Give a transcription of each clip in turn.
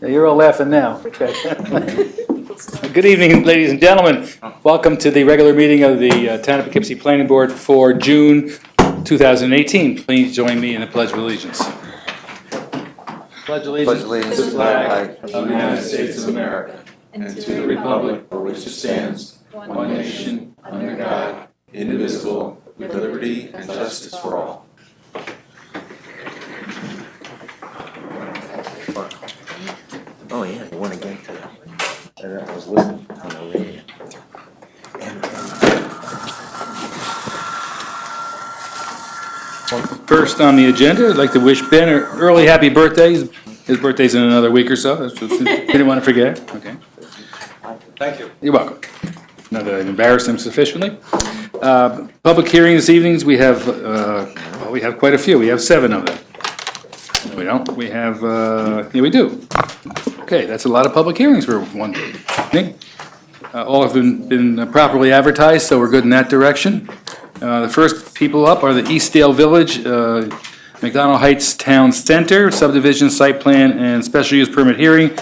You're all laughing now. Okay. Good evening, ladies and gentlemen. Welcome to the regular meeting of the Town of Poughkeepsie Planning Board for June 2018. Please join me in the Pledge of Allegiance. Pledge allegiance to the flag of the United States of America and to the republic for which it stands, one nation, under God, indivisible, with liberty and justice for all. Oh yeah, you want to get to that. I was listening on the radio. First on the agenda, I'd like to wish Ben an early happy birthday. His birthday's in another week or so. Didn't want to forget. Okay. Thank you. You're welcome. Now that I've embarrassed him sufficiently. Public hearing this evening, we have quite a few. We have 7 of them. No, we don't. We have, yeah, we do. Okay, that's a lot of public hearings for one thing. All have been properly advertised, so we're good in that direction. The first people up are the Eastdale Village, McDonald Heights Town Center, subdivision site plan and special use permit hearing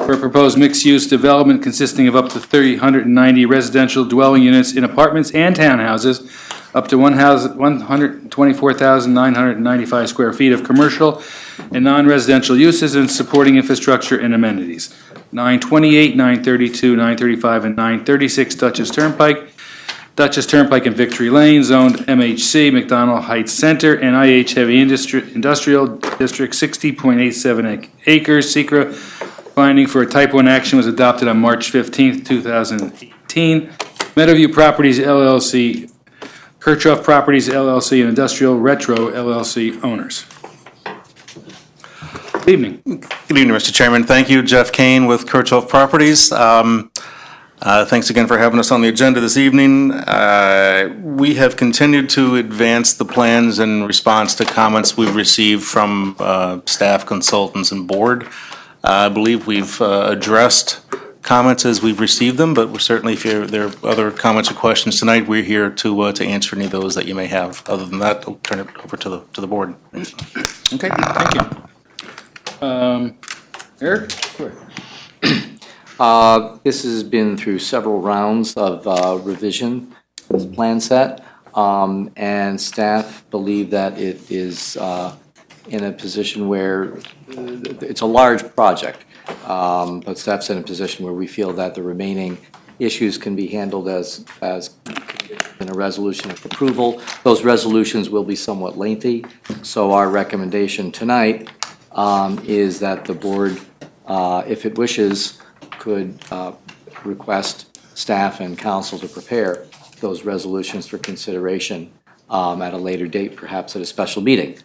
for a proposed mixed-use development consisting of up to 390 residential dwelling units in apartments and townhouses, up to 124,995 square feet of commercial and non-residential uses and supporting infrastructure and amenities. 928, 932, 935, and 936 Dutchess Turnpike and Victory Lane, zoned MHC, McDonald Heights Center, and IH Heavy Industrial District, 60.87 acres. SECRA finding for a Type 1 action was adopted on March 15th, 2018. Meadowview Properties LLC, Kirchhoff Properties LLC, and Industrial Retro LLC owners. Good evening. Good evening, Mr. Chairman. Thank you, Jeff Kane with Kirchhoff Properties. Thanks again for having us on the agenda this evening. We have continued to advance the plans in response to comments we've received from staff, consultants, and board. I believe we've addressed comments as we've received them, but we're certainly, if there are other comments or questions tonight, we're here to answer any of those that you may have. Other than that, I'll turn it over to the board. Okay, thank you. Eric? This has been through several rounds of revision, this plan set, and staff believe that it is in a position where it's a large project, but staff's in a position where we feel that the remaining issues can be handled as in a resolution of approval. Those resolutions will be somewhat lengthy, so our recommendation tonight is that the board, if it wishes, could request staff and council to prepare those resolutions for consideration at a later date, perhaps at a special meeting.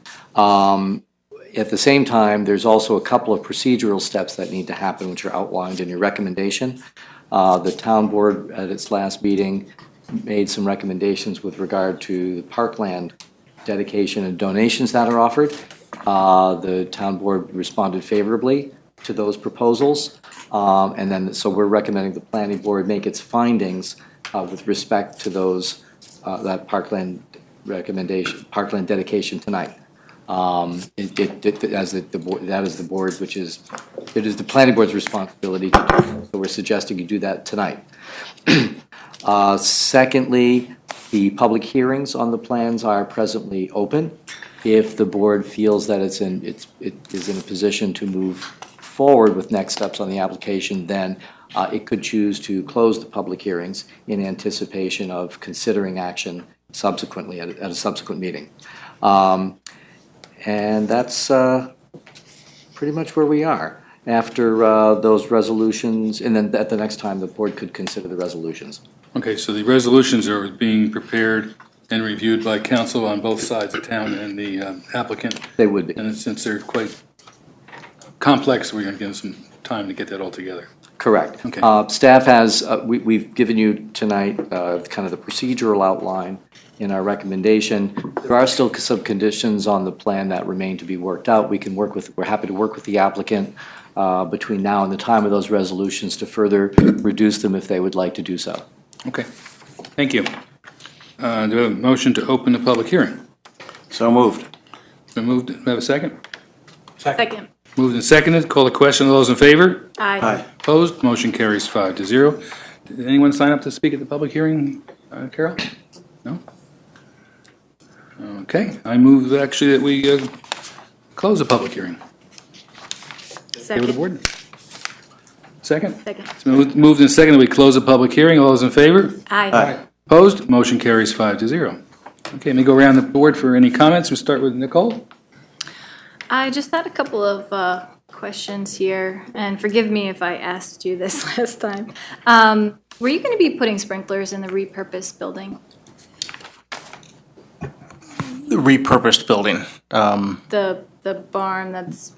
At the same time, there's also a couple of procedural steps that need to happen, which are outlined in your recommendation. The town board at its last meeting made some recommendations with regard to the parkland dedication and donations that are offered. The town board responded favorably to those proposals. And then, so we're recommending the planning board make its findings with respect to those, that parkland recommendation, parkland dedication tonight. As the board, that is the board, which is, it is the planning board's responsibility to do. So we're suggesting you do that tonight. Secondly, the public hearings on the plans are presently open. If the board feels that it is in a position to move forward with next steps on the application, then it could choose to close the public hearings in anticipation of considering action subsequently at a subsequent meeting. And that's pretty much where we are. After those resolutions, and then at the next time, the board could consider the resolutions. Okay, so the resolutions are being prepared and reviewed by council on both sides of town and the applicant. They would be. And since they're quite complex, we're going to give them some time to get that all together. Correct. Okay. Staff has, we've given you tonight kind of the procedural outline in our recommendation. There are still some conditions on the plan that remain to be worked out. We're happy to work with the applicant between now and the time of those resolutions to further reduce them if they would like to do so. Okay, thank you. Do we have a motion to open the public hearing? So moved. Been moved, do we have a second? Second. Moved and seconded, call the question, all those in favor? Aye. Opposed, motion carries 5-0. Did anyone sign up to speak at the public hearing, Carol? No? Okay, I move actually that we close the public hearing. Okay with the Second. board? Second? Second. It's been moved and seconded, we close the public hearing, all those in favor? Aye. Opposed, motion carries 5-0. Okay, let me go around the board for any comments, we'll start with Nicole. I just had a couple of questions here, and forgive me if I asked you this last time. Were you going to be putting sprinklers in the repurposed building? The repurposed building. The barn that's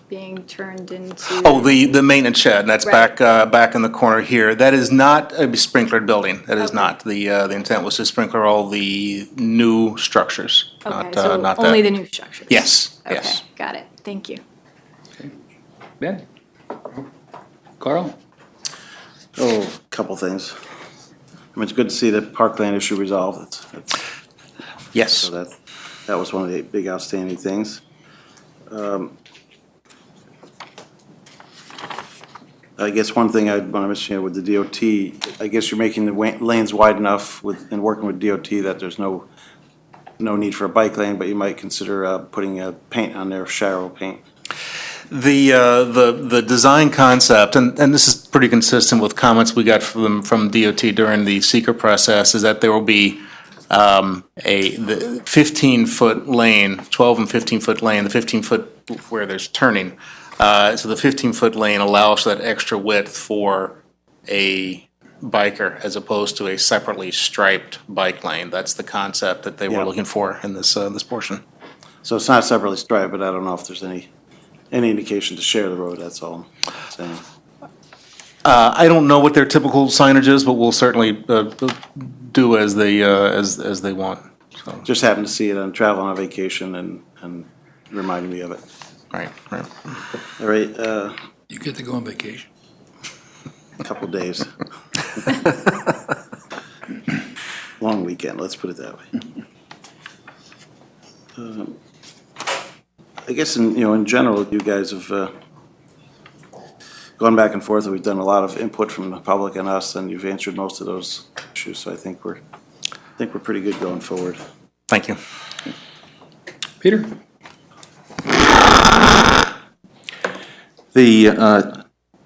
being turned into? Oh, the maintenance shed, that's Right. back in the corner here. That is not a sprinklered building, that is Okay. not. The intent was to sprinkler all the new structures, Okay, not so not only that. the new structures? Yes, Okay, yes. got it. Thank you. Ben? Carl? Oh, a couple things. I mean, it's good to see the parkland issue resolved. Yes. So that was one of the big outstanding things. I guess one thing I'd want to mention with the DOT, I guess you're making the lanes wide enough and working with DOT that there's no need for a bike lane, but you might consider putting paint on there, Sharrow paint. The design concept, and this is pretty consistent with comments we got from DOT during the seeker process, is that there will be the 15-foot lane, 12 and 15-foot lane, the 15-foot where there's turning. So the 15-foot lane allows that extra width for a biker as opposed to a separately striped bike lane. That's the concept that they were Yeah. looking for in this portion. So it's not separately striped, but I don't know if there's any indication to share the road, that's all I'm saying. I don't know what their typical signage is, but we'll certainly do as they want. So, Just happened to see it on traveling on vacation and reminded me of it. right. All right, You get to go on vacation. a couple days. Long weekend, let's put it that way. I guess in general, you guys have gone back and forth, and we've done a lot of input from the public and us, and you've answered most of those issues, so I think we're pretty good going forward. Thank you. Peter?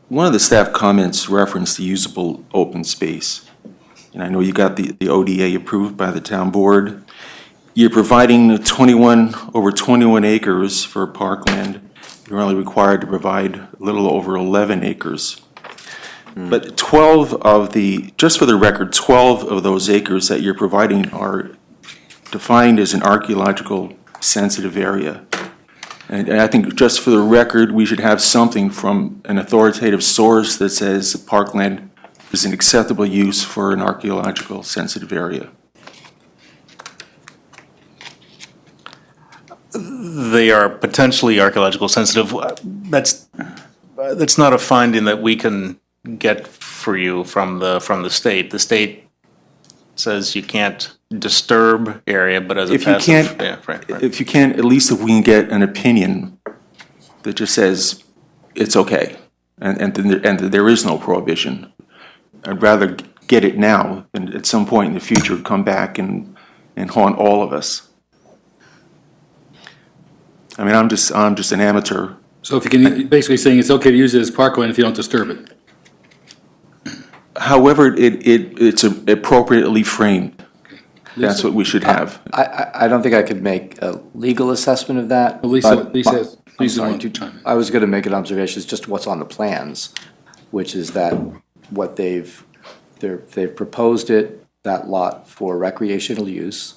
One of the staff comments referenced the usable open space. And I know you got the ODA approved by the town board. You're providing over 21 acres for parkland. You're only required to provide a little over 11 acres. But just for the record, 12 of those acres that you're providing are defined as an archaeological sensitive area. And I think just for the record, we should have something from an authoritative source that says the parkland is an acceptable use for an archaeological sensitive area. They are potentially archaeological sensitive. That's not a finding that we can get for you from the state. The state says you can't disturb area, but as a If you passive. can't, Yeah, right. if you can't, at least if we can get an opinion that just says it's okay, and there is no prohibition. I'd rather get it now than at some point in the future come back and haunt all of us. I mean, I'm just an amateur. So if you can, basically saying it's okay to use it as parkland if you don't disturb it. However, it's appropriately framed. That's what we should have. I don't think I could make a legal assessment of that. Lisa, but- Lisa, I'm Lisa sorry. wants to chime in. I was going to make an observation, it's just what's on the plans, which is that what they've proposed that lot for recreational use,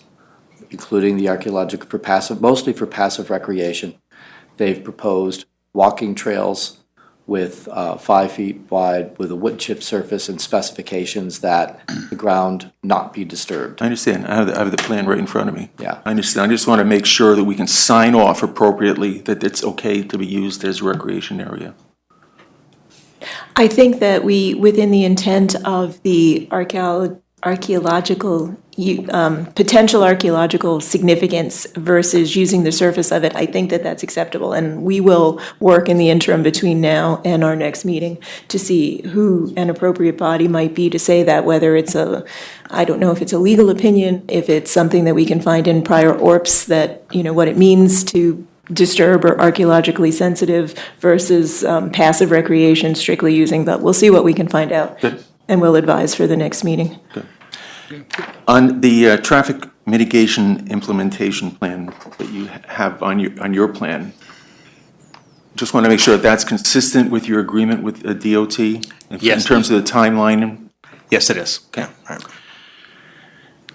including the archaeological, mostly for passive recreation. They've proposed walking trails with 5 feet wide with a wood chip surface and specifications that the ground not be disturbed. I understand. I have the plan right in front of me. Yeah. I understand. I just want to make sure that we can sign off appropriately that it's okay to be used as a recreation area. I think that we, within the intent of the potential archaeological significance versus using the surface of it, I think that that's acceptable. And we will work in the interim between now and our next meeting to see who an appropriate body might be to say that, whether it's I don't know if it's a legal opinion, if it's something that we can find in prior ORPs that, what it means to disturb or archaeologically sensitive versus passive recreation strictly using, but we'll see what we can find out. Good. And we'll advise for the next meeting. On the traffic mitigation implementation plan that you have on your plan, just want to make sure that that's consistent with your agreement with DOT? Yes. In terms of the timeline? Yes, it is. Okay.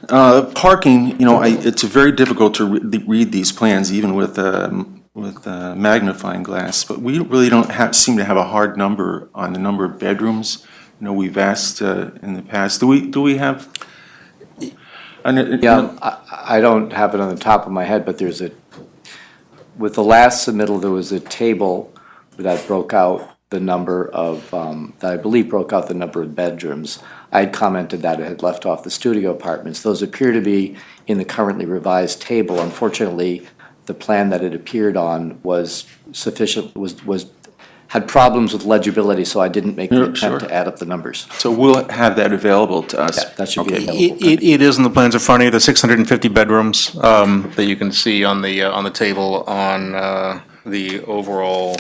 Parking, it's very difficult to read these plans, even with a magnifying glass, but we really don't seem to have a hard number on the number of bedrooms. We've asked in the past, do we have? Yeah, I don't have it on the top of my head, but with the last submittal, there was a table that broke out the number of, that I believe broke out the number of bedrooms. I had commented that it had left off the studio apartments. Those appear to be in the currently revised table. Unfortunately, the plan that it appeared on was sufficient, had problems with legibility, so I didn't make the attempt Sure. to add up the numbers. So we'll have that available to us. Yeah, that should be Okay. available. It is in the plans in front of you, the 650 bedrooms that you can see on the table on the overall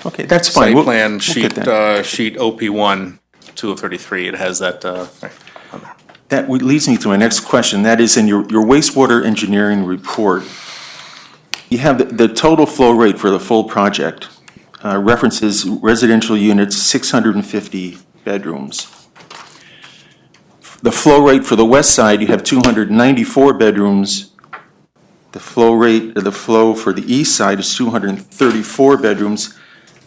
Okay, that's fine. site We'll- plan we'll sheet, get that. sheet OP1, 2 of 33. It has that. That leads me to my next question. That is, in your wastewater engineering report, you have the total flow rate for the full project references residential units, 650 bedrooms. The flow rate for the west side, you have 294 bedrooms. The flow for the east side is 234 bedrooms.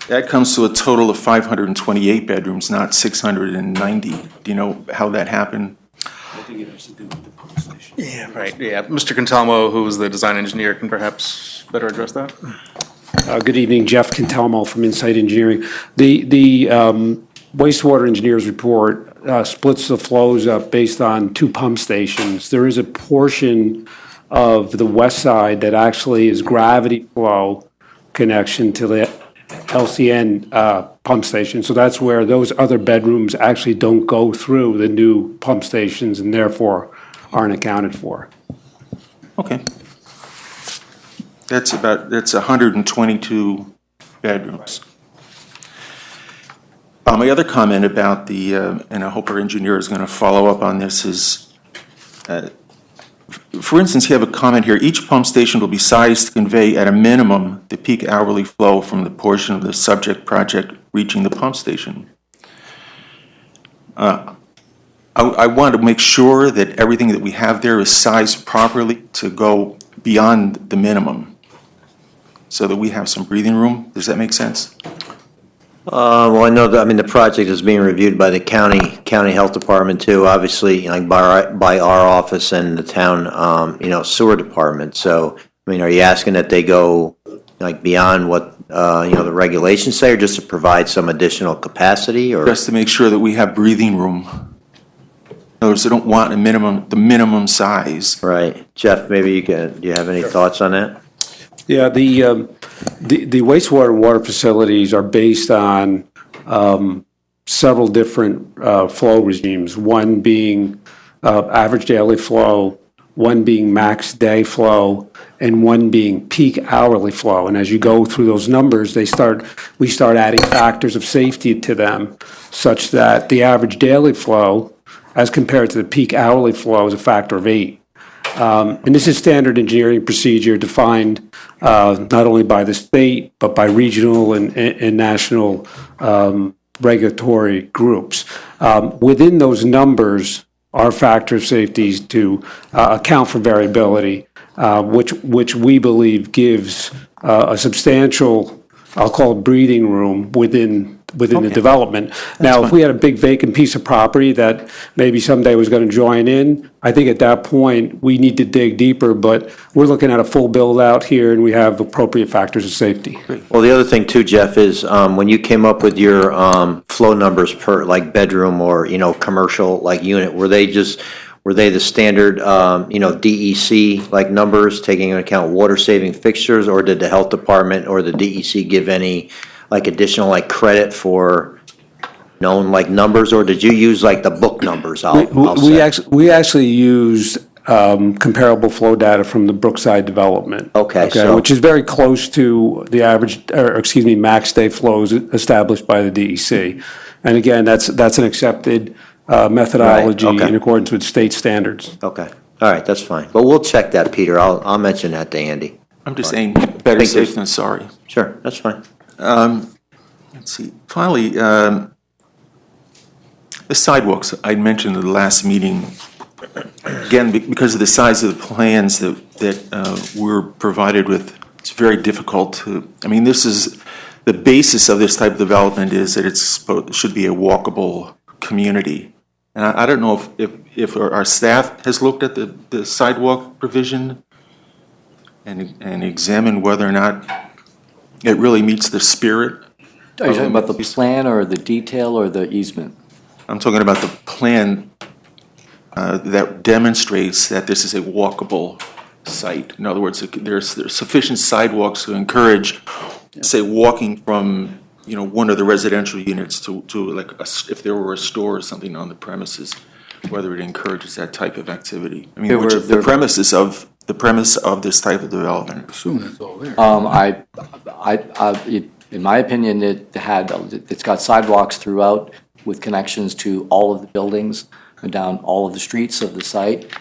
That comes to a total of 528 bedrooms, not 690. Do you know how that happened? Yeah, right, yeah. Mr. Cantalmo, who is the design engineer, can perhaps better address that. Good evening, Jeff Cantalmo from Insight Engineering. The wastewater engineer's report splits the flows up based on 2 pump stations. There is a portion of the west side that actually is gravity flow connection to the LCN pump station. So that's where those other bedrooms actually don't go through the new pump stations and therefore aren't accounted for. Okay. That's 122 bedrooms. My other comment about and I hope our engineer is going to follow up on this, is, for instance, you have a comment here, each pump station will be sized to convey at a minimum the peak hourly flow from the portion of the subject project reaching the pump station. I want to make sure that everything that we have there is sized properly to go beyond the minimum, so that we have some breathing room. Does that make sense? Well, I know that, the project is being reviewed by the county health department too, obviously, like by our office and the town, sewer department. So, are you asking that they go like beyond what, the regulations say, or just to provide some additional capacity, or? Just to make sure that we have breathing room. In other words, they don't want the minimum size. Right. Jeff, maybe do you have any thoughts on that? Yeah, the wastewater and water facilities are based on several different flow regimes, one being average daily flow, one being max day flow, and one being peak hourly flow. And as you go through those numbers, we start adding factors of safety to them, such that the average daily flow, as compared to the peak hourly flow, is a factor of 8. And this is standard engineering procedure defined not only by the state, but by regional and national regulatory groups. Within those numbers are factor of safety to account for variability, which we believe gives a substantial, I'll call it, breathing room within the development. Now, if we had a big vacant piece of property that maybe someday was going to join in, I think at that point, we need to dig deeper, but we're looking at a full build-out here, and we have appropriate factors of safety. Well, the other thing too, Jeff, is when you came up with your flow numbers per like bedroom or commercial like unit, were were they the standard, DEC-like numbers, taking into account water-saving fixtures, or did the health department or the DEC give any, additional, credit for known, numbers, or did you use, the book numbers? I'll say? We actually used comparable flow data from the Brookside development. Okay, so- Which is very close to the average, max day flows established by the DEC. And again, that's an accepted methodology okay. in accordance with state standards. Okay, all right, that's fine. But we'll check that, Peter. I'll mention that to Andy. I'm just saying, better Thank you. safe than sorry. Sure, that's fine. Let's see, finally, the sidewalks, I mentioned in the last meeting, again, because of the size of the plans that we're provided with, it's very difficult to, this is, the basis of this type of development is that it should be a walkable community. And I don't know if our staff has looked at the sidewalk provision and examined whether or not it really meets the spirit. Are you talking about the plan or the detail or the easement? I'm talking about the plan that demonstrates that this is a walkable site. In other words, there's sufficient sidewalks to encourage, say, walking from, one of the residential units to if there were a store or something on the premises, whether it encourages that type of activity. Which is the premise of this type of development. Assume that's all there. In my opinion, it's got sidewalks throughout with connections to all of the buildings and down all of the streets of the site.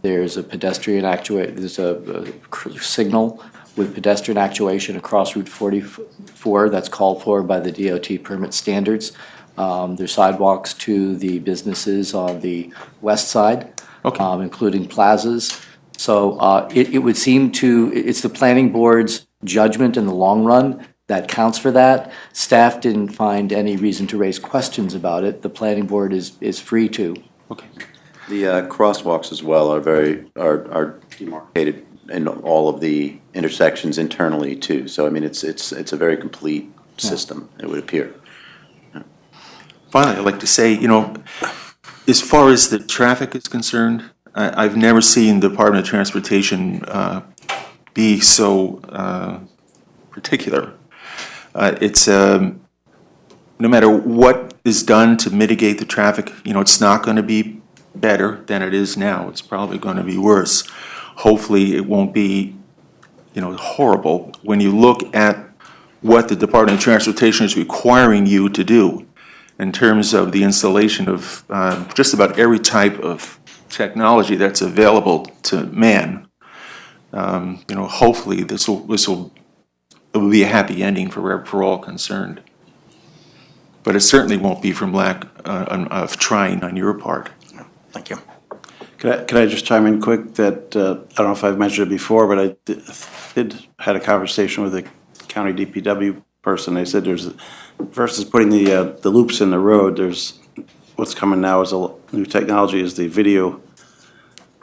There's a pedestrian there's a signal with pedestrian actuation across Route 44 that's called for by the DOT permit standards. There's sidewalks to the businesses on the west side, including plazas. So it would seem it's the planning board's judgment in the long run that counts for that. Staff didn't find any reason to raise questions about it. The planning board is free to. Okay. The crosswalks as well are demarcated in all of the intersections internally too. So it's a very complete system, it would appear. Finally, I'd like to say, as far as the traffic is concerned, I've never seen the Department of Transportation be so particular. It's no matter what is done to mitigate the traffic, it's not going to be better than it is now. It's probably going to be worse. Hopefully, it won't be, horrible. When you look at what the Department of Transportation is requiring you to do in terms of the installation of just about every type of technology that's available to man, hopefully this will be a happy ending for all concerned. But it certainly won't be from lack of trying on your part. Thank you. Could I just chime in quick that, I don't know if I've mentioned it before, but I had a conversation with a county DPW person. They said versus putting the loops in the road, what's coming now is a new technology is the video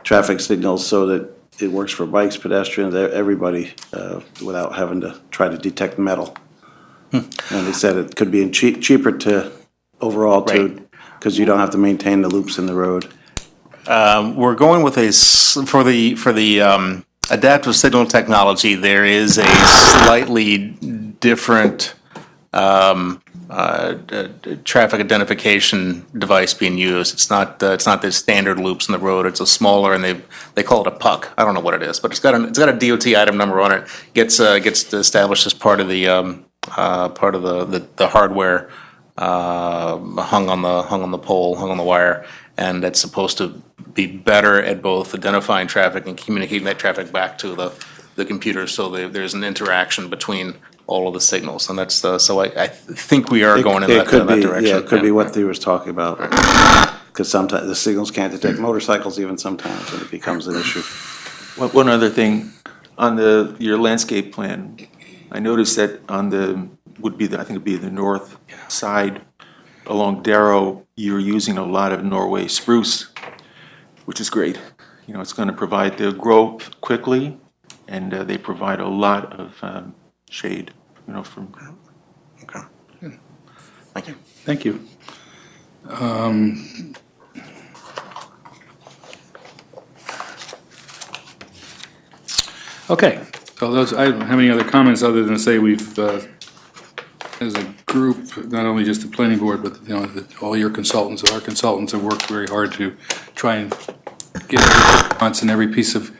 traffic signals so that it works for bikes, pedestrians, everybody, without having to try to detect metal. And they said it could be cheaper overall because you don't have to maintain the loops in the road. We're going with for the adaptive signal technology. There is a slightly different traffic identification device being used. It's not the standard loops in the road. It's a smaller, and they call it a puck. I don't know what it is, but it's got a DOT item number on it. Gets established as part of the hardware hung on the pole, hung on the wire, and it's supposed to be better at both identifying traffic and communicating that traffic back to the computer, so there's an interaction between all of the signals, and that's so I think we are going in that direction. Yeah, it could be what they was talking about. Because sometimes the signals can't detect motorcycles even sometimes, and it becomes an issue. One other thing, on your landscape plan, I noticed that on I think it'd be the north side along Darrow, you're using a lot of Norway spruce, which is great. It's going to provide the growth quickly, and they provide a lot of shade. From. Okay. Thank you. Okay, so those, I don't have any other comments other than to say we've, as a group, not only just the planning board, but, you know, all your consultants, our consultants have worked very hard to try and get every response and every piece of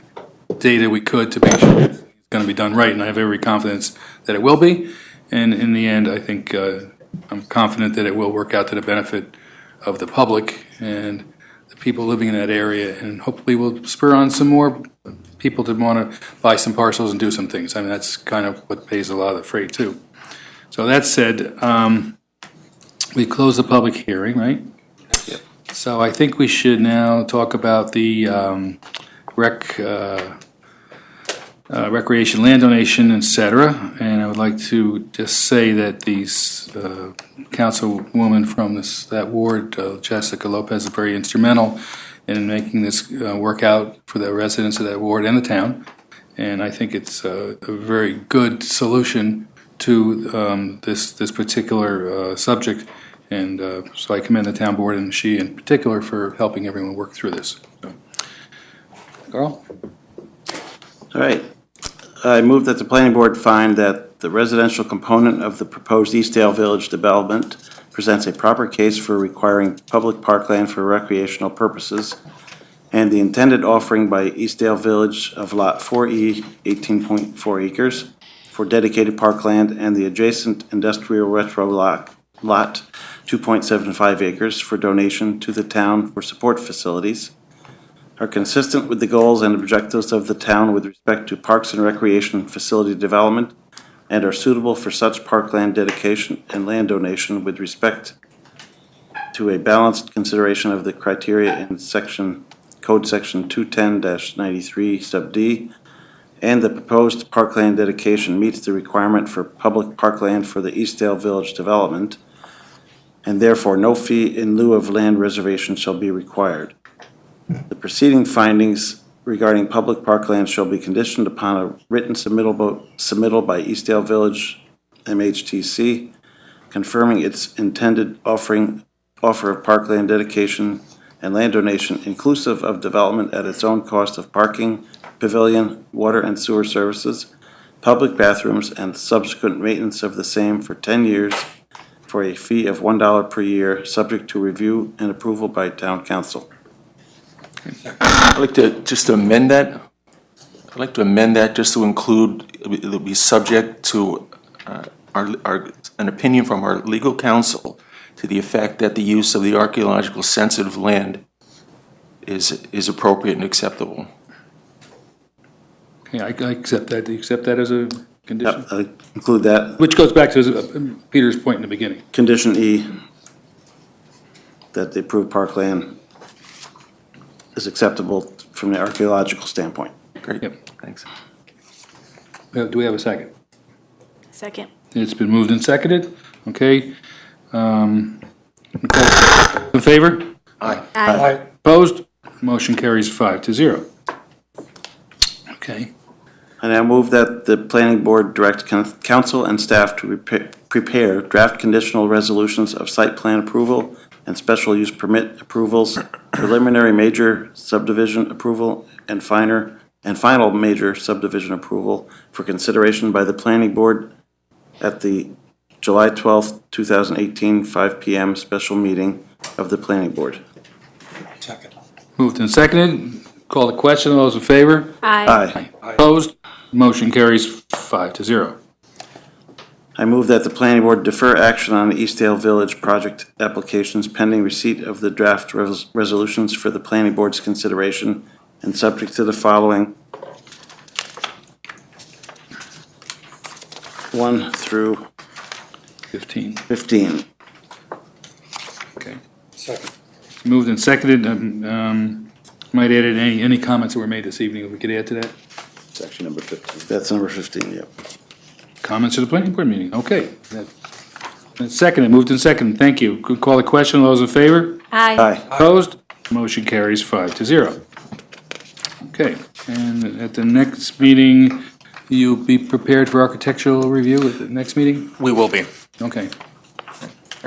data we could to make sure it's going to be done right, and I have every confidence that it will be. And in the end, I think I'm confident that it will work out to the benefit of the public and the people living in that area, and hopefully will spur on some more people to want to buy some parcels and do some things. I mean, that's kind of what pays a lot of the freight, too. So that said, we closed the public hearing, right? Yep. So I think we should now talk about the recreation land donation, et cetera. And I would like to just say that these councilwoman from that ward, Jessica Lopez, is very instrumental in making this work out for the residents of that ward and the town. And I think it's a very good solution to this particular subject. And so I commend the town board and she in particular for helping everyone work through this. So. Carl? All right. I move that the planning board find that the residential component of the proposed Eastdale Village development presents a proper case for requiring public parkland for recreational purposes, and the intended offering by Eastdale Village of Lot 4E, 18.4 acres, for dedicated parkland, and the adjacent industrial retro lot 2.75 acres for donation to the town for support facilities, are consistent with the goals and objectives of the town with respect to parks and recreation facility development, and are suitable for such parkland dedication and land donation with respect to a balanced consideration of the criteria in Code Section 210-93 sub D, and the proposed parkland dedication meets the requirement for public parkland for the Eastdale Village development, and therefore no fee in lieu of land reservation shall be required. The preceding findings regarding public parkland shall be conditioned upon a written submittal by Eastdale Village MHTC, confirming its intended offer of parkland dedication and land donation inclusive of development at its own cost of parking, pavilion, water and sewer services, public bathrooms, and subsequent maintenance of the same for 10 years for a fee of $1 per year, subject to review and approval by town council. I'd like to just amend that. I'd like to amend that just to include, it'll be subject to an opinion from our legal counsel to the effect that the use of the archaeological sensitive land is appropriate and acceptable. Okay, I accept that. Do you accept that as a condition? Yep, I include that. Which goes back to Peter's point in the beginning. Condition E, that the approved parkland is acceptable from the archaeological standpoint. Great. Yep. Thanks. Do we have a second? Second. It's been moved and seconded. Okay. In favor? Aye. Opposed? Motion carries 5-0. Okay. And I move that the planning board direct council and staff to prepare draft conditional resolutions of site plan approval and special use permit approvals, preliminary major subdivision approval, and final major subdivision approval for consideration by the planning board at the July 12th, 2018, 5 p.m. special meeting of the planning board. Moved and seconded. Call the question. All those in favor? Aye. Opposed? Motion carries 5-0. I move that the planning board defer action on the Eastdale Village project applications pending receipt of the draft resolutions for the planning board's consideration and subject to the following: 1 through 15. Okay. Moved and seconded. Might add any comments that were made this evening, if we could add to that? Section number 15. That's number 15, yep. Comments to the planning board meeting, okay. That's seconded, moved and seconded, thank you. Could call the question, all those in favor? Aye. Opposed? Motion carries 5-0. Okay, and at the next meeting, you'll be prepared for architectural review at the next meeting? We will be. Okay.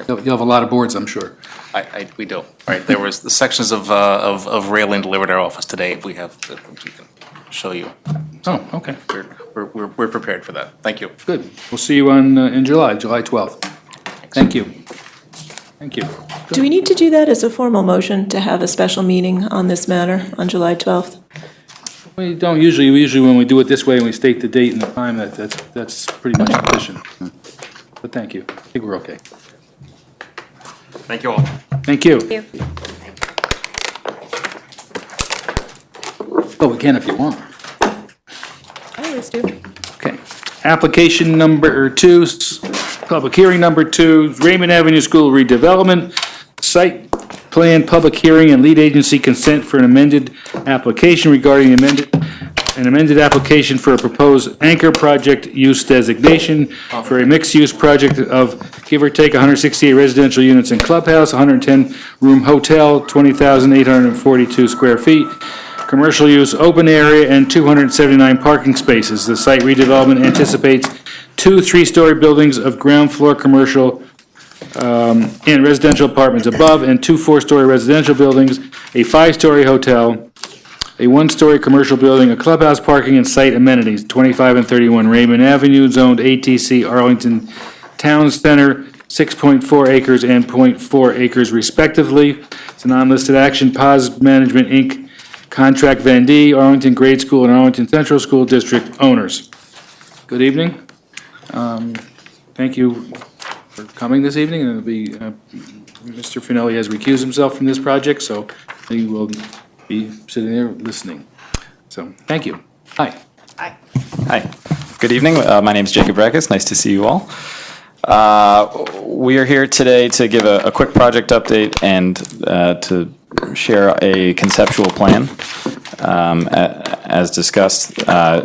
You'll have a lot of boards, I'm sure. We do. Right, there was the sections of railing delivered at our office today, if we can show you. Oh, okay, We're prepared for that. Thank you. good. We'll see you in July 12th. Thank you. Thank you. Do we need to do that as a formal motion to have a special meeting on this matter on July 12th? We don't usually when we do it this way and we state the date and the time, that's pretty much sufficient. But thank you. I think we're okay. Thank you all. Thank you. Thank you. Oh, we can if you want. I always do. Okay. Application number 2, public hearing number 2, Raymond Avenue School redevelopment, site plan public hearing and lead agency consent for an amended application regarding an amended application for a proposed anchor project use designation for a mixed-use project of give or take 168 residential units and clubhouse, 110-room hotel, 20,842 square feet, commercial use open area, and 279 parking spaces. The site redevelopment anticipates 2 3-story buildings of ground floor commercial and residential apartments above, and 2 4-story residential buildings, a 5-story hotel, a 1-story commercial building, a clubhouse, parking, and site amenities, 25 and 31 Raymond Avenue, zoned ATC Arlington Town Center, 6.4 acres and 0.4 acres respectively. It's a non-listed action, Paz Management, Inc., Contract Vendee, Arlington Grade School and Arlington Central School District owners. Good evening. Thank you for coming this evening, and it'll be, Mr. Finelli has recused himself from this project, so he will be sitting there listening. So, thank you. Hi. Hi. Good evening. My name is Jacob Brakes. Nice to see you all. We are here today to give a quick project update and to share a conceptual plan. As discussed,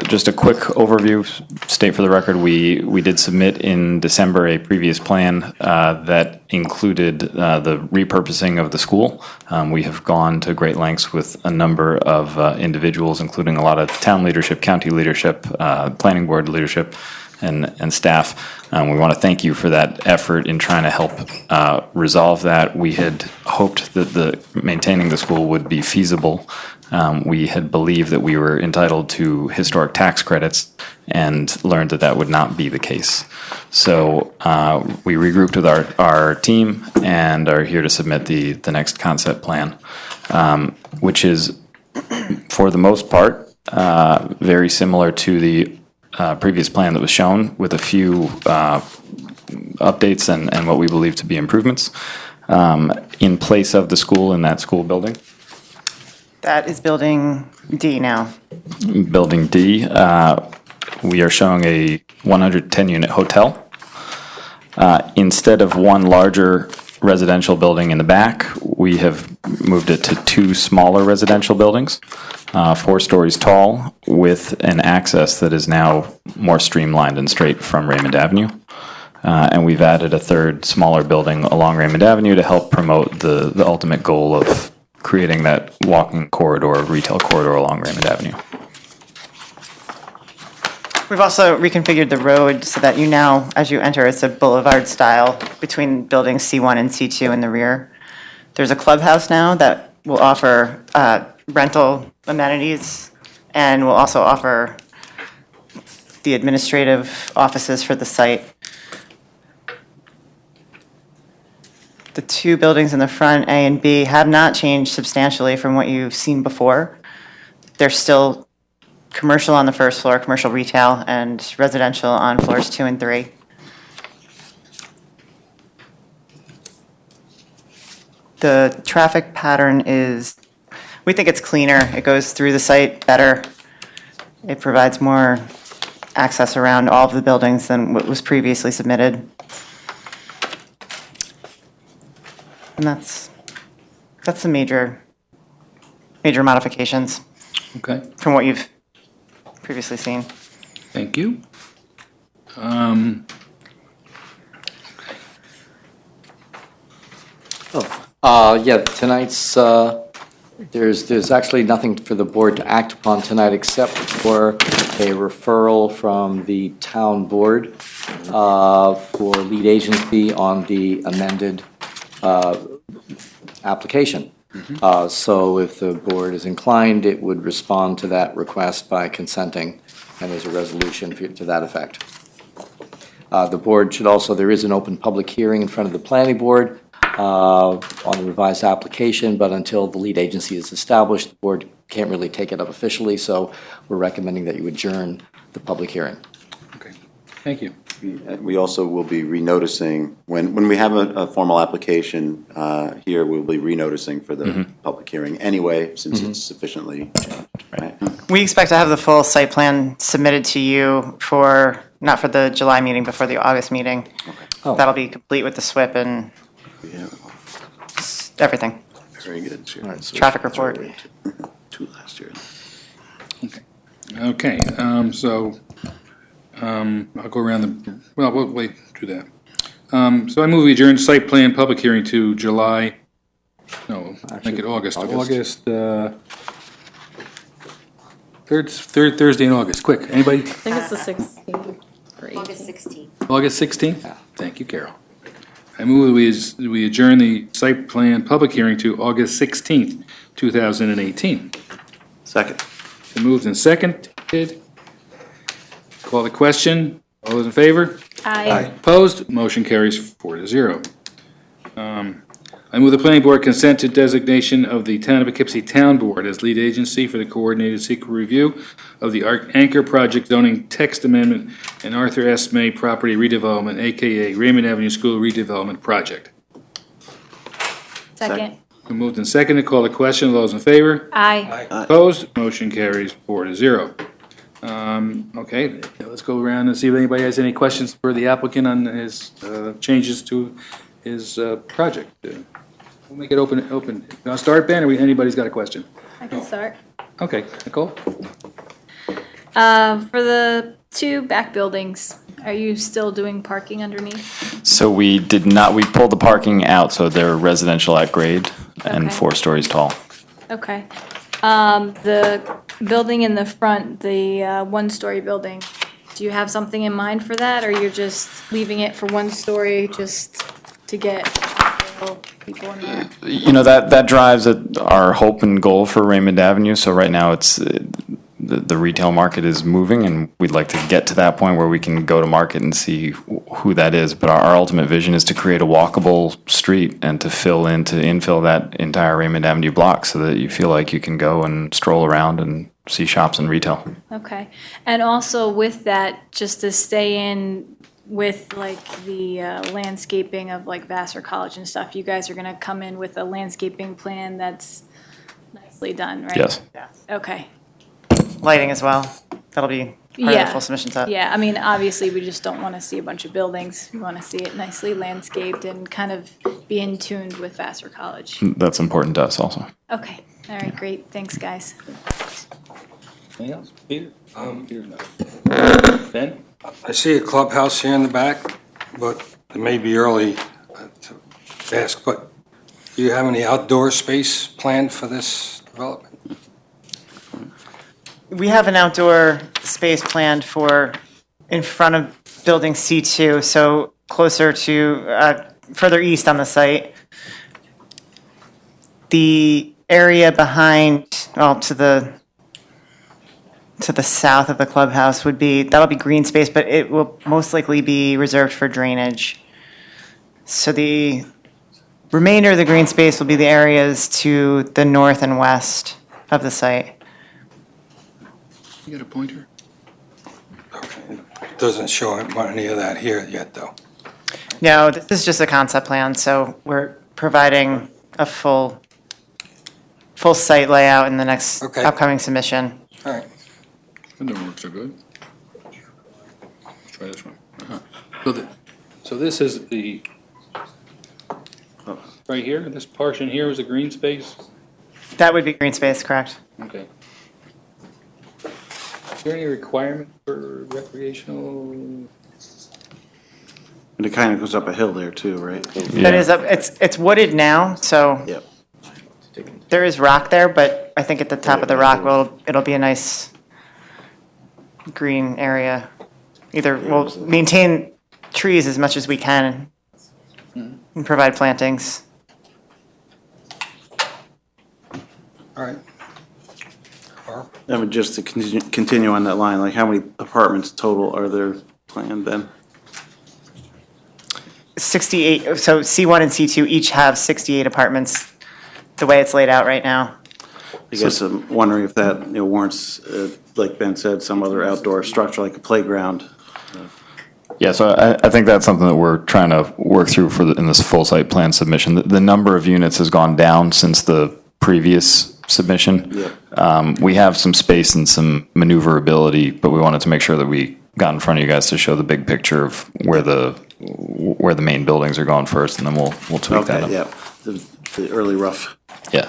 just a quick overview, state for the record, we did submit in December a previous plan that included the repurposing of the school. We have gone to great lengths with a number of individuals, including a lot of town leadership, county leadership, planning board leadership, and staff. We want to thank you for that effort in trying to help resolve that. We had hoped that maintaining the school would be feasible. We had believed that we were entitled to historic tax credits and learned that that would not be the case. So we regrouped with our team and are here to submit the next concept plan, which is, for the most part, very similar to the previous plan that was shown, with a few updates and what we believe to be improvements in place of the school in that school building. That is Building D now. Building D, we are showing a 110-unit hotel. Instead of one larger residential building in the back, we have moved it to 2 smaller residential buildings, 4 stories tall, with an access that is now more streamlined and straight from Raymond Avenue. And we've added a 3rd smaller building along Raymond Avenue to help promote the ultimate goal of creating that walking corridor, retail corridor along Raymond Avenue. We've also reconfigured the road so that you now, as you enter, it's a boulevard style between buildings C1 and C2 in the rear. There's a clubhouse now that will offer rental amenities and will also offer the administrative offices for the site. The 2 buildings in the front, A and B, have not changed substantially from what you've seen before. They're still commercial on the 1st floor, commercial retail, and residential on floors 2 and 3. The traffic pattern is, we think it's cleaner. It goes through the site better. It provides more access around all of the buildings than what was previously submitted. And that's the major modifications Okay, from what you've previously seen. thank you. Yeah, tonight's, there's actually nothing for the board to act upon tonight except for a referral from the town board for lead agency on the amended application. So if the board is inclined, it would respond to that request by consenting, and there's a resolution to that effect. The board should also, there is an open public hearing in front of the planning board on the revised application, but until the lead agency is established, the board can't really take it up officially, so we're recommending that you adjourn the public hearing. Okay, thank you. We also will be renoticing, when we have a formal application here, we'll be renoticing for the public hearing anyway, since it's sufficiently changed. Right? We expect to have the full site plan submitted to you for, not for the July meeting, but for the August meeting. Oh. That'll be complete with the SWIP and everything. Very good. Sure. All right, so Traffic report. Two last year. Okay, so, I'll go around the, well, we'll wait, do that. So I move we adjourn site plan public hearing to July, no, make it August, third Thursday in August, quick, anybody? I think it's the 16th or 18th. August 16th. August 16th? Thank you, Carol. I move we adjourn the site plan public hearing to August 16th, 2018. Second. Been moved and seconded. Call the question. All those in favor? Aye. Opposed? Motion carries 4-0. I move the planning board consent to designation of the Town of Poughkeepsie Town Board as lead agency for the coordinated secret review of the Anchor Project zoning text amendment and Arthur S. May property redevelopment, AKA Raymond Avenue School redevelopment project. Second. Been moved and seconded. Call the question. All those in favor? Aye. Opposed? Motion carries 4-0. Okay, let's go around and see if anybody has any questions for the applicant on his changes to his project. We'll make it open. You want to start, Ben, or anybody's got a question? I can start. Okay, Nicole? For the two back buildings, are you still doing parking underneath? So we did not, we pulled the parking out, so they're residential at grade and Okay. 4 stories tall. Okay. The building in the front, the one-story building, do you have something in mind for that, or you're just leaving it for one story just to get people in there? You know, that drives our hope and goal for Raymond Avenue. So right now it's, the retail market is moving, and we'd like to get to that point where we can go to market and see who that is. But our ultimate vision is to create a walkable street and to infill that entire Raymond Avenue block so that you feel like you can go and stroll around and see shops and retail. Okay. And also with that, just to stay in with like the landscaping of like Vassar College and stuff, you guys are going to come in with a landscaping plan that's nicely done, right? Yes. Okay. Lighting as well. That'll be part of the full submission set. Yeah, I mean, obviously, we just don't want to see a bunch of buildings. We want to see it nicely landscaped and kind of be in tune with Vassar College. That's important to us also. Okay, all right, great, thanks, guys. Anything else? Peter? Peter's not. Ben? I see a clubhouse here in the back, but it may be early to ask, but do you have any outdoor space planned for this development? We have an outdoor space planned for in front of building C2, so closer to, further east on the site. The area behind, well, to the south of the clubhouse that'll be green space, but it will most likely be reserved for drainage. So the remainder of the green space will be the areas to the north and west of the site. You got a pointer? Okay. Doesn't show any of that here yet, though. No, this is just a concept plan, so we're providing a full site layout in the next upcoming submission. All right. That don't work so good. Let's try this one. So this is the, right here, this portion here is a green space? That would be green space, correct? Okay. Is there any requirement for recreational? And it kind of goes up a hill there too, right? That is up, it's wooded now, so Yep. there is rock there, but I think at the top of the rock, it'll be a nice green area. Either we'll maintain trees as much as we can and provide plantings. All right. I mean, just to continue on that line, like how many apartments total are there planned then? 68, so C1 and C2 each have 68 apartments, the way it's laid out right now. I guess I'm wondering if that, warrants, like Ben said, some other outdoor structure like a playground. Yeah, so I think that's something that we're trying to work through in this full site plan submission. The number of units has gone down since the previous submission. Yeah. We have some space and some maneuverability, but we wanted to make sure that we got in front of you guys to show the big picture of where the main buildings are going first, and then we'll tweak that up. Okay, yeah, the early rough. Yeah.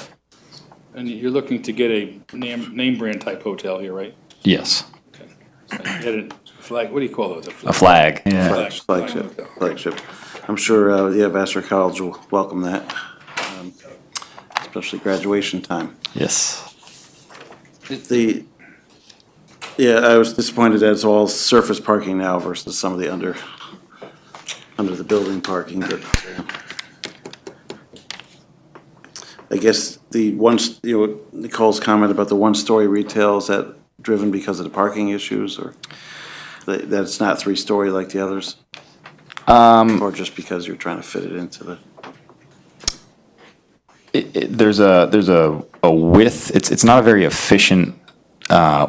And you're looking to get a name brand type hotel here, right? Yes. Okay. So you get a flag, what do you call those? A flag. Yeah. Flagship. I'm sure, Vassar College will welcome that, especially graduation time. Yes. I was disappointed that it's all surface parking now versus some of the under the building parking, but I guess Nicole's comment about the one-story retail, is that driven because of the parking issues, or that it's not three-story like the others? Or just because you're trying to fit it into the? There's a width, it's not a very efficient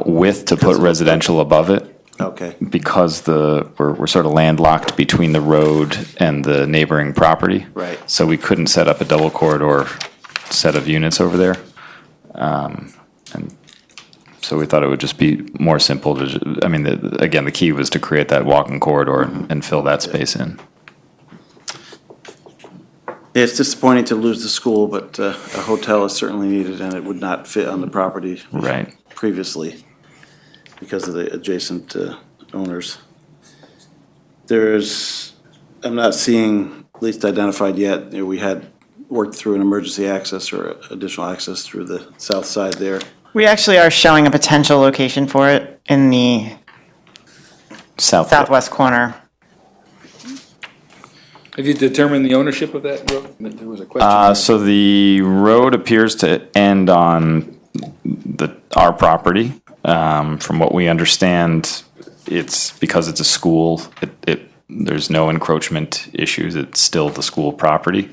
width to put residential above it. Okay. Because we're sort of landlocked between the road and the neighboring property. Right. So we couldn't set up a double corridor set of units over there. And so we thought it would just be more simple to, again, the key was to create that walking corridor and fill that space in. Yeah, it's disappointing to lose the school, but a hotel is certainly needed, and it would not fit on the property. Right. Previously, because of the adjacent owners. I'm not seeing, at least identified yet, we had worked through an emergency access or additional access through the south side there. We actually are showing a potential location for it in the southwest corner. Have you determined the ownership of that road? There was a question. So the road appears to end on our property. From what we understand, it's because it's a school. There's no encroachment issues. It's still the school property.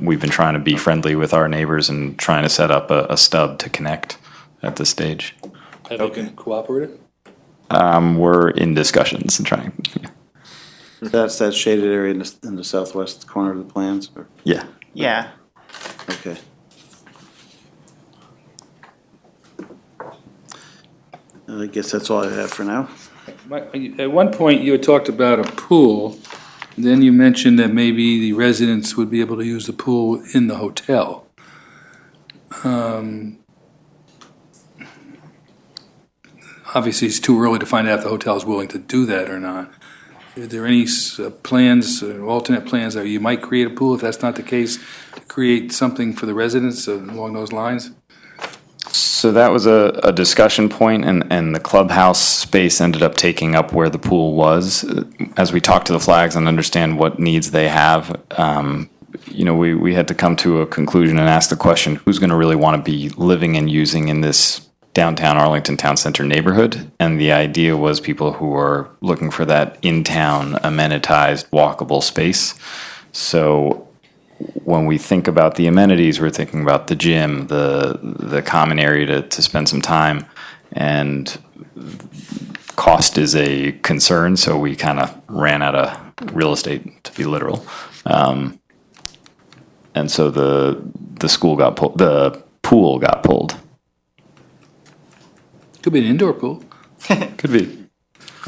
We've been trying to be friendly with our neighbors and trying to set up a stub to connect at this stage. Have they been cooperative? We're in discussions and trying. That's that shaded area in the southwest corner of the plans? Or? Yeah. Yeah. Okay. I guess that's all I have for now. At one point, you had talked about a pool, then you mentioned that maybe the residents would be able to use the pool in the hotel. Obviously, it's too early to find out if the hotel is willing to do that or not. Are there any plans, alternate plans, that you might create a pool, if that's not the case, to create something for the residents along those lines? So that was a discussion point, and the clubhouse space ended up taking up where the pool was. As we talk to the flags and understand what needs they have, we had to come to a conclusion and ask the question, who's going to really want to be living and using in this downtown Arlington Town Center neighborhood? And the idea was people who are looking for that in-town amenitized walkable space. So when we think about the amenities, we're thinking about the gym, the common area to spend some time, and cost is a concern, so we kind of ran out of real estate, to be literal. And so the pool got pulled. Could be an indoor pool. Could be.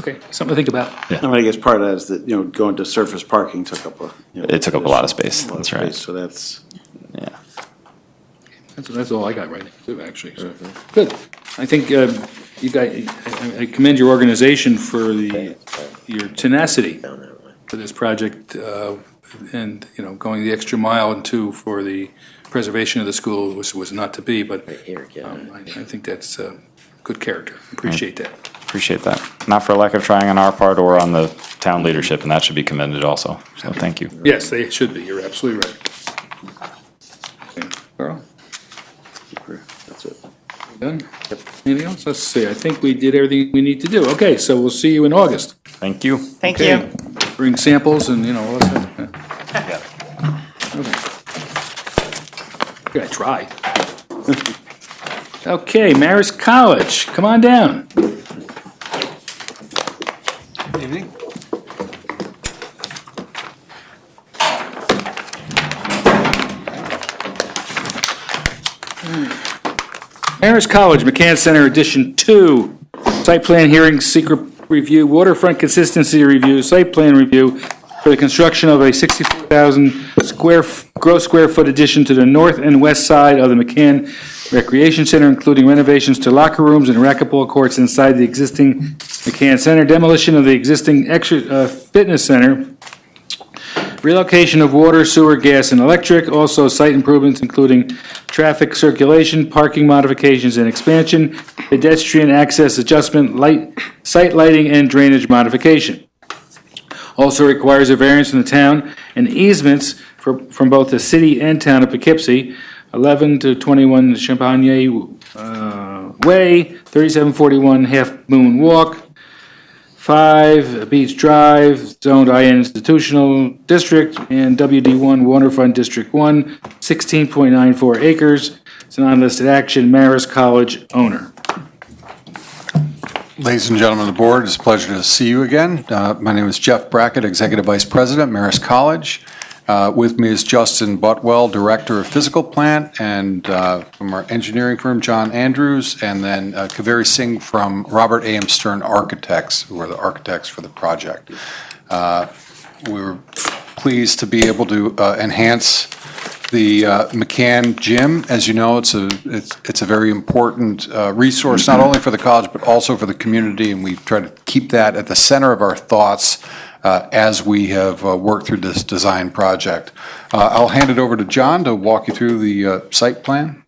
Okay, something to think about. Yeah. I guess part of that is that, going to surface parking took up it took up a lot of space. That's right. So that's. Yeah. That's all I got right now, too, actually. So, good. I think I commend your organization for your tenacity for this project, and going the extra mile and two for the preservation of the school was not to be, but I think that's good character. Appreciate that. Appreciate that. Not for lack of trying on our part or on the town leadership, and that should be commended also. So thank you. Yes, they should be. You're absolutely right. Okay, Carl? That's it. Done? Anything else? Let's see. I think we did everything we need to do. Okay, so we'll see you in August. Thank you. Thank Okay. you. Bring samples and, all that stuff. Yeah. Okay. Gotta try. Okay, Marist College, come on down. Evening. Marist College, McCann Center Edition 2, site plan hearing, secret review, waterfront consistency review, site plan review for the construction of a 64,000 gross square foot addition to the north and west side of the McCann Recreation Center, including renovations to locker rooms and racquetball courts inside the existing McCann Center, demolition of the existing fitness center, relocation of water, sewer, gas, and electric, also site improvements including traffic circulation, parking modifications and expansion, pedestrian access adjustment, site lighting, and drainage modification. Also requires a variance from the town and easements from both the city and town of Poughkeepsie, 11 to 21 Champagne Way, 3741 Half Moon Walk, 5 Beach Drive, zoned IN Institutional District, and WD1 Waterfront District 1, 16.94 acres. It's an unlisted action, Marist College owner. Ladies and gentlemen of the board, it's a pleasure to see you again. My name is Jeff Brackett, Executive Vice President, Marist College. With me is Justin Butwell, Director of Physical Plant, and from our engineering firm, John Andrews, and then Kaveri Singh from Robert A.M. Stern Architects, who are the architects for the project. We were pleased to be able to enhance the McCann Gym. As you know, it's a very important resource, not only for the college, but also for the community, and we try to keep that at the center of our thoughts as we have worked through this design project. I'll hand it over to John to walk you through the site plan.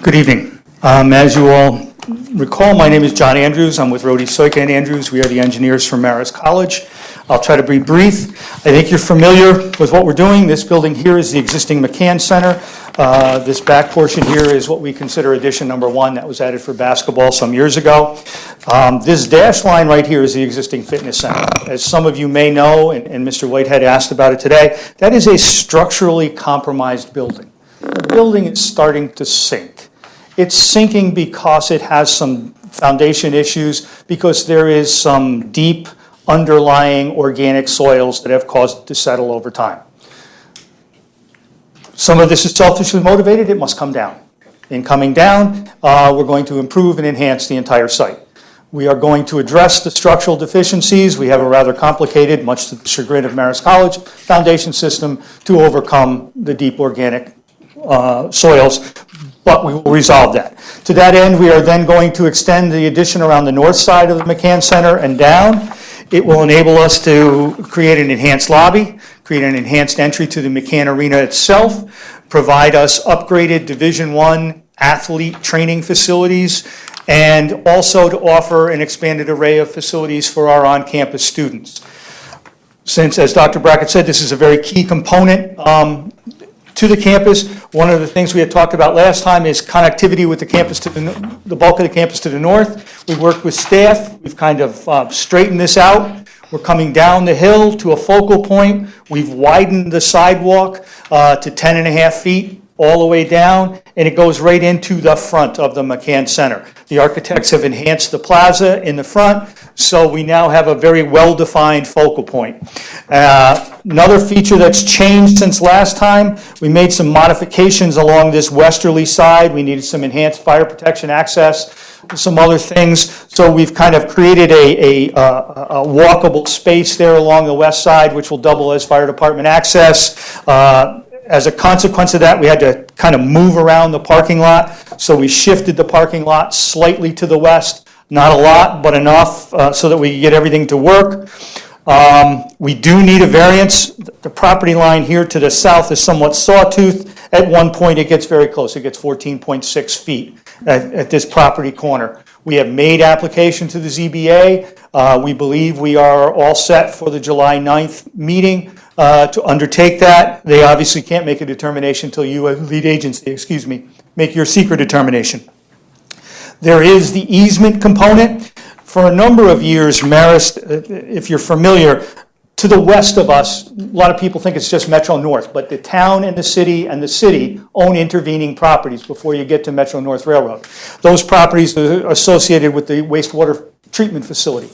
Good evening. As you all recall, my name is John Andrews. I'm with Rhodey, Soika and Andrews. We are the engineers from Marist College. I'll try to be brief. I think you're familiar with what we're doing. This building here is the existing McCann Center. This back portion here is what we consider addition number 1 that was added for basketball some years ago. This dashed line right here is the existing fitness center. As some of you may know, and Mr. Whitehead asked about it today, that is a structurally compromised building. The building is starting to sink. It's sinking because it has some foundation issues, because there is some deep underlying organic soils that have caused it to settle over time. Some of this is selfishly motivated. It must come down. In coming down, we're going to improve and enhance the entire site. We are going to address the structural deficiencies. We have a rather complicated, much to the chagrin of Marist College, foundation system to overcome the deep organic soils, but we will resolve that. To that end, we are then going to extend the addition around the north side of the McCann Center and down. It will enable us to create an enhanced lobby, create an enhanced entry to the McCann Arena itself, provide us upgraded Division I athlete training facilities, and also to offer an expanded array of facilities for our on-campus students. Since, as Dr. Brackett said, this is a very key component to the campus, one of the things we had talked about last time is connectivity with the campus to the bulk of the campus to the north. We worked with staff. We've kind of straightened this out. We're coming down the hill to a focal point. We've widened the sidewalk to 10.5 feet all the way down, and it goes right into the front of the McCann Center. The architects have enhanced the plaza in the front, so we now have a very well-defined focal point. Another feature that's changed since last time, we made some modifications along this westerly side. We needed some enhanced fire protection access, some other things. So we've kind of created a walkable space there along the west side, which will double as fire department access. As a consequence of that, we had to kind of move around the parking lot. So we shifted the parking lot slightly to the west, not a lot, but enough so that we could get everything to work. We do need a variance. The property line here to the south is somewhat sawtooth. At one point, it gets very close. It gets 14.6 feet. at this property corner. We have made application to the ZBA. We believe we are all set for the July 9th meeting to undertake that. They obviously can't make a determination until you, lead agency, make your secret determination. There is the easement component. For a number of years, Marist, if you're familiar, to the west of us, a lot of people think it's just Metro North, but the town and the city own intervening properties before you get to Metro North Railroad. Those properties are associated with the wastewater treatment facility.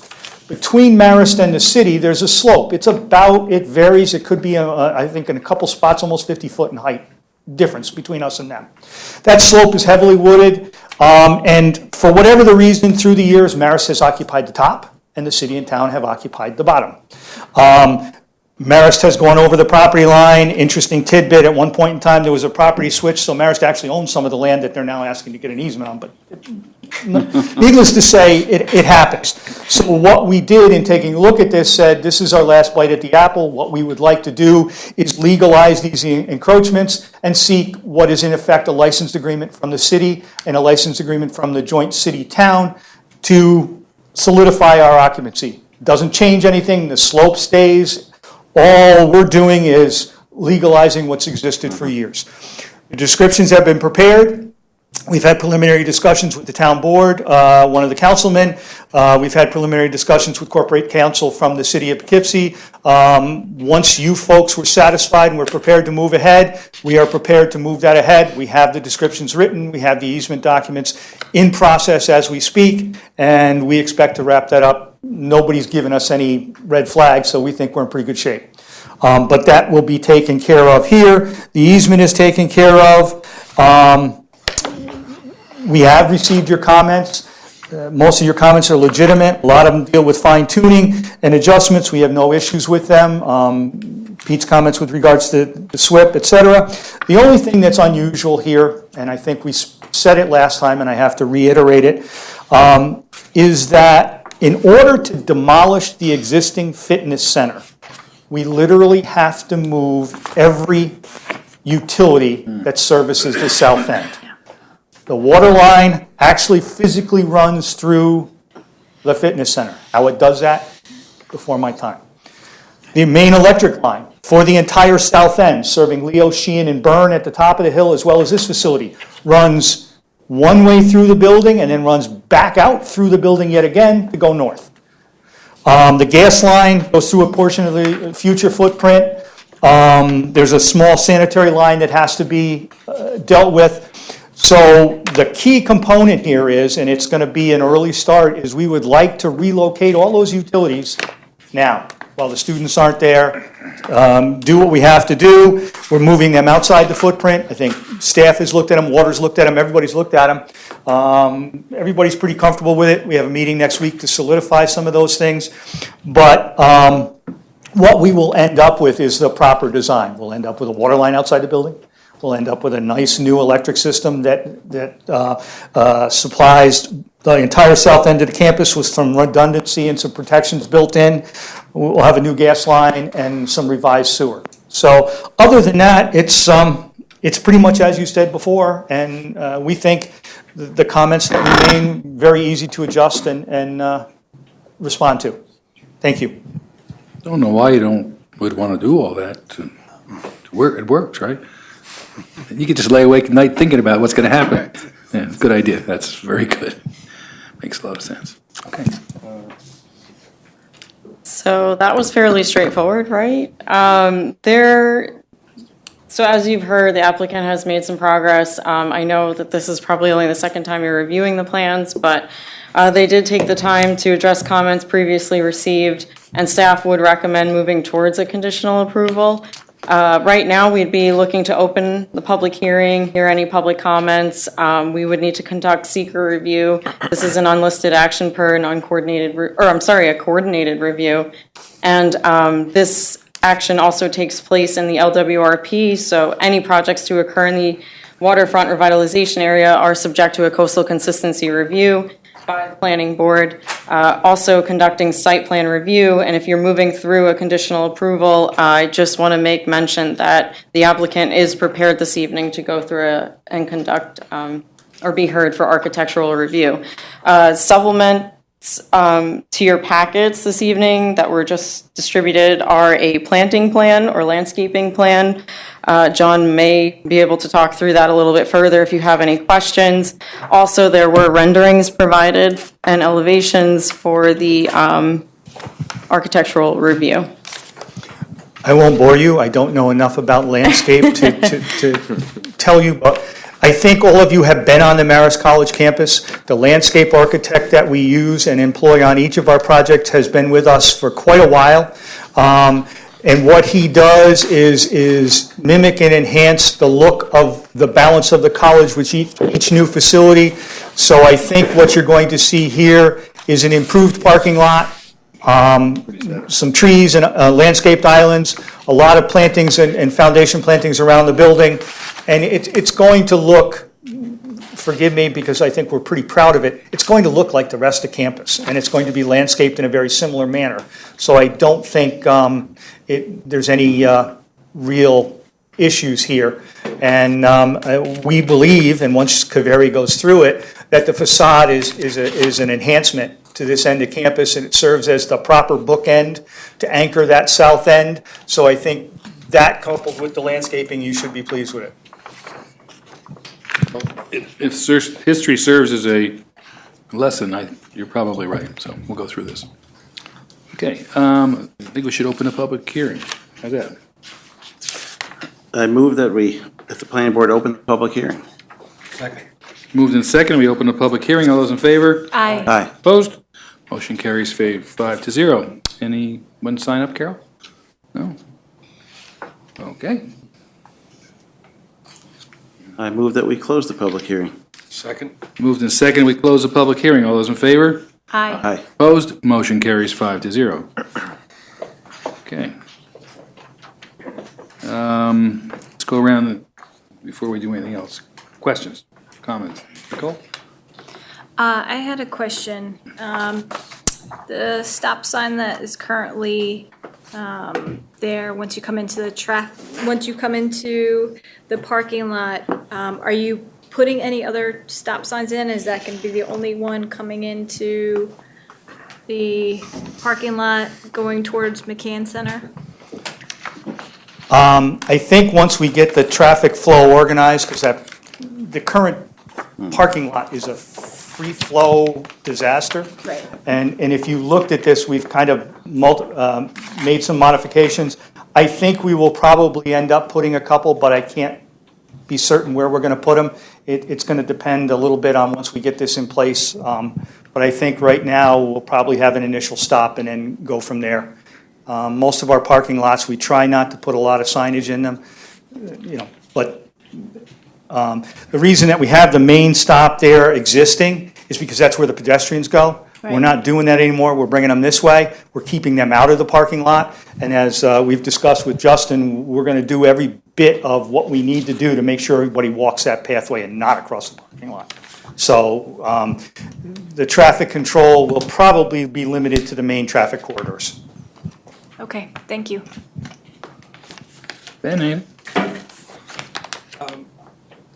Between Marist and the city, there's a slope. It varies, it could be, I think in a couple spots, almost 50 foot in height difference between us and them. That slope is heavily wooded, and for whatever the reason, through the years, Marist has occupied the top, and the city and town have occupied the bottom. Marist has gone over the property line. Interesting tidbit, at one point in time, there was a property switch, so Marist actually owns some of the land that they're now asking to get an easement on, but needless to say, it happens. So what we did in taking a look at this said, this is our last bite at the apple. What we would like to do is legalize these encroachments and seek what is in effect a license agreement from the city and a license agreement from the joint city-town to solidify our occupancy. Doesn't change anything, the slope stays. All we're doing is legalizing what's existed for years. The descriptions have been prepared. We've had preliminary discussions with the town board, one of the councilmen. We've had preliminary discussions with corporate counsel from the city of Poughkeepsie. Once you folks were satisfied and we're prepared to move ahead, we are prepared to move that ahead. We have the descriptions written. We have the easement documents in process as we speak, and we expect to wrap that up. Nobody's given us any red flags, so we think we're in pretty good shape. But that will be taken care of here. The easement is taken care of. We have received your comments. Most of your comments are legitimate. A lot of them deal with fine tuning and adjustments. We have no issues with them. Pete's comments with regards to the SWIP, et cetera. The only thing that's unusual here, and I think we said it last time and I have to reiterate it, is that in order to demolish the existing fitness center, we literally have to move every utility that services the south end. The water line actually physically runs through the fitness center. How it does that? Before my time. The main electric line for the entire south end, serving Leo, Sheehan, and Byrne at the top of the hill, as well as this facility, runs one way through the building and then runs back out through the building yet again to go north. The gas line goes through a portion of the future footprint. There's a small sanitary line that has to be dealt with. So the key component here is, and it's going to be an early start, is we would like to relocate all those utilities now, while the students aren't there. Do what we have to do. We're moving them outside the footprint. I think staff has looked at them, water's looked at them, everybody's looked at them. Everybody's pretty comfortable with it. We have a meeting next week to solidify some of those things. But what we will end up with is the proper design. We'll end up with a water line outside the building. We'll end up with a nice new electric system that supplies the entire south end of the campus with some redundancy and some protections built in. We'll have a new gas line and some revised sewer. So other than that, it's pretty much as you said before, and we think the comments that remain very easy to adjust and respond to. Thank you. Don't know why you would want to do all that. To work, it works, right? You could just lay awake at night thinking about what's going to happen. Yeah, good idea. That's very good. Makes a lot of sense. Okay. So that was fairly straightforward, right? So as you've heard, the applicant has made some progress. I know that this is probably only the second time you're reviewing the plans, but they did take the time to address comments previously received, and staff would recommend moving towards a conditional approval. Right now, we'd be looking to open the public hearing, hear any public comments. We would need to conduct seeker review. This is an unlisted action per an uncoordinated, a coordinated review. And this action also takes place in the LWRP, so any projects to occur in the waterfront revitalization area are subject to a coastal consistency review by the planning board, also conducting site plan review. And if you're moving through a conditional approval, I just want to make mention that the applicant is prepared this evening to go through and conduct or be heard for architectural review. Supplements to your packets this evening that were just distributed are a planting plan or landscaping plan. John may be able to talk through that a little bit further if you have any questions. Also, there were renderings provided and elevations for the architectural review. I won't bore you. I don't know enough about landscape to tell you, but I think all of you have been on the Marist College campus. The landscape architect that we use and employ on each of our projects has been with us for quite a while. And what he does is mimic and enhance the look of the balance of the college with each new facility. So I think what you're going to see here is an improved parking lot, some trees and landscaped islands, a lot of plantings and foundation plantings around the building. And it's going to look, forgive me because I think we're pretty proud of it, it's going to look like the rest of campus. And it's going to be landscaped in a very similar manner. So I don't think there's any real issues here. And we believe, and once Kaveri goes through it, that the facade is an enhancement to this end of campus, and it serves as the proper bookend to anchor that south end. So I think that, coupled with the landscaping, you should be pleased with it. If history serves as a lesson, you're probably right, so we'll go through this. Okay, I think we should open a public hearing. How's that? I move that the planning board open the public hearing. Second. Moved in second, we open a public hearing. All those in favor? Aye. Aye. Opposed? Motion carries 5-0. Anyone sign up, Carol? No? Okay. I move that we close the public hearing. Second. Moved in second, we close the public hearing. All those in favor? Aye. Aye. Opposed? Motion carries 5-0. Okay. Let's go around before we do anything else. Questions, comments? Nicole? I had a question. The stop sign that is currently there, once you come into the parking lot, are you putting any other stop signs in? Is that going to be the only one coming into the parking lot going towards McCann Center? I think once we get the traffic flow organized, because the current parking lot is a free flow disaster. Right. And if you looked at this, we've kind of made some modifications. I think we will probably end up putting a couple, but I can't be certain where we're going to put them. It's going to depend a little bit on once we get this in place. But I think right now we'll probably have an initial stop and then go from there. Most of our parking lots, we try not to put a lot of signage in them, but the reason that we have the main stop there existing is because that's where the pedestrians go. Right. We're not doing that anymore. We're bringing them this way. We're keeping them out of the parking lot. And as we've discussed with Justin, we're going to do every bit of what we need to do to make sure everybody walks that pathway and not across the parking lot. So the traffic control will probably be limited to the main traffic corridors. Okay, thank you. Ben,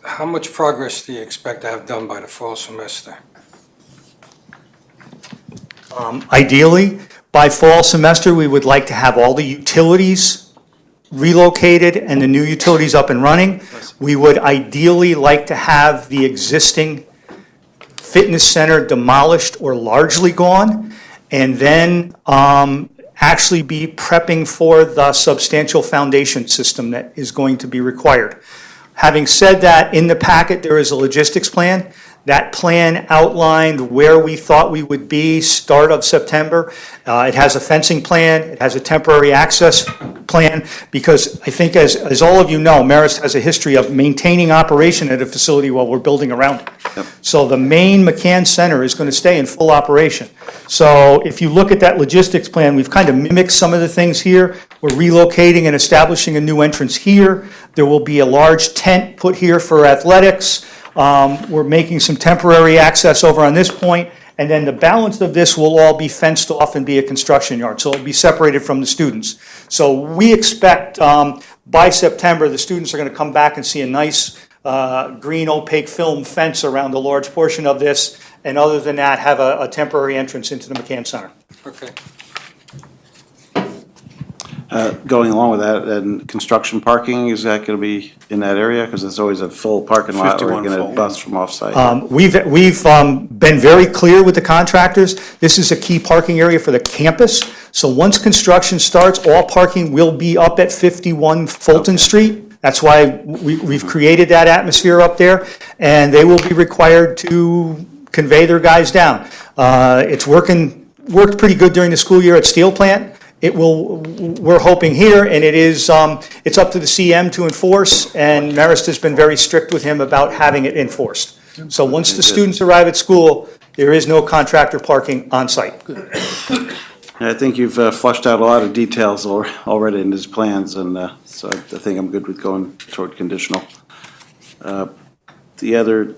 How much progress do you expect to have done by the fall semester? Ideally, by fall semester, we would like to have all the utilities relocated and the new utilities up and running. We would ideally like to have the existing fitness center demolished or largely gone, and then actually be prepping for the substantial foundation system that is going to be required. Having said that, in the packet, there is a logistics plan. That plan outlined where we thought we would be start of September. It has a fencing plan. It has a temporary access plan because I think as all of you know, Marist has a history of maintaining operation at a facility while we're building around it. Yep. So the main McCann Center is going to stay in full operation. So if you look at that logistics plan, we've kind of mimicked some of the things here. We're relocating and establishing a new entrance here. There will be a large tent put here for athletics. We're making some temporary access over on this point, and then the balance of this will all be fenced off and be a construction yard, so it'll be separated from the students. So we expect by September, the students are going to come back and see a nice green opaque film fence around a large portion of this, and other than that, have a temporary entrance into the McCann Center. Okay. Going along with that, and construction parking, is that going to be in that area? Because it's always a full parking lot, or are you going to bus from off-site? We've been very clear with the contractors. This is a key parking area for the campus. So once construction starts, all parking will be up at 51 Fulton Street. That's why we've created that atmosphere up there, and they will be required to convey their guys down. It's worked pretty good during the school year at Steel Plant. We're hoping here, and it's up to the CM to enforce, and Marist has been very strict with him about having it enforced. So once the students arrive at school, there is no contractor parking on site. I think you've flushed out a lot of details already in his plans, and so I think I'm good with going toward conditional. The other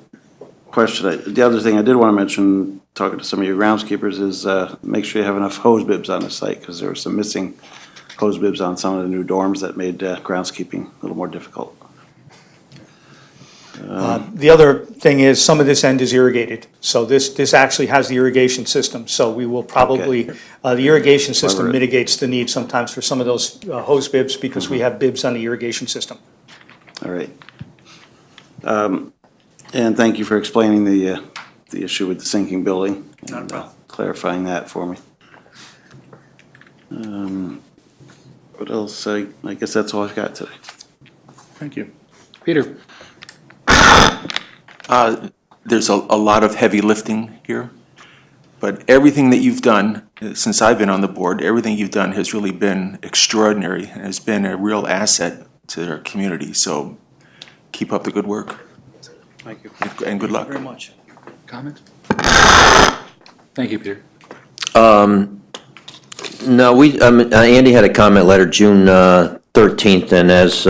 thing I did want to mention, talking to some of your groundskeepers, is make sure you have enough hose bibs on the site, because there were some missing hose bibs on some of the new dorms that made groundskeeping a little more difficult. The other thing is, some of this end is irrigated, so this actually has the irrigation system, so we will probably, the irrigation system mitigates the need sometimes for some of those hose bibs, because we have bibs on the irrigation system. All right. And thank you for explaining the issue with the sinking building, and clarifying that for me. What else? I guess that's all I've got today. Thank you. Peter? There's a lot of heavy lifting here, but everything that you've done since I've been on the board, everything you've done has really been extraordinary and has been a real asset to our community. So keep up the good work. Thank you. And good luck. Very much. Comments? Thank you, Peter. No, Andy had a comment letter June 13th, and as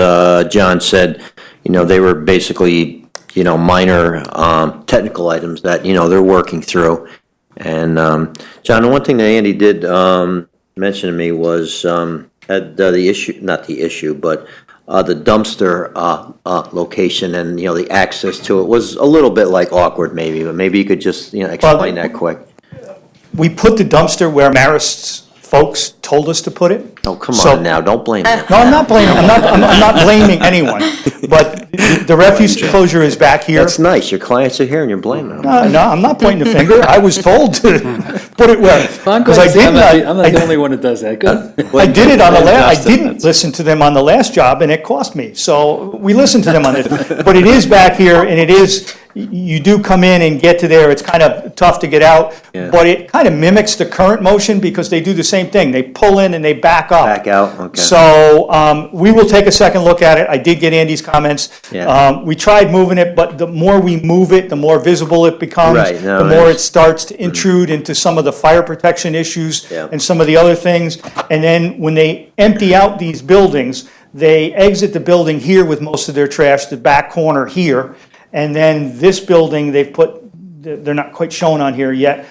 John said, they were basically, minor technical items that, they're working through. And, John, the one thing that Andy did mention to me was the issue, not the issue, but the dumpster location and, the access to it was a little bit awkward maybe, but maybe you could just, explain that quick. We put the dumpster where Marist's folks told us to put it. Oh, come on now, don't blame me. No, I'm not blaming, I'm not blaming anyone, but the refuse enclosure is back here. That's nice, your clients are here and you're blaming them. No, I'm not pointing the finger. I was told to put it where. I'm Because I didn't. I'm not the only one that does that. Good. I did it on the last, I didn't listen to them on the last job, and it cost me. So we listened to them on it. But it is back here, and it is, you do come in and get to there. It's kind of tough to get out. Yeah. But it kind of mimics the current motion, because they do the same thing. They pull in and they back up. Back out, okay. So we will take a second look at it. I did get Andy's comments. Yeah. We tried moving it, but the more we move it, the more visible it becomes. Right, no, the more it's- it starts to intrude into some of the fire protection issues Yeah. and some of the other things. And then when they empty out these buildings, they exit the building here with most of their trash, the back corner here. And then this building, they're not quite shown on here yet.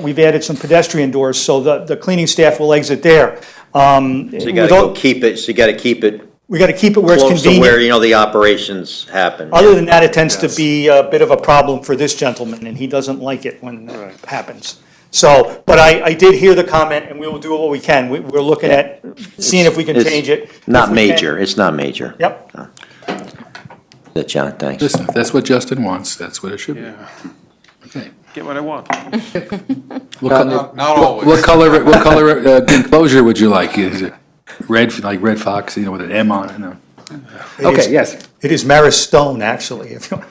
We've added some pedestrian doors, so the cleaning staff will exit there. So you gotta keep it We got to keep it where it's close to convenient. where, the operations happen. Other than that, it tends to be a bit of a problem for this gentleman, and he doesn't like it when it happens. So, but I did hear the comment, and we will do what we can. We're looking at seeing if we can It's change it. Not If we can- major, it's not major. Yep. That, John, thanks. Listen, if that's what Justin wants, that's what it should be. Okay. Get what I want. What Not always. What color enclosure would you like? Is it red, like Red Fox, with an M on it? No. It Okay, is- yes. It is Marist Stone, actually, if you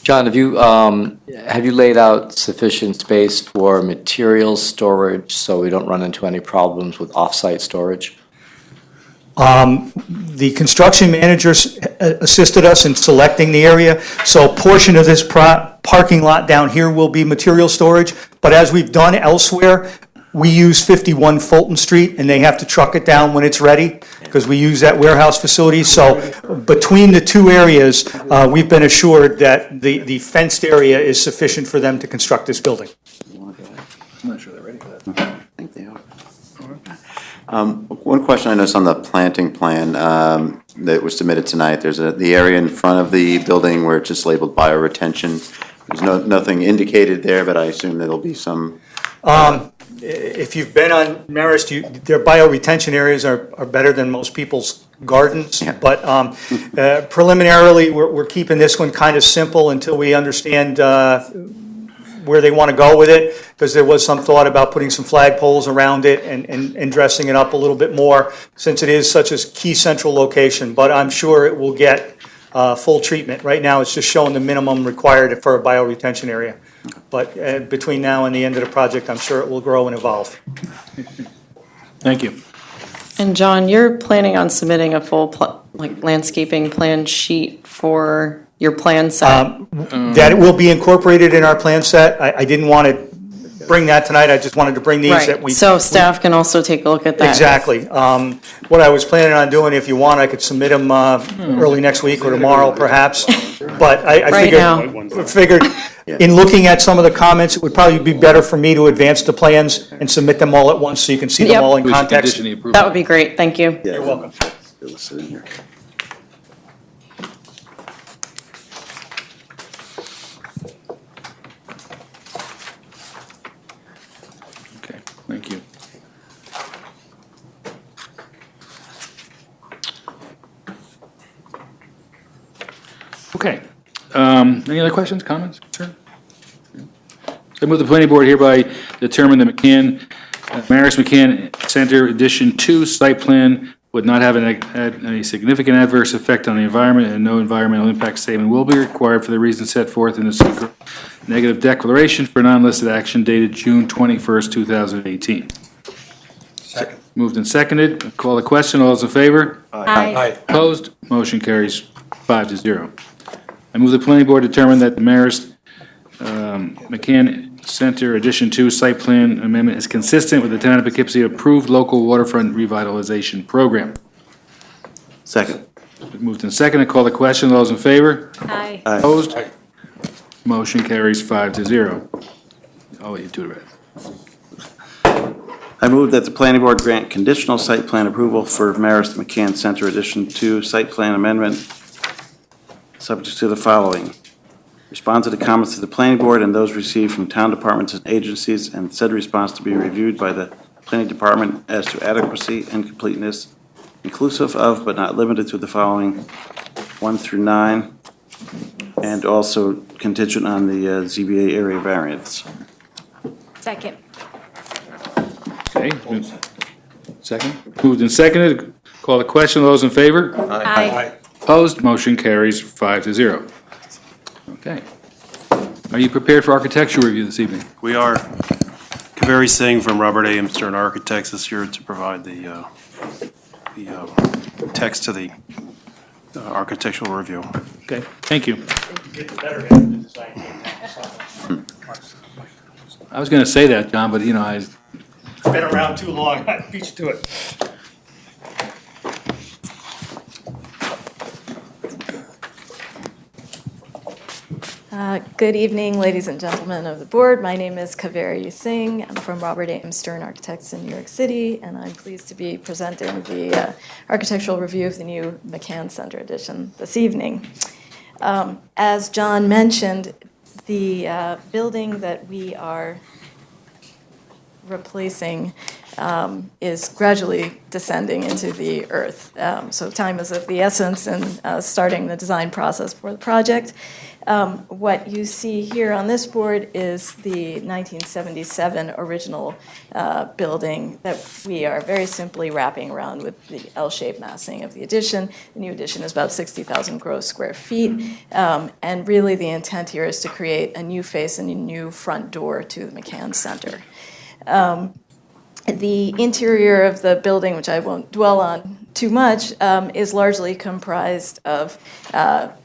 John, have you laid out sufficient space for materials storage so we don't run into any problems with off-site storage? The construction managers assisted us in selecting the area, so a portion of this parking lot down here will be material storage, but as we've done elsewhere, we use 51 Fulton Street, and they have to truck it down when it's ready, because we use that warehouse facility. So between the two areas, we've been assured that the fenced area is sufficient for them to construct this building. I'm not sure they're ready for that. I think they are. One question I noticed on the planting plan that was submitted tonight, there's the area in front of the building where it's just labeled bioretention. There's nothing indicated there, but I assume there'll be some. If you've been on Marist, their bioretention areas are better than most people's gardens. Yeah. But preliminarily, we're keeping this one kind of simple until we understand where they want to go with it, because there was some thought about putting some flagpoles around it and dressing it up a little bit more, since it is such a key central location. But I'm sure it will get full treatment. Right now, it's just showing the minimum required for a bioretention area. But between now and the end of the project, I'm sure it will grow and evolve. Thank you. And John, you're planning on submitting a full landscaping plan sheet for your plan set? That it will be incorporated in our plan set. I didn't want to bring that tonight, I just wanted to bring these that we. Right, so staff can also take a look at that. Exactly. What I was planning on doing, if you want, I could submit them early next week or tomorrow perhaps. But I figured in looking at some of the comments, it would probably be better for me to advance the plans and submit them all at once so you can see them all in context. That would be great, thank you. You're welcome. Okay, thank you. Okay, any other questions, comments, concerns? So I move the planning board hereby determine the Marist McCann Center Edition 2 site plan would not have any significant adverse effect on the environment, and no environmental impact statement will be required for the reasons set forth in the secret negative declaration for non-listed action dated June 21st, 2018. Second. Moved and seconded. Call the question. All those in favor? Aye. Opposed? Motion carries 5-0. I move the planning board determine that the Marist McCann Center Edition 2 site plan amendment is consistent with the Town of Poughkeepsie approved local waterfront revitalization program. Second. Moved and seconded. Call the question. All those in favor? Aye. Opposed? Motion carries 5-0. I'll let you do it. I move that the planning board grant conditional site plan approval for Marist McCann Center Edition 2 site plan amendment, subject to the following. Respond to the comments of the planning board and those received from town departments and agencies, and said response to be reviewed by the planning department as to adequacy and completeness, inclusive of but not limited to the following 1 through 9, and also contingent on the ZBA area variance. Second. Okay. Second. Moved and seconded. Call the question. All those in favor? Aye. Opposed? Motion carries 5-0. Okay. Are you prepared for architectural review this evening? We are. Kaveri Singh from Robert A. M. Stern Architects is here to provide the text to the architectural review. Okay, thank you. I was going to say that, John, but It's been around too long, I beat you to it. Good evening, ladies and gentlemen of the board. My name is Kaveri Singh. I'm from Robert A. M. Stern Architects in New York City, and I'm pleased to be presenting the architectural review of the new McCann Center Edition this evening. As John mentioned, the building that we are replacing is gradually descending into the earth. So time is of the essence in starting the design process for the project. What you see here on this board is the 1977 original building that we are very simply wrapping around with the L-shaped massing of the addition. The new addition is about 60,000 gross square feet. And really the intent here is to create a new face and a new front door to the McCann Center. The interior of the building, which I won't dwell on too much, is largely comprised of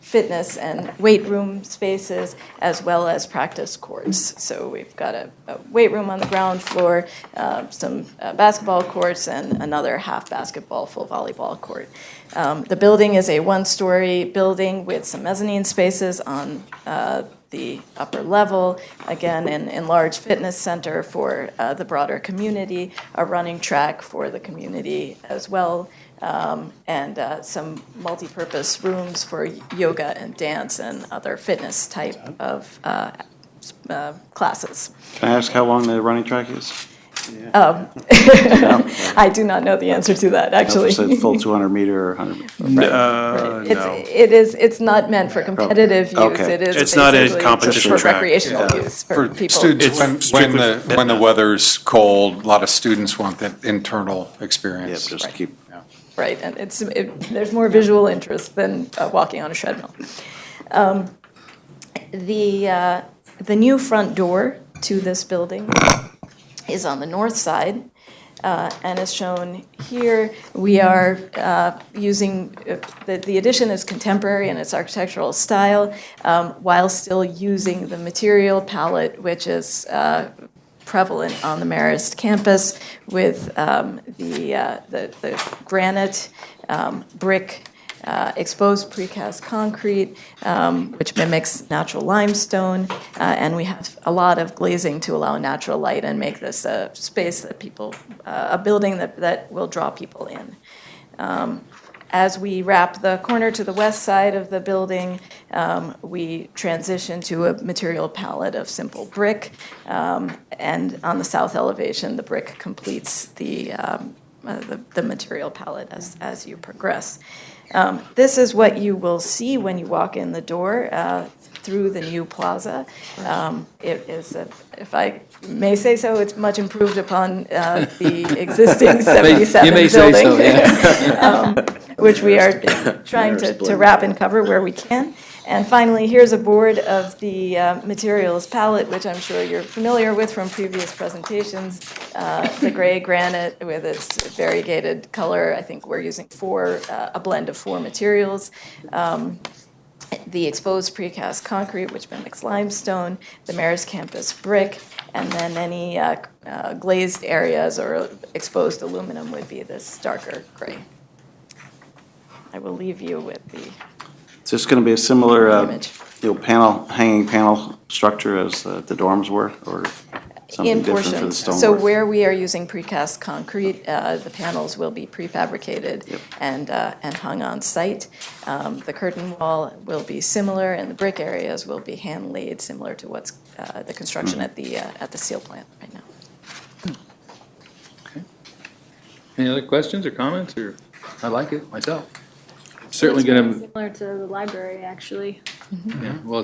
fitness and weight room spaces, as well as practice courts. So we've got a weight room on the ground floor, some basketball courts, and another half basketball, full volleyball court. The building is a one-story building with some mezzanine spaces on the upper level, again, an enlarged fitness center for the broader community, a running track for the community as well, and some multi-purpose rooms for yoga and dance and other fitness type of classes. Can I ask how long the running track is? I do not know the answer to that, actually. Full 200 meter or 100 meter? It's not meant for competitive use. Okay. It is It's not a basically competition just for track. recreational use for people. Students, when the weather's cold, a lot of students want that internal experience. Yeah, just keep. Right, and there's more visual interest than walking on a treadmill. The new front door to this building is on the north side, and as shown here, we are using, the addition is contemporary in its architectural style, while still using the material palette, which is prevalent on the Marist campus, with the granite, brick, exposed precast concrete, which mimics natural limestone, and we have a lot of glazing to allow natural light and make this a space that a building that will draw people in. As we wrap the corner to the west side of the building, we transition to a material palette of simple brick, and on the south elevation, the brick completes the material palette as you progress. This is what you will see when you walk in the door through the new plaza. It is, if I may say so, it's much improved upon the existing 77 You may say so, building, yeah. which we are trying to wrap and cover where we can. And finally, here's a board of the materials palette, which I'm sure you're familiar with from previous presentations. The gray granite with its variegated color. I think we're using a blend of 4 materials. The exposed precast concrete, which mimics limestone, the Marist campus brick, and then any glazed areas or exposed aluminum would be this darker gray. I will leave you with the Is this going to be a similar, image. hanging panel structure as the dorms were, or something In different for the portions. stonework? So where we are using precast concrete, the panels will be prefabricated and hung on site. The curtain wall will be similar, and the brick areas will be hand laid, similar to what's the construction at the steel plant right now. Any other questions or comments, or, I like it myself. Certainly gonna, Similar to the library, actually. yeah, well,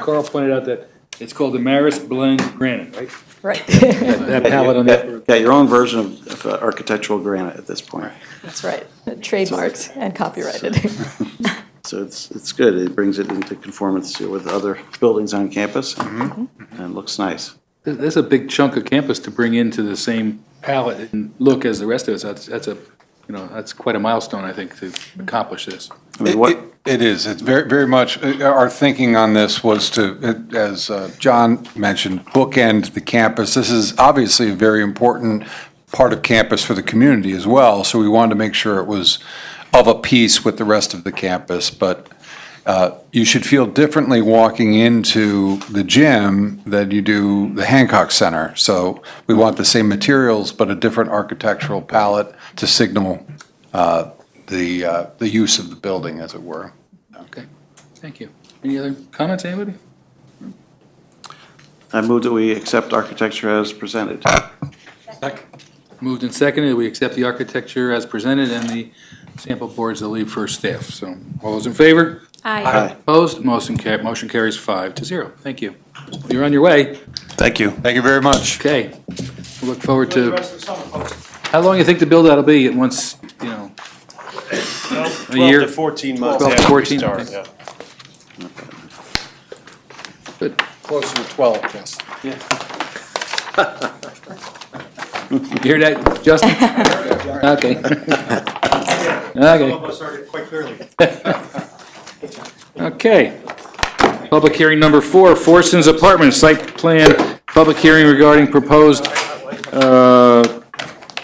Carl pointed out that it's called the Marist Blend Granite, right? Right. That palette on the. Got your own version of architectural granite at this point. That's right. Trademarked and copyrighted. So it's good. It brings it into conformance with other buildings on campus, and looks nice. There's a big chunk of campus to bring into the same palette and look as the rest of us. That's quite a milestone, I think, to accomplish this. I mean, what? It is. It's very, very much, our thinking on this was to, as John mentioned, bookend the campus. This is obviously a very important part of campus for the community as well, so we wanted to make sure it was of a piece with the rest of the campus. But you should feel differently walking into the gym than you do the Hancock Center. So we want the same materials, but a different architectural palette to signal the use of the building, as it were. Okay, thank you. Any other comments, anybody? I move that we accept architecture as presented. Moved and seconded, we accept the architecture as presented and the sample boards will leave for staff. So, all those in favor? Aye. Opposed? Motion carries 5-0. Thank you. You're on your way. Thank you. Thank you very much. Okay. We'll look forward to, how long do you think the build out'll be at once, a year? 12 to 14 months 12 to after we 14, start, okay. yeah. Good. Closer to 12, Justin. You hear that, Justin? Okay. Okay. Some of us heard it quite clearly. Okay. Public hearing number 4, Forson's Apartments, site plan, public hearing regarding proposed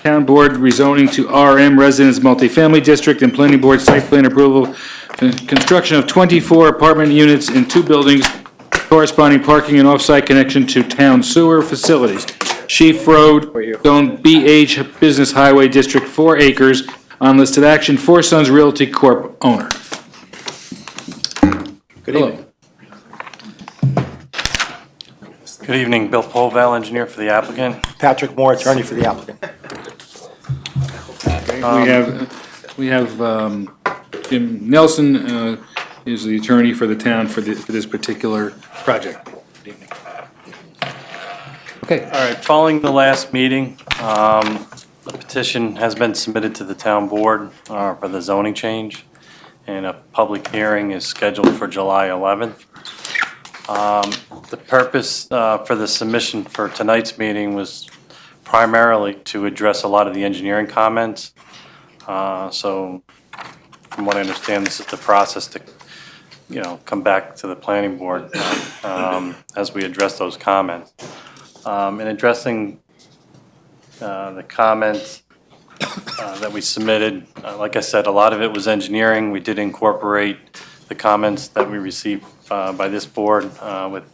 town board rezoning to RM Residence Multifamily District and planning board site plan approval, construction of 24 apartment units in 2 buildings, corresponding parking and off-site connection to town sewer facilities. Sheaf Road, Zone BH Business Highway District, 4 acres, unlisted action, Four Sons Realty Corp. owner. Good evening. Good evening, Bill Polval, engineer for the applicant. Patrick Moore, attorney for the applicant. We have Jim Nelson is the attorney for the town for this particular project. Good evening. Okay. All right, following the last meeting, the petition has been submitted to the town board for the zoning change, and a public hearing is scheduled for July 11th. The purpose for the submission for tonight's meeting was primarily to address a lot of the engineering comments. So from what I understand, this is the process to, come back to the planning board as we address those comments. In addressing the comments that we submitted, like I said, a lot of it was engineering. We did incorporate the comments that we received by this board with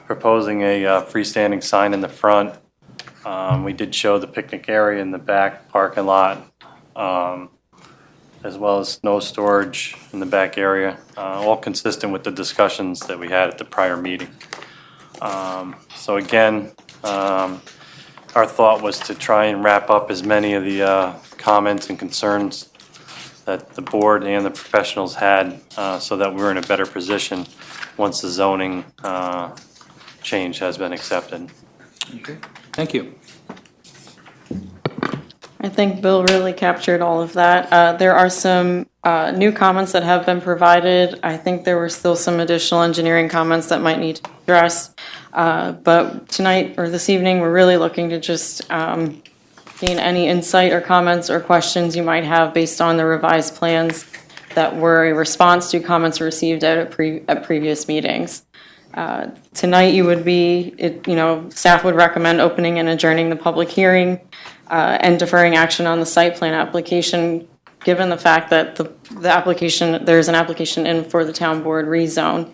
proposing a freestanding sign in the front. We did show the picnic area in the back parking lot, as well as snow storage in the back area, all consistent with the discussions that we had at the prior meeting. So again, our thought was to try and wrap up as many of the comments and concerns that the board and the professionals had, so that we're in a better position once the zoning change has been accepted. Okay, thank you. I think Bill really captured all of that. There are some new comments that have been provided. I think there were still some additional engineering comments that might need to be addressed. But tonight or this evening, we're really looking to just gain any insight or comments or questions you might have based on the revised plans that were a response to comments received at previous meetings. Tonight, staff would recommend opening and adjourning the public hearing and deferring action on the site plan application, given the fact that there's an application in for the town board rezone.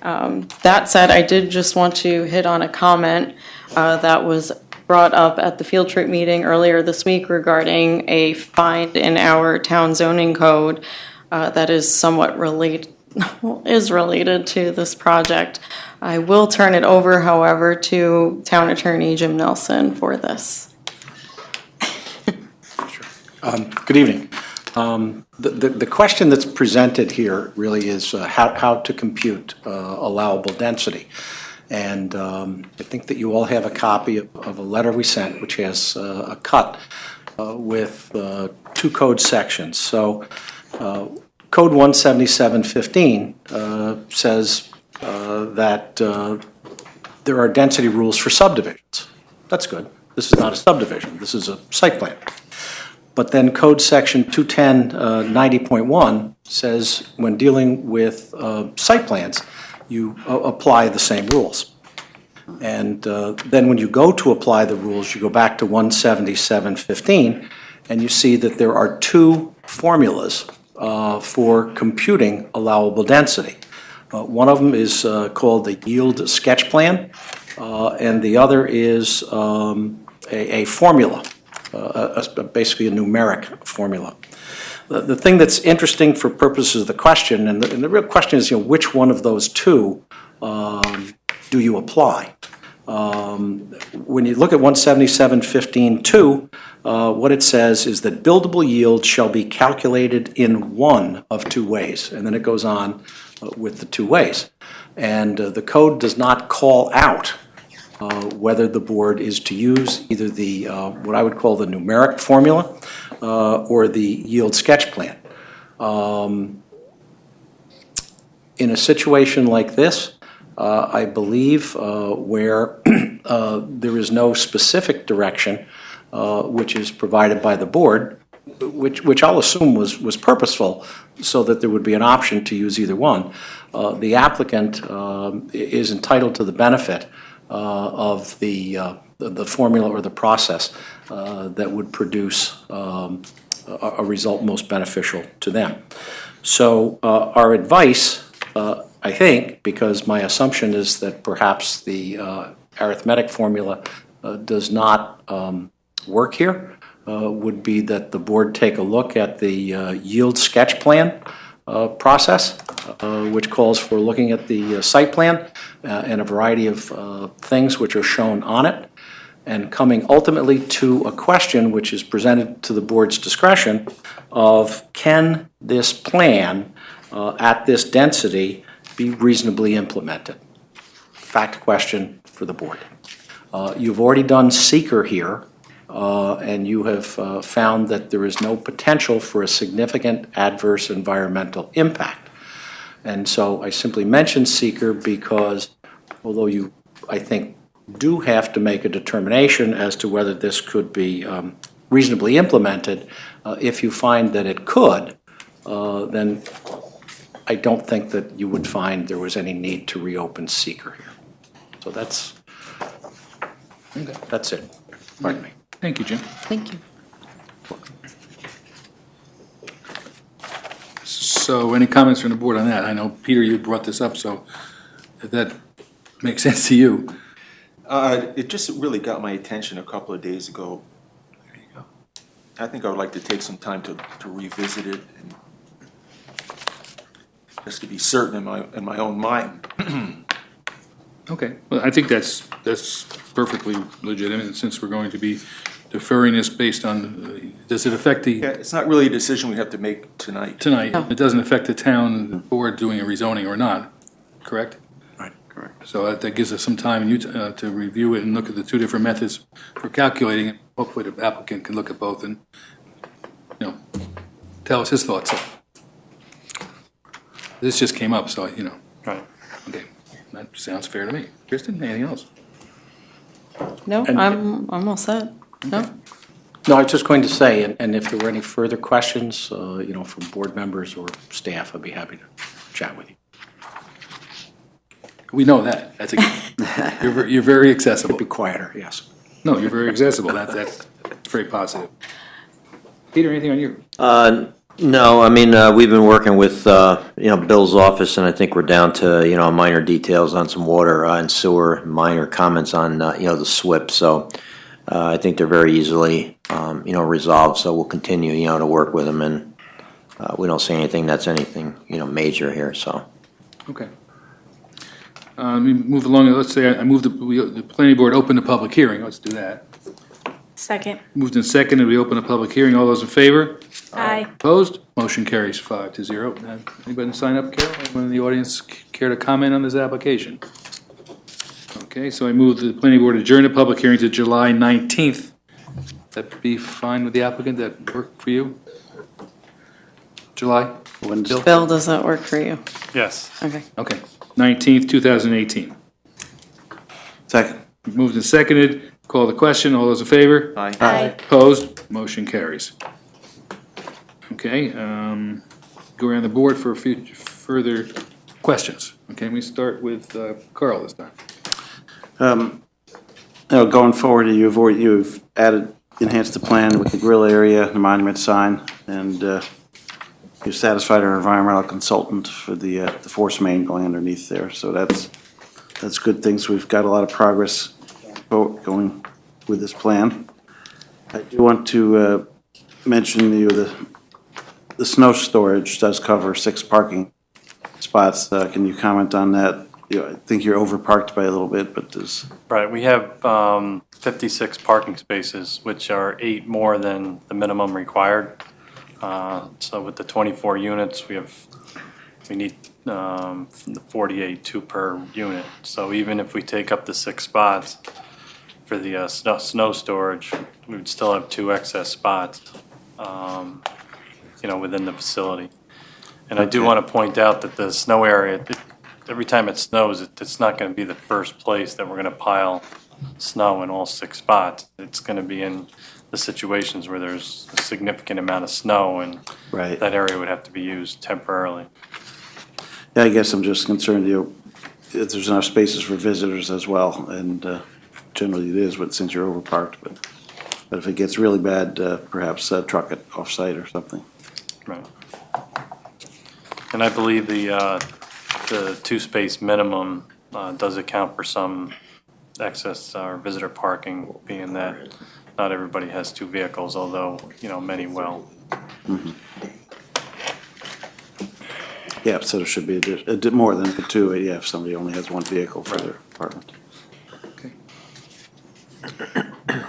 That said, I did just want to hit on a comment that was brought up at the field trip meeting earlier this week regarding a find in our town zoning code that is somewhat related to this project. I will turn it over, however, to town attorney Jim Nelson for this. Good evening. The question that's presented here really is how to compute allowable density. And I think that you all have a copy of a letter we sent, which has a cut with 2 code sections. So Code 17715 says that there are density rules for subdivisions. That's good. This is not a subdivision. This is a site plan. But then Code Section 210-90.1 says when dealing with site plans, you apply the same rules. And then when you go to apply the rules, you go back to 177.15, and you see that there are 2 formulas for computing allowable density. One of them is called the yield sketch plan, and the other is a formula. Basically a numeric formula. The thing that's interesting for purposes of the question, and the real question is, which one of those 2 do you apply? When you look at 177.15.2, what it says is that buildable yield shall be calculated in one of 2 ways, and then it goes on with the 2 ways. And the code does not call out whether the board is to use either the what I would call the numeric formula or the yield sketch plan. In a situation like this, I believe where there is no specific direction which is provided by the board, which I'll assume was purposeful, so that there would be an option to use either one. The applicant is entitled to the benefit of the formula or the process that would produce a result most beneficial to them. So our advice, I think, because my assumption is that perhaps the arithmetic formula does not work here, would be that the board take a look at the yield sketch plan process, which calls for looking at the site plan and a variety of things which are shown on it, and coming ultimately to a question which is presented to the board's discretion of, can this plan at this density be reasonably implemented? Fact question for the board. You've already done seeker here, and you have found that there is no potential for a significant adverse environmental impact. And so I simply mention seeker because although you, I think, do have to make a determination as to whether this could be reasonably implemented, if you find that it could, then I don't think that you would find there was any need to reopen seeker here. So that's it. Pardon me. Thank you, Jim. Thank you. So any comments from the board on that? I know, Peter, you brought this up, so if that makes sense to you. It just really got my attention a couple of days ago. There you go. I think I would like to take some time to revisit it, and just to be certain in my own mind. Okay, well, I think that's perfectly legitimate, since we're going to be deferring this based on, does it affect the? Yeah, it's not really a decision we have to make tonight. Tonight, it doesn't affect the town board doing a rezoning or not, correct? Right, correct. So that gives us some time to review it and look at the two different methods for calculating it. Hopefully the applicant can look at both and, tell us his thoughts. This just came up, so, Right. Okay, that sounds fair to me. Kristen, anything else? No, I'm all set. No? No, I was just going to say, and if there were any further questions, from board members or staff, I'd be happy to chat with you. We know that. That's a, you're very accessible. Be quieter, yes. No, you're very accessible. That's very positive. Peter, anything on you? No, I mean, we've been working with, Bill's office, and I think we're down to, minor details on some water and sewer, minor comments on, the SWIP. So I think they're very easily, resolved. So we'll continue, to work with them, and we don't see anything that's anything, major here, so. Okay. Let me move along. Let's say I move the planning board open the public hearing. Let's do that. Second. Moved in second, and we open a public hearing. All those in favor? Aye. Opposed? Motion carries 5-0. Anybody sign up, Carol? Anyone in the audience care to comment on this application? Okay, so I move the planning board adjourn the public hearing to July 19th. That be fine with the applicant? That work for you? July? Bill, does that work for you? Yes. Okay. Okay, 19th, 2018. Second. Moved and seconded. Call the question. All those in favor? Aye. Aye. Opposed? Motion carries. Okay, go around the board for further questions. Okay, we start with Carl this time. Going forward, you've enhanced the plan with the grill area, the monument sign, and you've satisfied our environmental consultant for the force main going underneath there. So that's good things. We've got a lot of progress going with this plan. I do want to mention the snow storage does cover 6 parking spots. Can you comment on that? I think you're overparked by a little bit, but does... Right, we have 56 parking spaces, which are 8 more than the minimum required. So with the 24 units, we need 48, 2 per unit. So even if we take up the 6 spots for the snow storage, we would still have 2 excess spots, within the facility. And I do want to point out that the snow area, every time it snows, it's not going to be the first place that we're going to pile snow in all 6 spots. It's going to be in the situations where there's a significant amount of snow and Right. that area would have to be used temporarily. Yeah, I guess I'm just concerned, if there's enough spaces for visitors as well, and generally it is, but since you're overparked, but if it gets really bad, perhaps truck it off-site or something. Right. And I believe the two-space minimum does account for some excess or visitor parking, being that not everybody has two vehicles, although, many will. Yeah, so there should be more than the two, yeah, if somebody only has one vehicle for their apartment.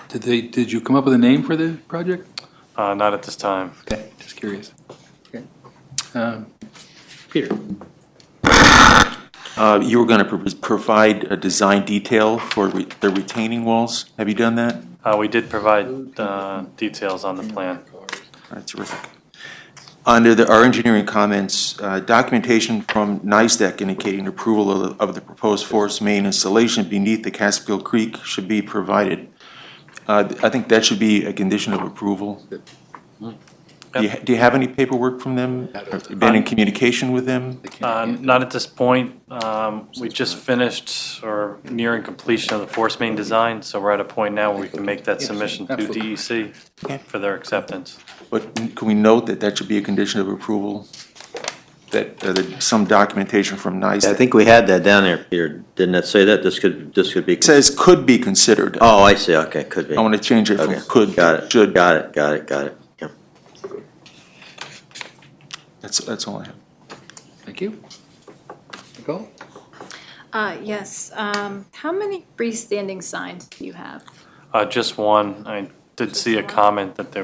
Did you come up with a name for the project? Not at this time. Okay, just curious. Okay. Peter? You were going to provide a design detail for the retaining walls. Have you done that? We did provide details on the plan. That's terrific. Under our engineering comments, documentation from NISDEC indicating approval of the proposed forest main installation beneath the Catskill Creek should be provided. I think that should be a condition of approval. Do you have any paperwork from them? Have you been in communication with them? Not at this point. We just finished or nearing completion of the force main design, so we're at a point now where we can make that submission to DEC for their acceptance. But can we note that that should be a condition of approval? That some documentation from NISDEC? I think we had that down there, Peter. Didn't it say that? This could be. It says could be considered. Oh, I see. Okay, could be. I want to change it from Okay. could Got to it. should. Got it. Yep. That's all I have. Thank you. Nicole? Yes, how many freestanding signs do you have? Just one. I did see a comment that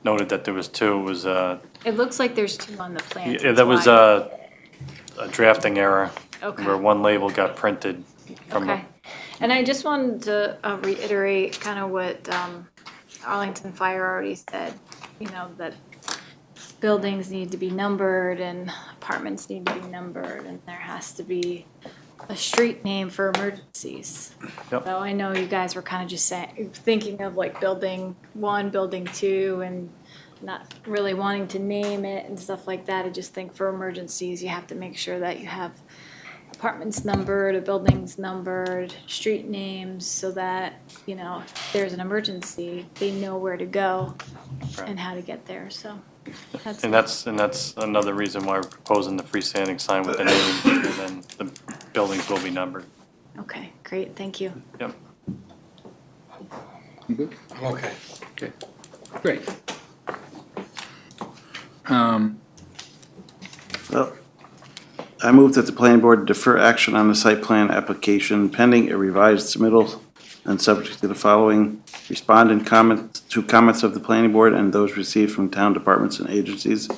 noted that there was two. It was It looks like there's two on the plan. yeah, that was a drafting error. Okay. Where one label got printed from Okay, and I just wanted to reiterate kind of what Arlington Fire already said, that buildings need to be numbered and apartments need to be numbered, and there has to be a street name for emergencies. Yep. So I know you guys were kind of just thinking of like building 1, building 2, and not really wanting to name it and stuff like that. I just think for emergencies, you have to make sure that you have apartments numbered, a buildings numbered, street names, so that, if there's an emergency, they know where to go and how to get there, so. And that's another reason why we're proposing the freestanding sign with the name, and then the buildings will be numbered. Okay, great, thank you. Yep. You good? I'm okay. Okay, great. Well, I move that the planning board defer action on the site plan application pending a revised submittal and subject to the following: respond in comments of the planning board and those received from town departments and agencies,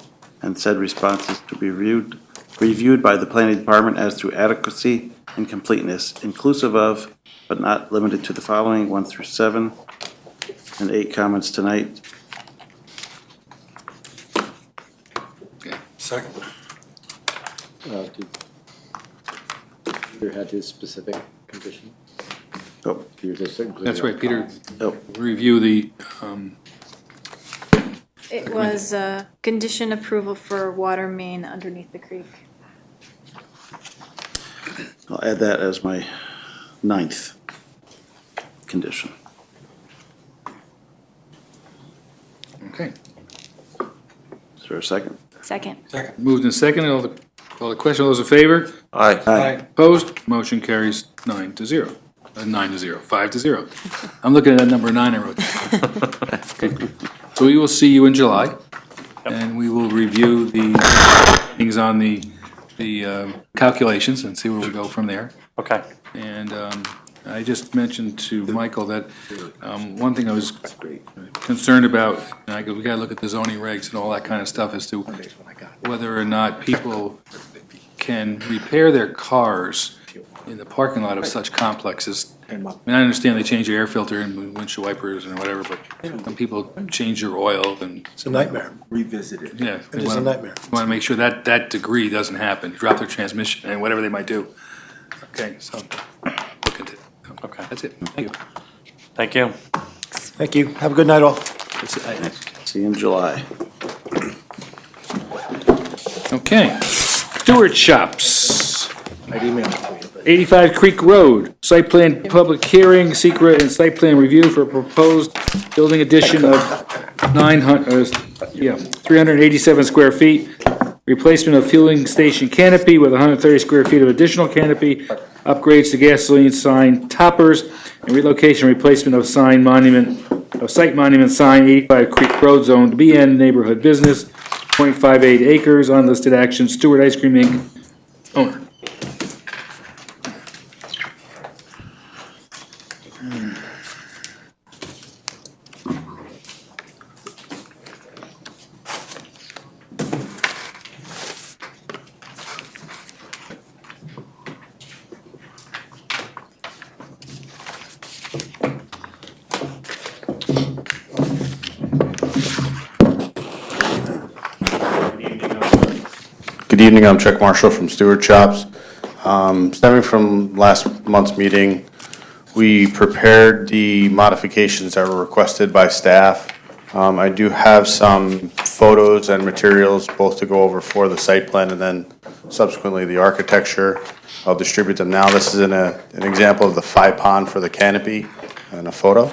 and said responses to be reviewed by the planning department as to adequacy and completeness, inclusive of, but not limited to the following: 1 through 7, and 8 comments tonight. Second. Peter had his specific condition. Oh, That's right, Peter. Oh. Review the, It was condition approval for water main underneath the creek. I'll add that as my 9th condition. okay. Is there a second? Second. Moved and seconded. Call the question. All those in favor? Aye. Opposed? Motion carries 9-0. 9-0, 5-0. I'm looking at that number 9 I wrote down. Okay. So we will see you in July, and we will review the things on the calculations and see where we go from there. Okay. And I just mentioned to Michael that one thing I was concerned about, and we got to look at the zoning regs and all that kind of stuff as to whether or not people can repair their cars in the parking lot of such complexes. I mean, I understand they change your air filter and windshield wipers and whatever, but some people change your oil and. It's a nightmare. Revisit it. Yeah. It is a nightmare. Want to make sure that that degree doesn't happen, drop their transmission and whatever they might do. Okay, so look into it. Okay. That's it. Thank you. Thank you. Thank you. Have a good night, all. See you in July. Okay. Stewart Shops, I'd email it to you. 85 Creek Road, site plan public hearing, secret and site plan review for proposed building addition of 387 square feet, replacement of fueling station canopy with 130 square feet of additional canopy, upgrades to gasoline sign toppers, and relocation replacement of site monument sign, 85 Creek Road, zoned BN neighborhood business, 0.58 acres, unlisted action, Stewart Ice Cream Inc., owner. Good evening, I'm Chuck Marshall from Stewart Shops. Stemming from last month's meeting, we prepared the modifications that were requested by staff. I do have some photos and materials both to go over for the site plan and then subsequently the architecture. I'll distribute them now. This is an example of the 5-pond for the canopy and a photo.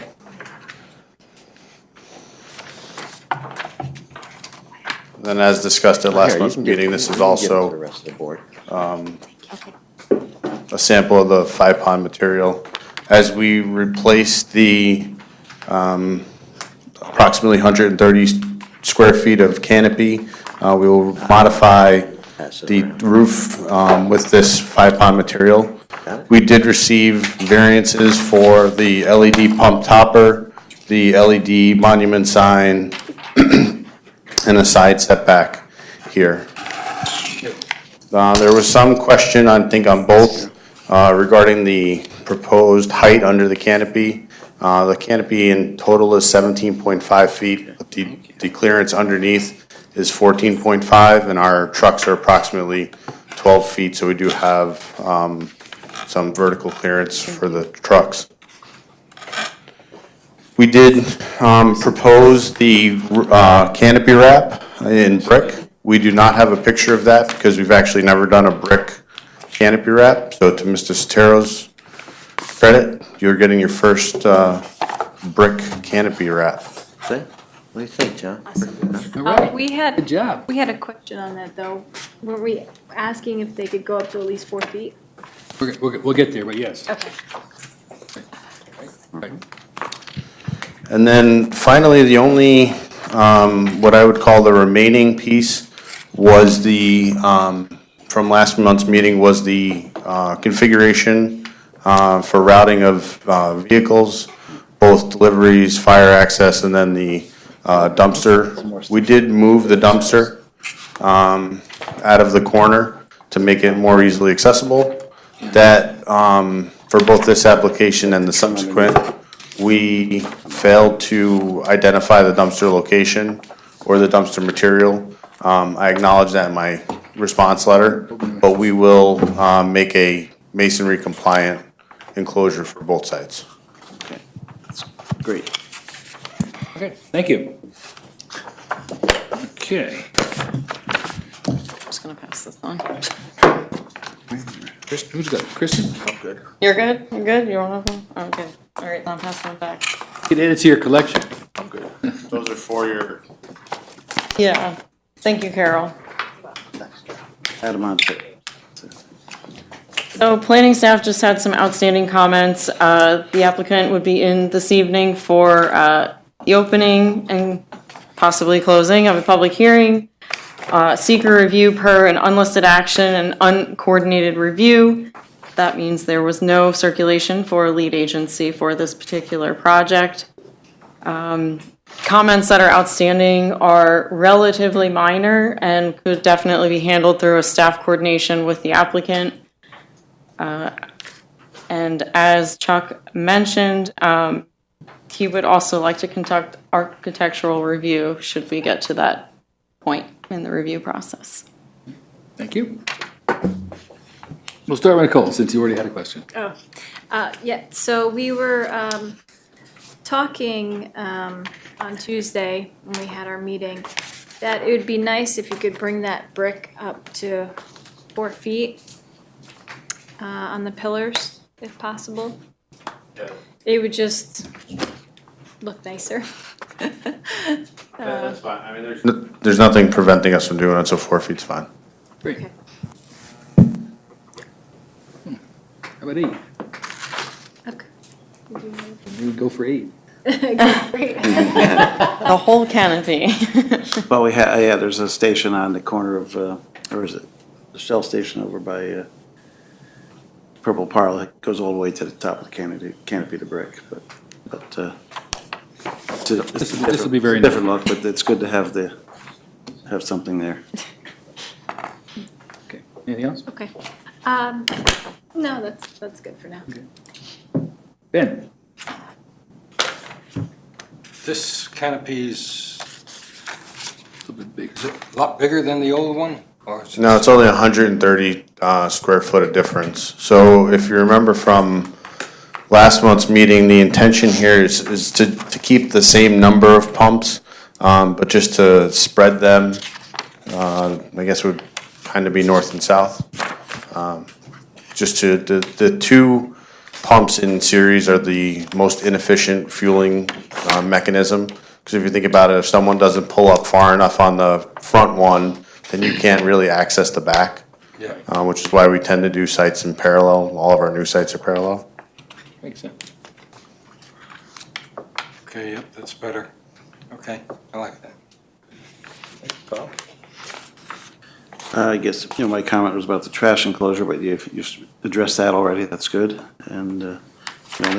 Then as discussed at last month's meeting, this is also a sample of the 5-pond material. As we replace the approximately 130 square feet of canopy, we will modify the roof with this 5-pond material. We did receive variances for the LED pump topper, the LED monument sign, and a side setback here. There was some question, I think, on both regarding the proposed height under the canopy. The canopy in total is 17.5 feet, but the clearance underneath is 14.5, and our trucks are approximately 12 feet, so we do have some vertical clearance for the trucks. We did propose the canopy wrap in brick. We do not have a picture of that because we've actually never done a brick canopy wrap. So to Mr. Sotero's credit, you're getting your first brick canopy wrap. What do you think, John? We had, Good job. we had a question on that, though. Were we asking if they could go up to at least 4 feet? We'll get there, but yes. Okay. Right. And then finally, the only, what I would call the remaining piece was the, from last month's meeting, was the configuration for routing of vehicles, both deliveries, fire access, and then the dumpster. We did move the dumpster out of the corner to make it more easily accessible. That, for both this application and the subsequent, we failed to identify the dumpster location or the dumpster material. I acknowledge that in my response letter, but we will make a masonry compliant enclosure for both sites. Great. Okay, thank you. Okay. I'm just gonna pass this on. Kristen, who's got it? Kristen? I'm good. You're good? You're good? You want to? Oh, good. All right, then I'll pass one back. Get added to your collection. I'm good. Those are for your. Yeah. Thank you, Carol. Add them on to it. So planning staff just had some outstanding comments. The applicant would be in this evening for the opening and possibly closing of a public hearing. Seeker review per an unlisted action and uncoordinated review. That means there was no circulation for a lead agency for this particular project. Comments that are outstanding are relatively minor and could definitely be handled through a staff coordination with the applicant. And as Chuck mentioned, he would also like to conduct architectural review should we get to that point in the review process. Thank you. We'll start with Nicole, since you already had a question. Oh, yeah, so we were talking on Tuesday when we had our meeting that it would be nice if you could bring that brick up to 4 feet on the pillars, if possible. It would just look nicer. That's fine. I mean, there's nothing preventing us from doing it, so 4 feet's fine. Great. How about 8? Okay. We would go for 8. Great. The whole canopy. Well, we have, yeah, there's a station on the corner of, or is it the Shell station over by Purple Parle that goes all the way to the top of the canopy to brick, but This will be very different look, but it's good to have something there. Okay. Anything else? Okay. No, that's good for now. Ben? This canopy's a lot bigger than the old one? Or is it- No, it's only 130 square foot of difference. So if you remember from last month's meeting, the intention here is to keep the same number of pumps, but just to spread them, I guess would kind of be north and south. Just to, the two pumps in series are the most inefficient fueling mechanism. Because if you think about it, if someone doesn't pull up far enough on the front one, then you can't really access the back. Yeah. Which is why we tend to do sites in parallel. All of our new sites are parallel. Makes sense. Okay, yep, that's better. Okay, I like that. I guess, my comment was about the trash enclosure, but you've addressed that already, that's good. And, the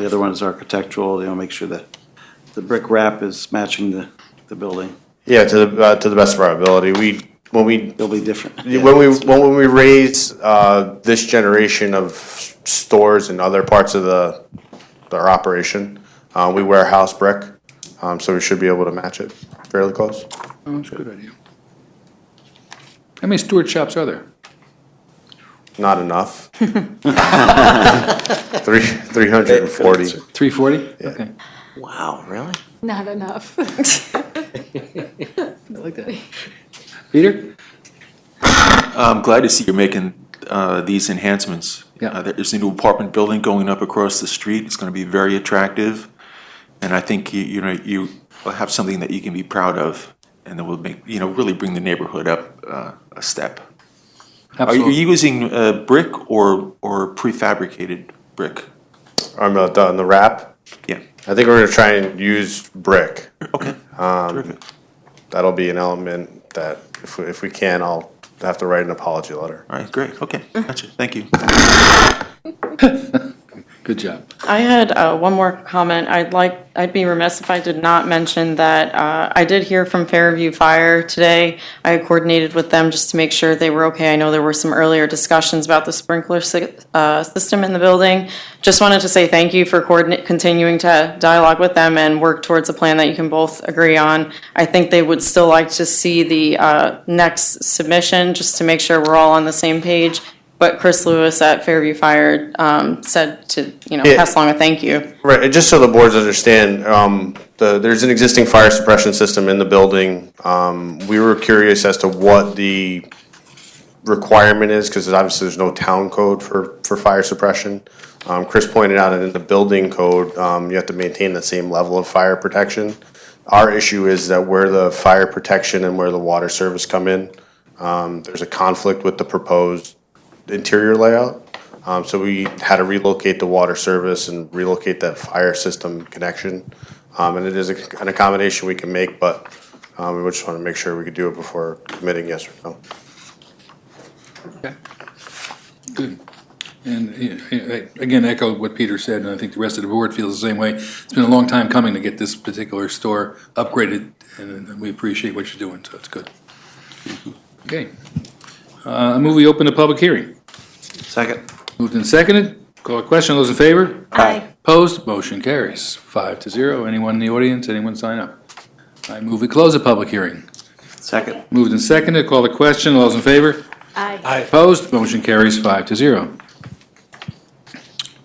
other one is architectural, make sure that the brick wrap is matching the building. Yeah, to the best of our ability. They'll be different. When we raise this generation of stores in other parts of our operation, we warehouse brick, so we should be able to match it fairly close. Oh, that's a good idea. How many steward shops are there? Not enough. 340. 340? Yeah. Okay. Wow, really? Not enough. I like that. Peter? I'm glad to see you're making these enhancements. Yeah. There's a new apartment building going up across the street. It's going to be very attractive. And I think, you will have something that you can be proud of, and that will make, really bring the neighborhood up a step. Absolutely. Are you using brick or prefabricated brick? On the wrap? Yeah. I think we're gonna try and use brick. Okay. Terrific. That'll be an element that if we can, I'll have to write an apology letter. All right, great. Okay, gotcha. Thank you. Good job. I had one more comment. I'd be remiss if I did not mention that I did hear from Fairview Fire today. I had coordinated with them just to make sure they were okay. I know there were some earlier discussions about the sprinkler system in the building. Just wanted to say thank you for continuing to dialogue with them and work towards a plan that you can both agree on. I think they would still like to see the next submission just to make sure we're all on the same page. But Chris Lewis at Fairview Fire said to, pass along a thank you. Right, and just so the boards understand, there's an existing fire suppression system in the building. We were curious as to what the requirement is, because obviously there's no town code for fire suppression. Chris pointed out that in the building code, you have to maintain the same level of fire protection. Our issue is that where the fire protection and where the water service come in, there's a conflict with the proposed interior layout. So we had to relocate the water service and relocate that fire system connection. And it is an accommodation we can make, but we just want to make sure we could do it before committing yes or no. Okay. Good. And again, echo what Peter said, and I think the rest of the board feels the same way. It's been a long time coming to get this particular store upgraded, and we appreciate what you're doing, so it's good. Okay. I move we open the public hearing. Second. Moved and seconded. Call a question. All those in favor? Aye. Opposed? Motion carries 5-0. Anyone in the audience? Anyone sign up? I move we close the public hearing. Second. Moved and seconded. Call the question. All those in favor? Aye. Aye. Opposed? Motion carries 5-0.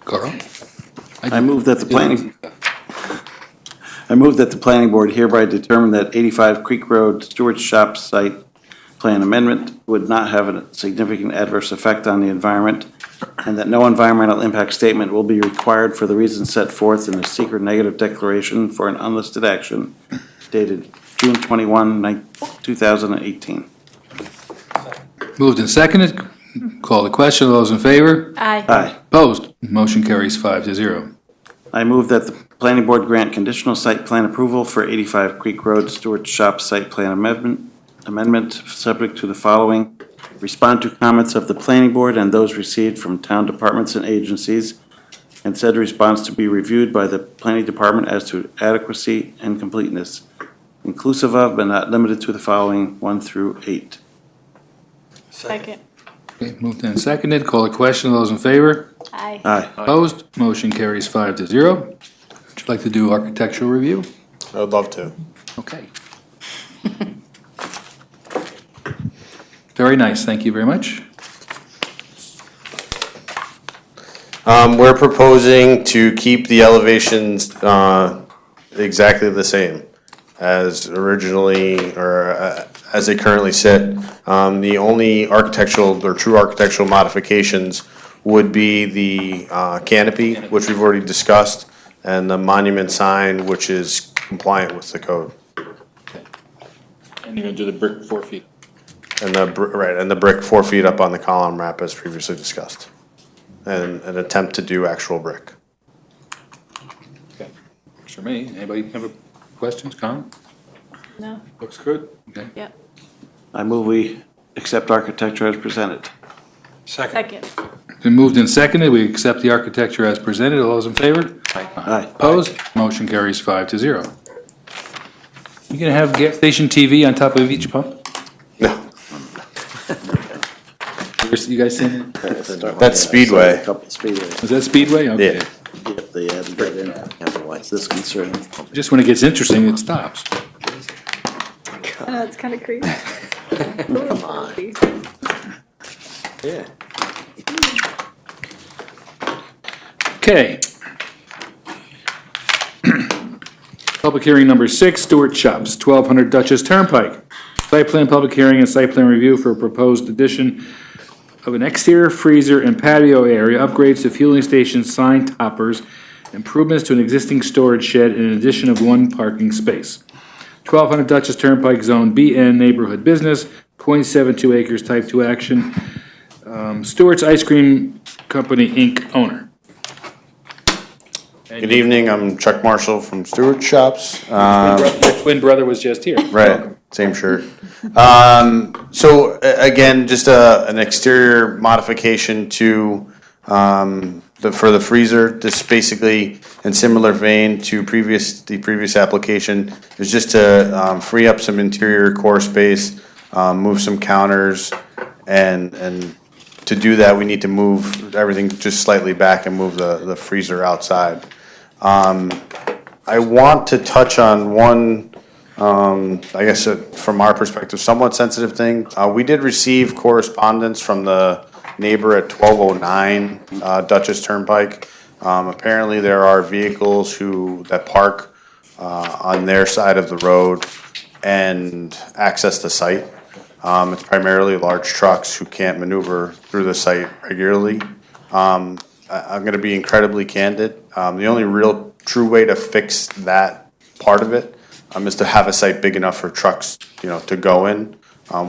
Carl? I move that the planning, I move that the planning board hereby determine that 85 Creek Road Stewart's Shop site plan amendment would not have a significant adverse effect on the environment, and that no environmental impact statement will be required for the reasons set forth in the secret negative declaration for an unlisted action dated June 21, 2018. Moved and seconded. Call the question. All those in favor? Aye. Aye. Opposed? Motion carries 5-0. I move that the planning board grant conditional site plan approval for 85 Creek Road Stewart's Shop site plan amendment subject to the following. Respond to comments of the planning board and those received from town departments and agencies, and said response to be reviewed by the planning department as to adequacy and completeness, inclusive of but not limited to the following 1 through 8. Second. Okay, moved and seconded. Call the question. All those in favor? Aye. Aye. Opposed? Motion carries 5-0. Would you like to do architectural review? I would love to. Okay. Very nice. Thank you very much. We're proposing to keep the elevations exactly the same as originally, or as they currently sit. The only architectural or true architectural modifications would be the canopy, which we've already discussed, and the monument sign, which is compliant with the code. And you're going to do the brick 4 feet. And the brick 4 feet up on the column wrap as previously discussed. And an attempt to do actual brick. Okay. Works for me. Anybody have questions, comments? No. Looks good. Okay. Yep. I move we accept architecture as presented. Second. Been moved and seconded. We accept the architecture as presented. All those in favor? Aye. Opposed? Motion carries 5-0. You gonna have gas station TV on top of each pump? No. You guys seen it? That's Speedway. Couple Speedways. Is that Speedway? Okay. Yeah. Yep, they added that in. It's this concerning. Just when it gets interesting, it stops. I know, it's kind of creepy. Come on. Yeah. Okay. Public hearing number 6, Stewart Shops, 1200 Dutchess Turnpike. Site plan public hearing and site plan review for a proposed addition of an exterior freezer and patio area, upgrades to fueling station sign toppers, improvements to an existing storage shed, and an addition of 1 parking space. 1200 Dutchess Turnpike, Zone BN, Neighborhood Business, 0.72 acres, Type 2 action. Stewart's Ice Cream Company, Inc., owner. Good evening, I'm Chuck Marshall from Stewart Shops. Your twin brother was just here. Right, same shirt. So again, just an exterior modification to for the freezer. This basically, in similar vein to the previous application, is just to free up some interior core space, move some counters, and to do that, we need to move everything just slightly back and move the freezer outside. I want to touch on one, I guess from our perspective, somewhat sensitive thing. We did receive correspondence from the neighbor at 1209 Dutchess Turnpike. Apparently there are vehicles that park on their side of the road and access the site. It's primarily large trucks who can't maneuver through the site regularly. I'm going to be incredibly candid. The only real true way to fix that part of it is to have a site big enough for trucks, to go in,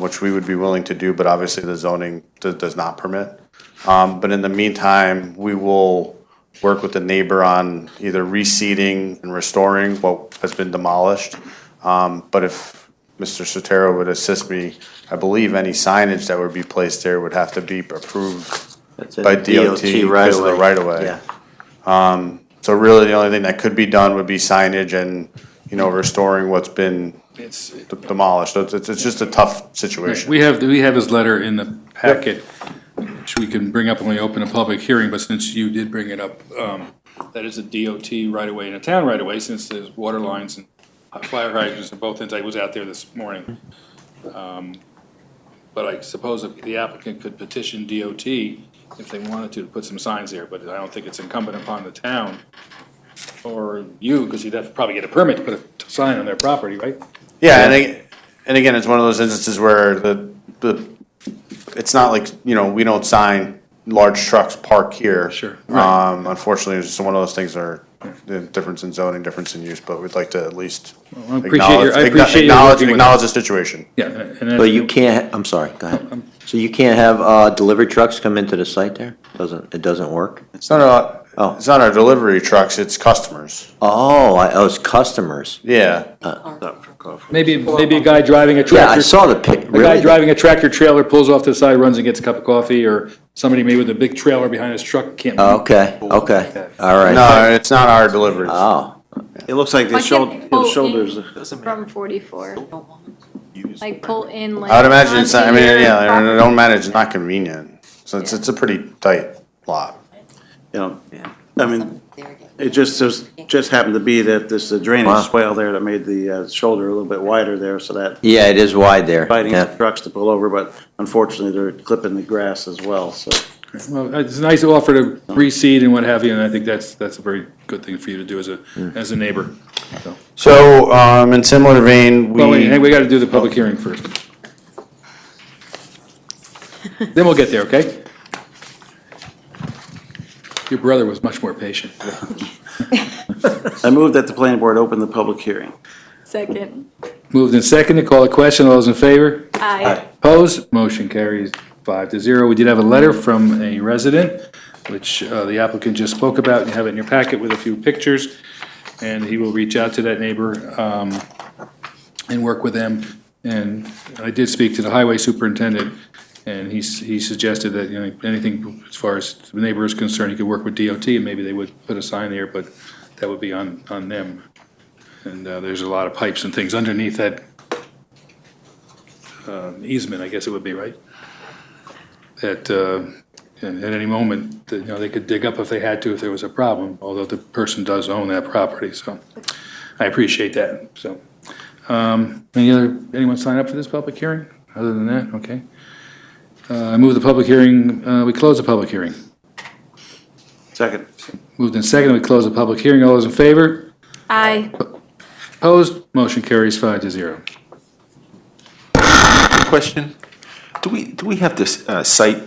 which we would be willing to do, but obviously the zoning does not permit. But in the meantime, we will work with the neighbor on either reseeding and restoring what has been demolished. But if Mr. Sotero would assist me, I believe any signage that would be placed there would have to be approved by DOT because of the right-of-way. Yeah. So really, the only thing that could be done would be signage and, restoring what's been demolished. It's just a tough situation. We have his letter in the packet, which we can bring up when we open a public hearing, but since you did bring it up, that is a DOT right-of-way and a town right-of-way, since there's water lines and fire hydrants on both ends. I was out there this morning. But I suppose if the applicant could petition DOT if they wanted to put some signs there, but I don't think it's incumbent upon the town or you, because you'd have to probably get a permit to put a sign on their property, right? Yeah, and again, it's one of those instances where it's not like, we don't sign large trucks park here. Sure. Unfortunately, it's just one of those things are the difference in zoning, difference in use, but we'd like to at least I appreciate you working with acknowledge the situation. Yeah. And But you can't, I'm sorry, go ahead. So you can't have delivery trucks come into the site there? It doesn't work? It's not our delivery trucks, it's customers. Oh, it's customers. Yeah. maybe a guy driving a tractor. Yeah, I saw the pic, A guy really? driving a tractor trailer pulls off to the side, runs and gets a cup of coffee, or somebody maybe with a big trailer behind his truck can't. Okay, all right. No, it's not our deliveries. Oh. It looks like Why his can't they pull shoulders. From 44? Like pull in like. I would imagine it's not, onto your I property? don't imagine it's not convenient. So it's a pretty tight lot. I mean, it just happened to be that there's a Wow. drainage swale there that made the shoulder a little bit wider there, so that Yeah, it is wide there. inviting Yeah. trucks to pull over, but unfortunately, they're clipping the grass as well, so. Well, it's nice to offer to reseed and what have you, and I think that's a very good thing for you to do as a neighbor. So, in similar vein, Well, wait, we gotta do the public hearing first. Then we'll get there, okay? Your brother was much more patient. I move that the planning board open the public hearing. Second. Moved and seconded, call a question, all those in favor? Aye. Opposed? Motion carries 5-0. We did have a letter from a resident, which the applicant just spoke about. You have it in your packet with a few pictures, and he will reach out to that neighbor and work with them. And I did speak to the highway superintendent, and he suggested that, anything as far as the neighbor is concerned, he could work with DOT, and maybe they would put a sign there, but that would be on them. And there's a lot of pipes and things underneath that easement, I guess it would be, right? That at any moment, they could dig up if they had to, if there was a problem, although the person does own that property, so I appreciate that, so. Anyone sign up for this public hearing? Other than that, okay. I move the public hearing, we close the public hearing. Second. Moved and seconded, we close the public hearing. All those in favor? Aye. Opposed? Motion carries 5-0. Question, do we have to cite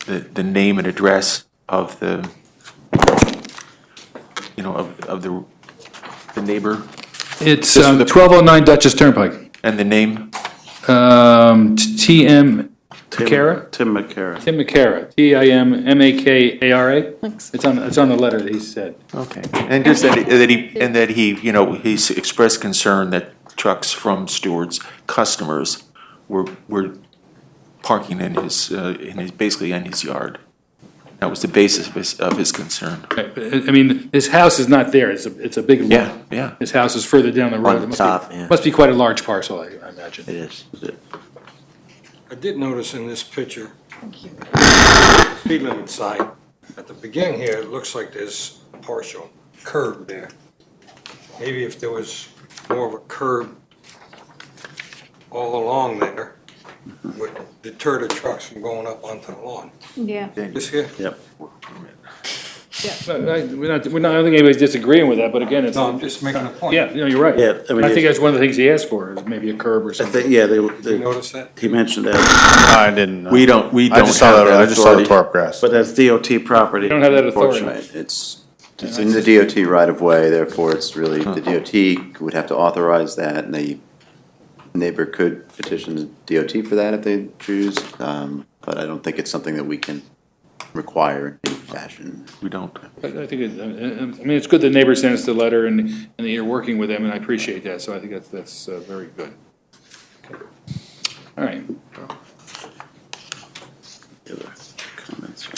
the name and address of the, of the neighbor? It's Just for the- 1209 Dutchess Turnpike. And the name? T.M. Makara? Tim Makara. Tim Makara, T-I-M-M-A-K-A-R-A. It's on the letter that he said. Okay. And just that he expressed concern that trucks from Stewart's customers were parking in his basically in his yard. That was the basis of his concern. I mean, his house is not there, it's a big lot. Yeah. His house is further down the road. On It must top, be- yeah. Must be quite a large parcel, I imagine. It is. I did notice in this picture, speed limit sign, at the beginning here, it looks like there's a partial curb there. Maybe if there was more of a curb all along there, would deter the trucks from going up onto the lawn. Yeah. This here? Yep. No, I don't think anybody's disagreeing with that, but again, it's. No, I'm just making a point. Yeah, you're right. Yeah, I mean, I think that's one of the things he asked for, is maybe a curb or I something. think, yeah, You notice that? he mentioned that, I didn't. We don't I just saw have that, that I just saw the authority. torp grass. but that's DOT property. You don't have that authority. unfortunately. It's in the DOT right of way, therefore it's really, the DOT would have to authorize that, and the neighbor could petition the DOT for that if they choose, but I don't think it's something that we can require in any fashion. We don't. I think, it's good the neighbor sent us the letter and that you're working with them, and I appreciate that, so I think that's very good. Okay. All right. Other comments?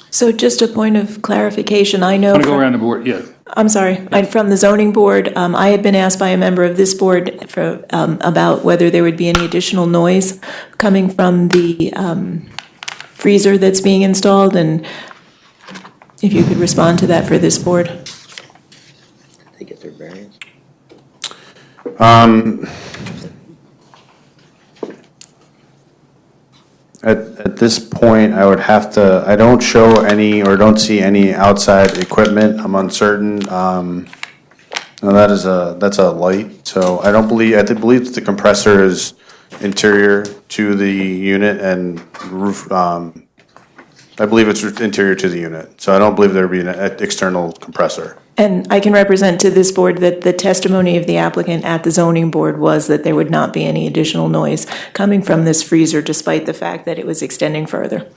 So just a point of clarification, I know. Want to go around the board, yeah. I'm sorry, from the zoning board, I had been asked by a member of this board about whether there would be any additional noise coming from the freezer that's being installed, and if you could respond to that for this board. They get their variance. At this point, I would have to, I don't show any, or don't see any outside equipment. I'm uncertain. No, that's a light, so I don't believe, I believe that the compressor is interior to the unit and roof, I believe it's interior to the unit, so I don't believe there would be an external compressor. And I can represent to this board that the testimony of the applicant at the zoning board was that there would not be any additional noise coming from this freezer, despite the fact that it was extending further.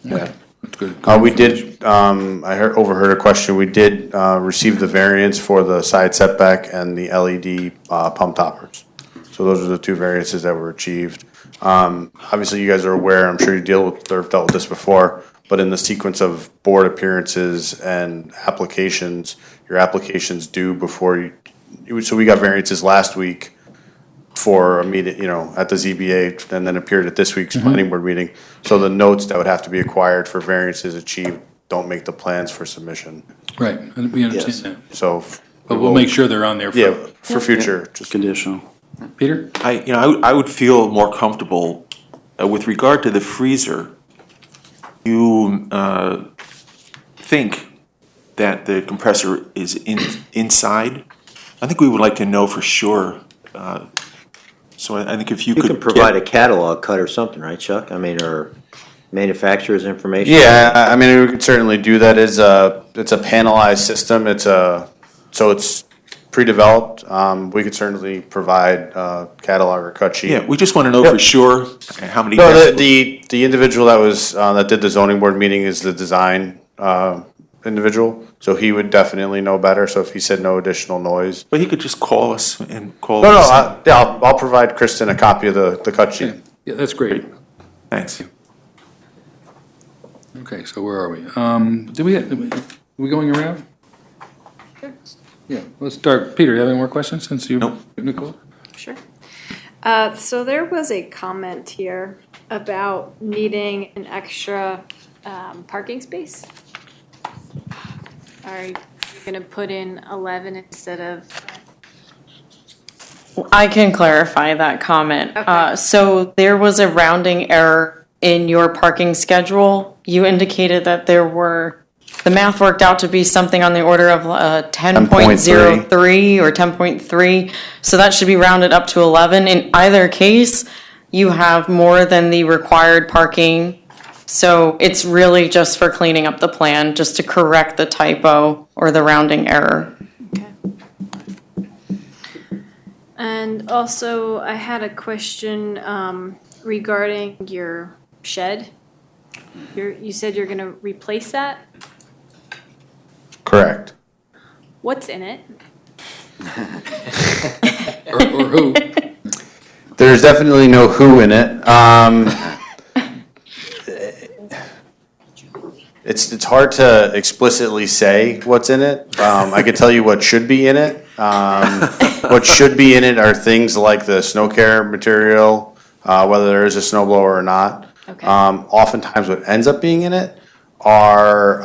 Okay, that's good. We did, overheard a question, we did receive the variance for the side setback and the LED pump toppers. So those are the two variances that were achieved. Obviously, you guys are aware, I'm sure you dealt with this before, but in the sequence of board appearances and applications, your applications due before you, so we got variances last week for a meeting, at the ZBA, and then appeared at this week's planning board meeting. So the notes that would have to be acquired for variances achieved don't make the plans for submission. Right, and we understand that. So. But we'll make sure they're on there For future, just conditional. Peter? I would feel more comfortable with regard to the freezer. You think that the compressor is inside? I think we would like to know for sure. So I think if you You could can provide a catalog cut or something, right, Chuck? I mean, or manufacturer's information? Yeah, I mean, we could certainly do that. It's a panelized system. So it's pre-developed. We could certainly provide a catalog or cut sheet. Yeah, we just want to know for sure how many. No, the individual that did the zoning board meeting is the design individual, so he would definitely know better. So if he said no additional noise, But he could just call us and call. no, us. I'll provide Kristen a copy of the cut sheet. Yeah, that's great. Thanks. Okay, so where are we? Are we going around? Yeah, let's start. Peter, you have any more questions since you? Nope. Nicole? Sure. So there was a comment here about needing an extra parking space. Are you going to put in 11 instead of? I can clarify that comment. So there was a rounding error in your parking schedule. You indicated that the math worked out to be something on the order of 10.03 or 10.3. So that should be rounded up to 11. In either case, you have more than the required parking. So it's really just for cleaning up the plan, just to correct the typo or the rounding error. And also, I had a question regarding your shed. You said you're going to replace that? Correct. What's in it? Or who? There's definitely no who in it. It's hard to explicitly say what's in it. I could tell you what should be in it. What should be in it are things like the snow care material, whether there is a snow blower or not. Okay. Oftentimes what ends up being in it are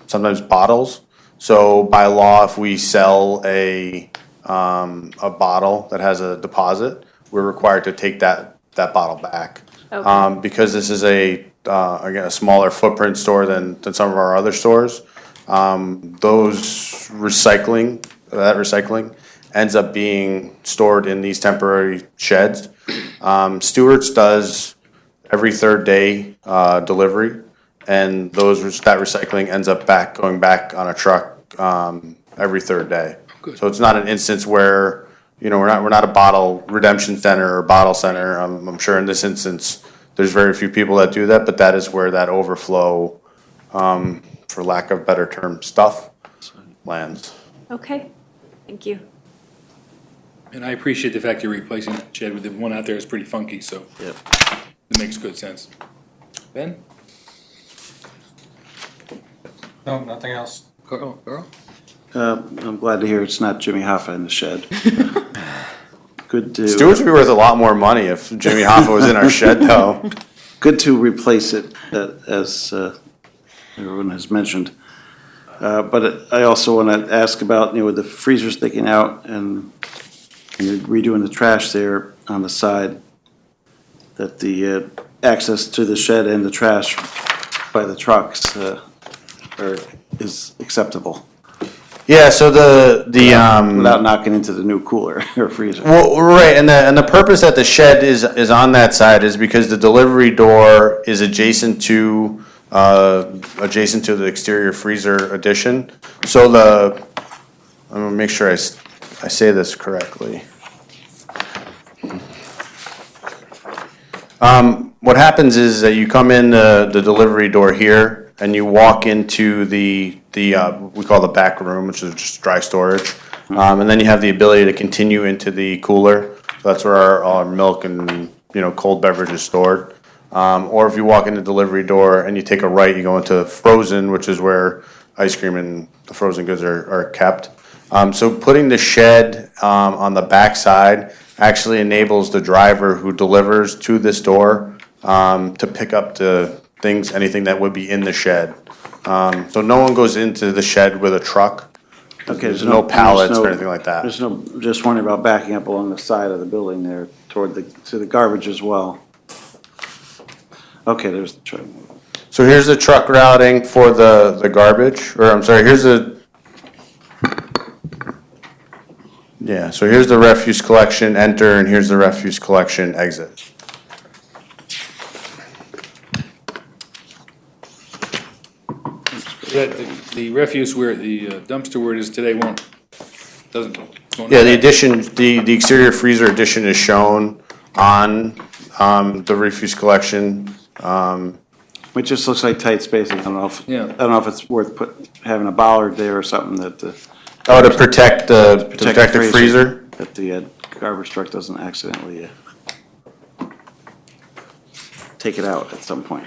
sometimes bottles. So by law, if we sell a bottle that has a deposit, we're required to take that bottle back. Okay. Because this is again, a smaller footprint store than some of our other stores, that recycling ends up being stored in these temporary sheds. Stewart's does every third day delivery, and that recycling ends up going back on a truck every third day. So it's not an instance where we're not a bottle redemption center or bottle center. I'm sure in this instance there's very few people that do that, but that is where that overflow, for lack of better term, stuff lands. Okay, thank you. And I appreciate the fact you're replacing the shed with the one out there is pretty funky, so it makes good sense. Ben? No, nothing else. Carl? I'm glad to hear it's not Jimmy Hoffa in the shed. Good to. Stewart's would be worth a lot more money if Jimmy Hoffa was in our shed, though. Good to replace it, as everyone has mentioned. But I also want to ask about, with the freezer sticking out and you're redoing the trash there on the side, that the access to the shed and the trash by the trucks is acceptable. Yeah, so Without knocking into the new cooler or freezer. Well, right, and the purpose that the shed is on that side is because the delivery door is adjacent to the exterior freezer addition. So I'm gonna make sure I say this correctly. What happens is that you come in the delivery door here and you walk into the we call the back room, which is just dry storage. And then you have the ability to continue into the cooler. So that's where our milk and, cold beverage is stored. Or if you walk in the delivery door and you take a right, you go into frozen, which is where ice cream and the frozen goods are kept. So putting the shed on the back side actually enables the driver who delivers to this door to pick up anything that would be in the shed. So no one goes into the shed with a truck. Okay, There's no pallets or anything like that. There's no, just wondering about backing up along the side of the building there to the garbage as well. Okay, there's the truck. So here's the truck routing for the garbage, or I'm sorry, here's the refuse collection enter, and here's the refuse collection exit. The refuse where the dumpster where it is today won't. Yeah, the addition, the exterior freezer addition is shown on the refuse collection. It just looks like tight spacing. I don't know if it's worth having a bollard there or something that. To protect the freezer. That the garbage truck doesn't accidentally take it out at some point.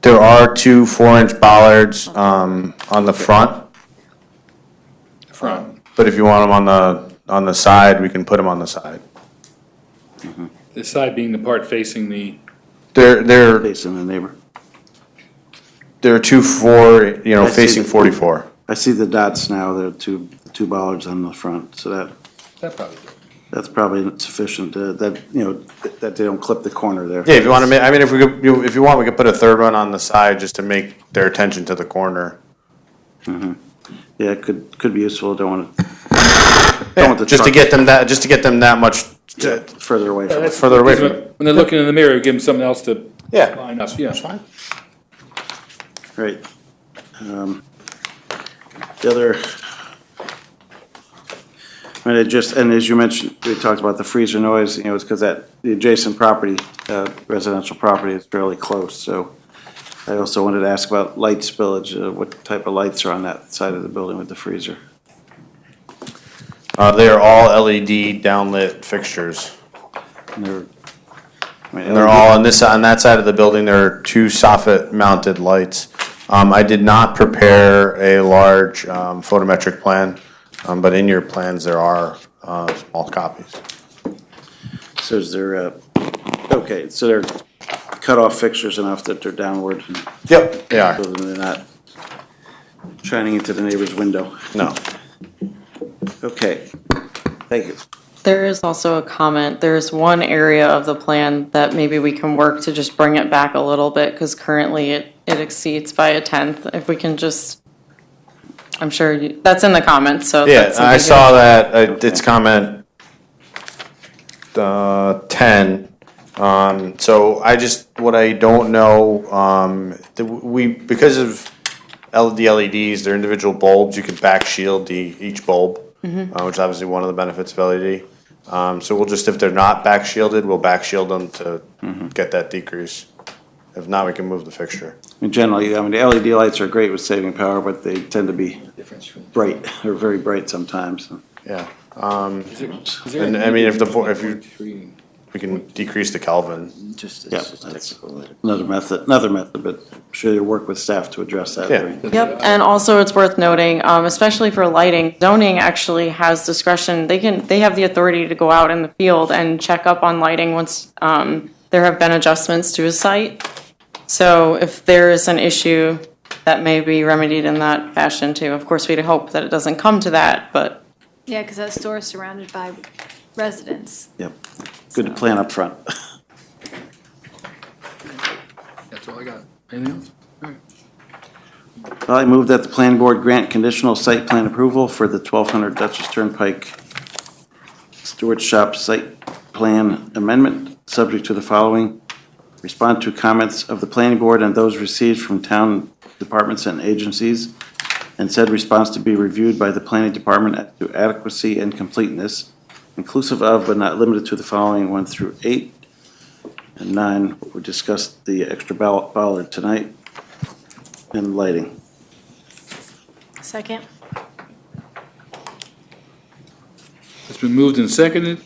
There are 2 4-inch bollards on the front. But if you want them on the side, we can put them on the side. The side being the part facing the. They're facing the neighbor. There are 2 facing 44. I see the dots now. There are two bollards on the front, so that's probably sufficient. That they don't clip the corner there. Yeah, if you want to, if you want, we could put a third one on the side just to make their attention to the corner. Mm-hmm. Yeah, it could be useful. Don't want to just to get them that much further away. When they're looking in the mirror, give them something else to line up. Yeah, fine. Great. The other, and as you mentioned, we talked about the freezer noise. It's because the adjacent property, residential property, is fairly close. So I also wanted to ask about light spillage. What type of lights are on that side of the building with the freezer? They are all LED downlit fixtures. And they're all on that side of the building. There are 2 soffit mounted lights. I did not prepare a large photometric plan, but in your plans there are small copies. So is there okay, so they're cut off fixtures enough that they're downward? Yep, they are. So they're not shining into the neighbor's window? No. Okay, thank you. There is also a comment, there's one area of the plan that maybe we can work to just bring it back a little bit, because currently it exceeds by 1/10. If we can just, I'm sure that's in the comments, so. Yeah, I saw that, it's comment 10. So what I don't know, because of the LEDs, they're individual bulbs, you can back shield each bulb. Which is obviously one of the benefits of LED. So we'll just, if they're not back shielded, we'll back shield them to get that decrease. If not, we can move the fixture. Generally, the LED lights are great with saving power, but they tend to be bright, or very bright sometimes. Yeah. And I mean, we can decrease the Kelvin. Yeah, that's another method, but I'm sure you'll work with staff to address that. Yep, and also it's worth noting, especially for lighting, zoning actually has discretion. They have the authority to go out in the field and check up on lighting once there have been adjustments to a site. So if there is an issue, that may be remedied in that fashion too. Of course, we'd hope that it doesn't come to that, but. Yeah, because that store is surrounded by residents. Yep. Good to plan up front. That's all I got. Anything else? I move that the planning board grant conditional site plan approval for the 1200 Dutchess Turnpike Stewart Shop site plan amendment, subject to the following. Respond to comments of the planning board and those received from town departments and agencies, and said response to be reviewed by the planning department as to adequacy and completeness, inclusive of but not limited to the following 1 through 8 and 9. We discussed the extra bollard tonight, and lighting. Second. It's been moved and seconded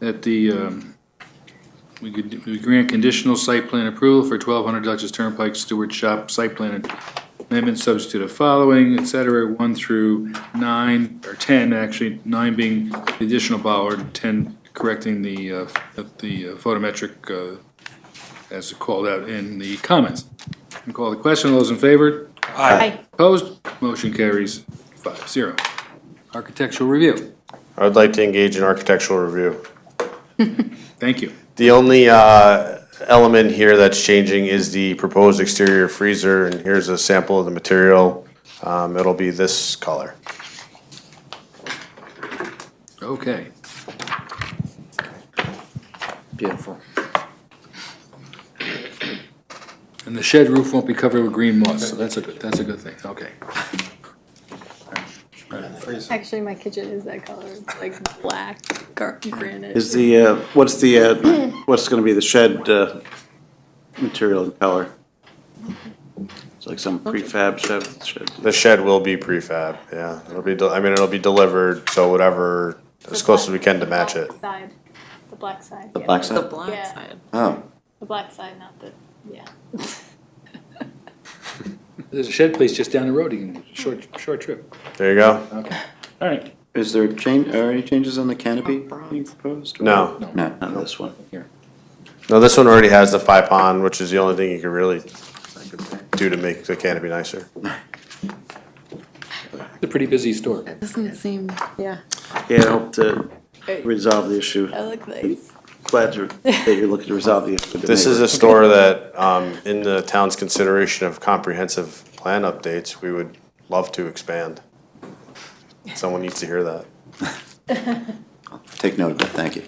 that we grant conditional site plan approval for 1200 Dutchess Turnpike Stewart Shop site plan amendment subject to the following, et cetera, 1 through 9, or 10, actually, 9 being the additional bollard, 10 correcting the photometric as called out in the comments. And call the question. All those in favor? Aye. Opposed? Motion carries 5-0. Architectural review. I would like to engage in architectural review. Thank you. The only element here that's changing is the proposed exterior freezer, and here's a sample of the material. It'll be this color. Okay. Beautiful. And the shed roof won't be covered with green moss, so that's a good thing. Okay. Actually, my kitchen is that color. It's like black granite. Is the, what's gonna be the shed material and color? It's like some prefab shed. The shed will be prefab, yeah. It'll be, it'll be delivered, so whatever, as close as we can to match it. Side, the black side. The black side? The black side. Oh. The black side, not the, yeah. There's a shed place just down the road, you can, short trip. There you go. Okay. All right. Is there any changes on the canopy being proposed? No. No. Not this one. Here. No, this one already has the 5-pond, which is the only thing you could really do to make the canopy nicer. It's a pretty busy store. Doesn't seem, yeah. Yeah, I hope to resolve the issue. I look nice. Glad that you're looking to resolve the issue. This is a store that, in the town's consideration of comprehensive plan updates, we would love to expand. Someone needs to hear that. Take note of it, thank you.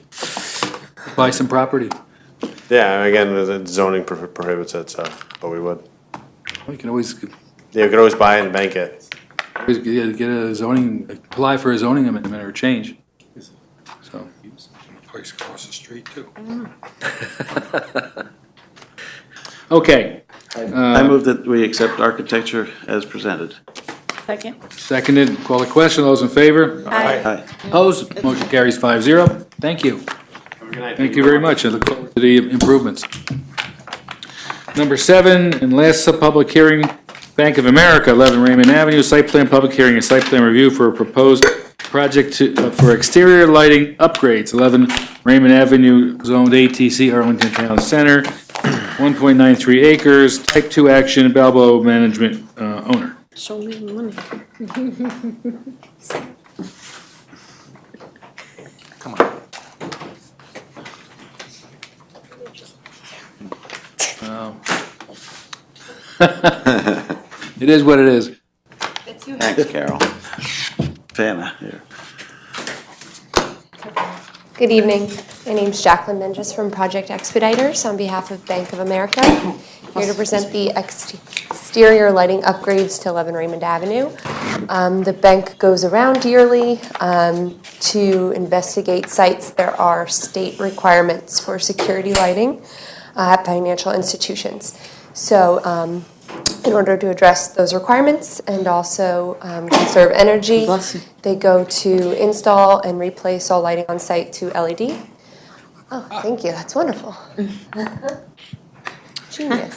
Buy some property. Yeah, again, the zoning prohibits it, so, but we would. We can always, Yeah, we could always buy it and bank it. always get a zoning, apply for a zoning amendment or change. So. Place across the street too. Okay. I move that we accept architecture as presented. Second. Seconded. Call the question. Those in favor? Aye. Aye. Opposed? Motion carries 5-0. Thank you. Thank you very much. I look forward to the improvements. Number 7, and last sub-public hearing, Bank of America, 11 Raymond Avenue, site plan public hearing and site plan review for a proposed project for exterior lighting upgrades, 11 Raymond Avenue, zoned ATC, Arlington Town Center, 1.93 acres, type 2 action, Balbo Management owner. Show me the money. Come on. It is what it is. Thanks, Carol. Fana here. Good evening. My name's Jacqueline Menges from Project Expeditors on behalf of Bank of America. Here to present the exterior lighting upgrades to 11 Raymond Avenue. The bank goes around yearly to investigate sites. There are state requirements for security lighting at financial institutions. So in order to address those requirements and also conserve energy, they go to install and replace all lighting on site to LED. Oh, thank you. That's wonderful. Genius.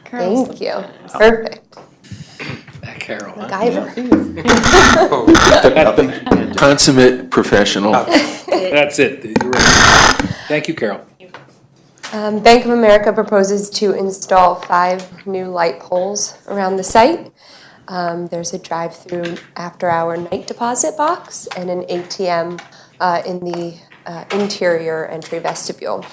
Thank you. Perfect. Carol. MacGyver. Consummate professional. That's it. You're right. Thank you, Carol. Bank of America proposes to install 5 new light poles around the site. There's a drive-through after-hour night deposit box and an ATM in the interior entry vestibule.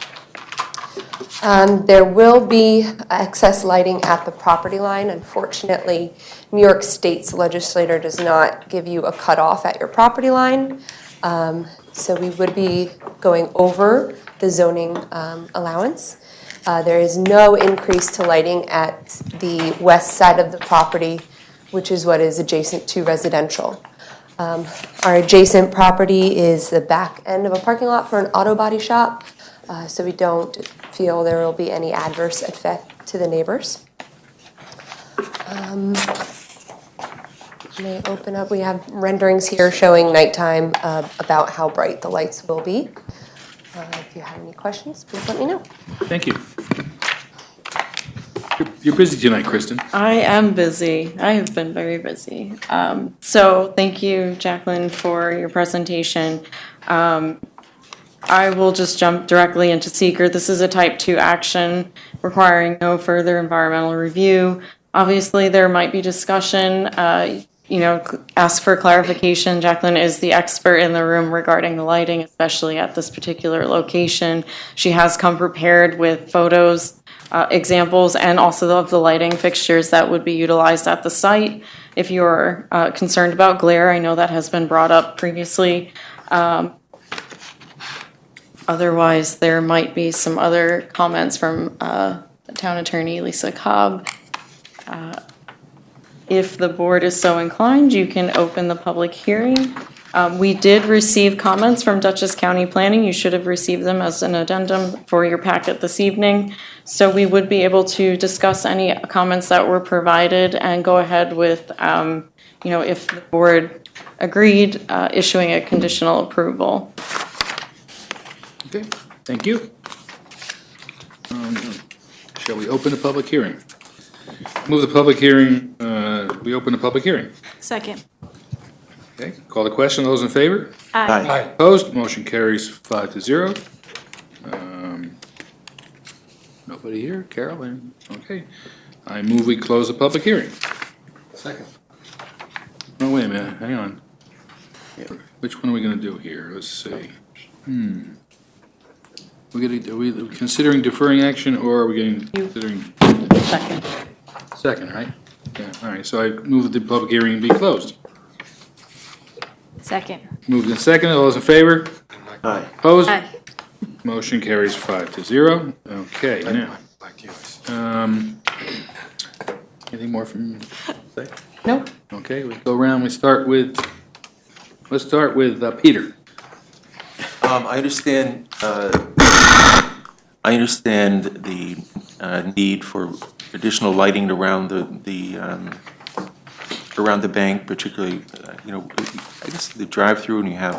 There will be excess lighting at the property line. Unfortunately, New York State's legislator does not give you a cutoff at your property line. So we would be going over the zoning allowance. There is no increase to lighting at the west side of the property, which is what is adjacent to residential. Our adjacent property is the back end of a parking lot for an auto body shop, so we don't feel there will be any adverse effect to the neighbors. May I open up? We have renderings here showing nighttime about how bright the lights will be. If you have any questions, please let me know. Thank you. You're busy tonight, Kristen. I am busy. I have been very busy. So thank you, Jacqueline, for your presentation. I will just jump directly into seeker. This is a type 2 action requiring no further environmental review. Obviously, there might be discussion. Ask for clarification. Jacqueline is the expert in the room regarding the lighting, especially at this particular location. She has come prepared with photos, examples, and also of the lighting fixtures that would be utilized at the site. If you're concerned about glare, I know that has been brought up previously. Otherwise, there might be some other comments from Town Attorney Lisa Cobb. If the board is so inclined, you can open the public hearing. We did receive comments from Dutchess County Planning. You should have received them as an addendum for your packet this evening. So we would be able to discuss any comments that were provided and go ahead with, if the board agreed, issuing a conditional approval. Okay, thank you. Shall we open the public hearing? Move the public hearing, we open the public hearing. Second. Okay, call the question, those in favor? Aye. Aye. Opposed, motion carries 5-0. Nobody here, Carolyn, okay. I move we close the public hearing. Second. Oh, wait a minute, hang on. Which one are we gonna do here? Let's see. Are we considering deferring action, or are we considering? Second. Second, right? Yeah, all right, so I move that the public hearing be closed. Second. Moved in second, all those in favor? Aye. Opposed? Aye. Motion carries 5-0. Okay, now. Anything more from? No. Okay, we go around, let's start with Peter. I understand the need for additional lighting around around the bank, particularly, I guess the drive-through, and you have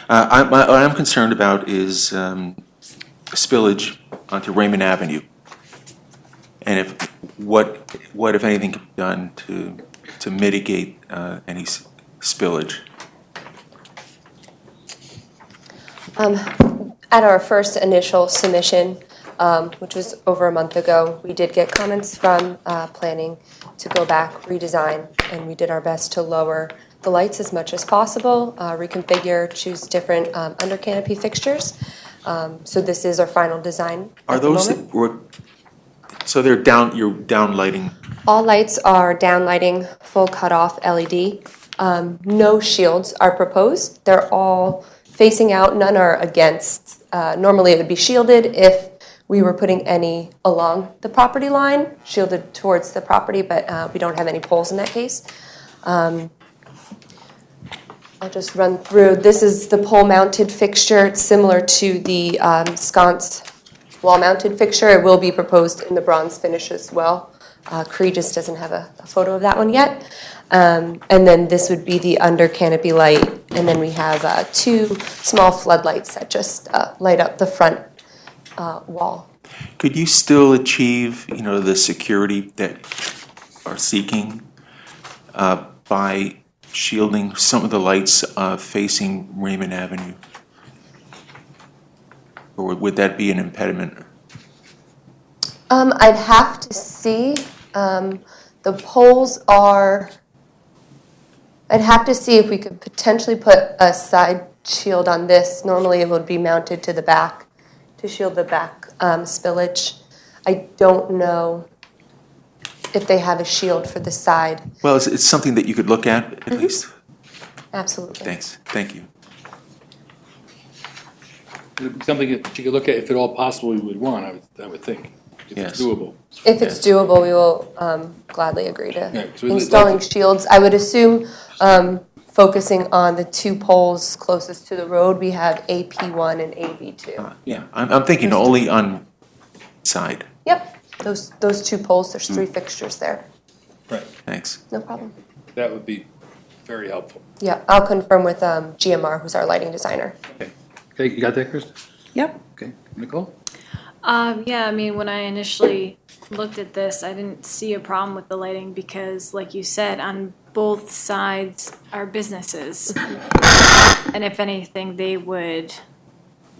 what I'm concerned about is spillage onto Raymond Avenue, and what if anything can be done to mitigate any spillage. At our first initial submission, which was over a month ago, we did get comments from planning to go back, redesign, and we did our best to lower the lights as much as possible, reconfigure, choose different under canopy fixtures. So this is our final design. Are those so they're down? You're down lighting. All lights are down lighting, full cutoff LED. No shields are proposed. They're all facing out, none are against. Normally it would be shielded if we were putting any along the property line, shielded towards the property, but we don't have any poles in that case. I'll just run through. This is the pole-mounted fixture. It's similar to the sconce wall-mounted fixture. It will be proposed in the bronze finish as well. Cree just doesn't have a photo of that one yet. And then this would be the under canopy light. And then we have two small floodlights that just light up the front wall. Could you still achieve, the security that are seeking by shielding some of the lights facing Raymond Avenue? Or would that be an impediment? I'd have to see. The The poles are, I'd have to see if we could potentially put a side shield on this. Normally it would be mounted to the back to shield the back spillage. I don't know if they have a shield for the side. Well, it's something that you could look at least. Absolutely. Thanks, thank you. Something that you could look at, if at all possible, we would want, I would think, if it's doable. If it's doable, we will gladly agree to Yeah, so we'd installing like shields. I would assume, focusing on the 2 poles closest to the road, we have AP1 and AB2. Yeah, I'm thinking only on side. Yep, those 2 poles, there's 3 fixtures there. Right. Thanks. No problem. That would be very helpful. Yeah, I'll confirm with GMR, who's our lighting designer. Okay, you got that, Krista? Yep. Okay, Nicole? Yeah, I mean, when I initially looked at this, I didn't see a problem with the lighting because, like you said, on both sides are businesses. And if anything, they would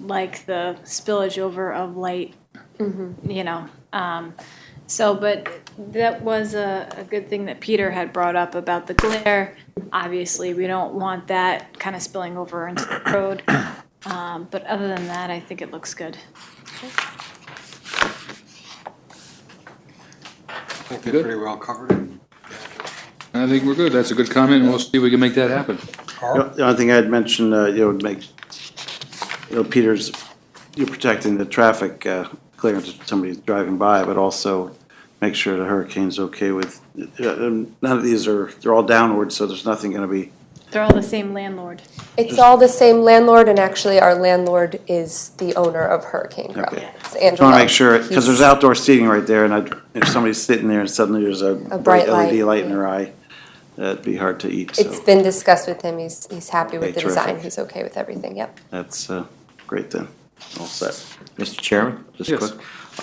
like the spillage over of light, you know. But that was a good thing that Peter had brought up about the glare. Obviously, we don't want that kind of spilling over into the road. But other than that, I think it looks good. I think they pretty well covered it. I think we're good. That's a good comment, and we'll see if we can make that happen. The only thing I'd mention, would make, Peter's, you're protecting the traffic clearance if somebody's driving by, but also make sure the hurricane's okay with, none of these they're all downward, so there's nothing gonna be. They're all the same landlord. It's all the same landlord, and actually our landlord is the owner of Hurricane Grill. Okay. It's Just wanna Angelo. make sure, because there's He's- outdoor seating right there, and if somebody's sitting there and suddenly there's a bright bright LED light. light in their eye, that'd be hard to eat, so It's been discussed with him, he's happy with Okay, the design, terrific. he's okay with everything, yep. that's great then. All set. Mr. Chairman, just Yes. quick.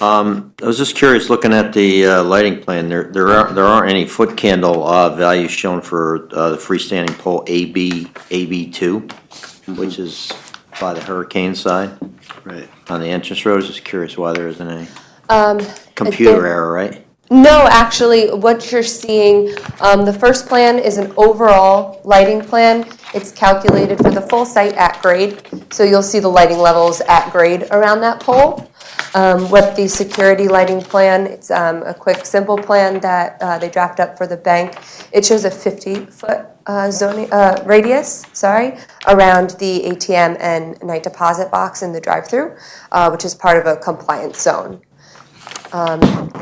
I was just curious, looking at the lighting plan, there aren't any foot candle values shown for the freestanding pole AB2, which is by the hurricane side. Right. On the entrance road, just curious why there isn't any. Computer Computer error, right? No, actually, what you're seeing, the first plan is an overall lighting plan. It's calculated for the full site at grade, so you'll see the lighting levels at grade around that pole. With the security lighting plan, it's a quick, simple plan that they draft up for the bank. It shows a 50-foot zoning radius, around the ATM and night deposit box in the drive-through, which is part of a compliance zone.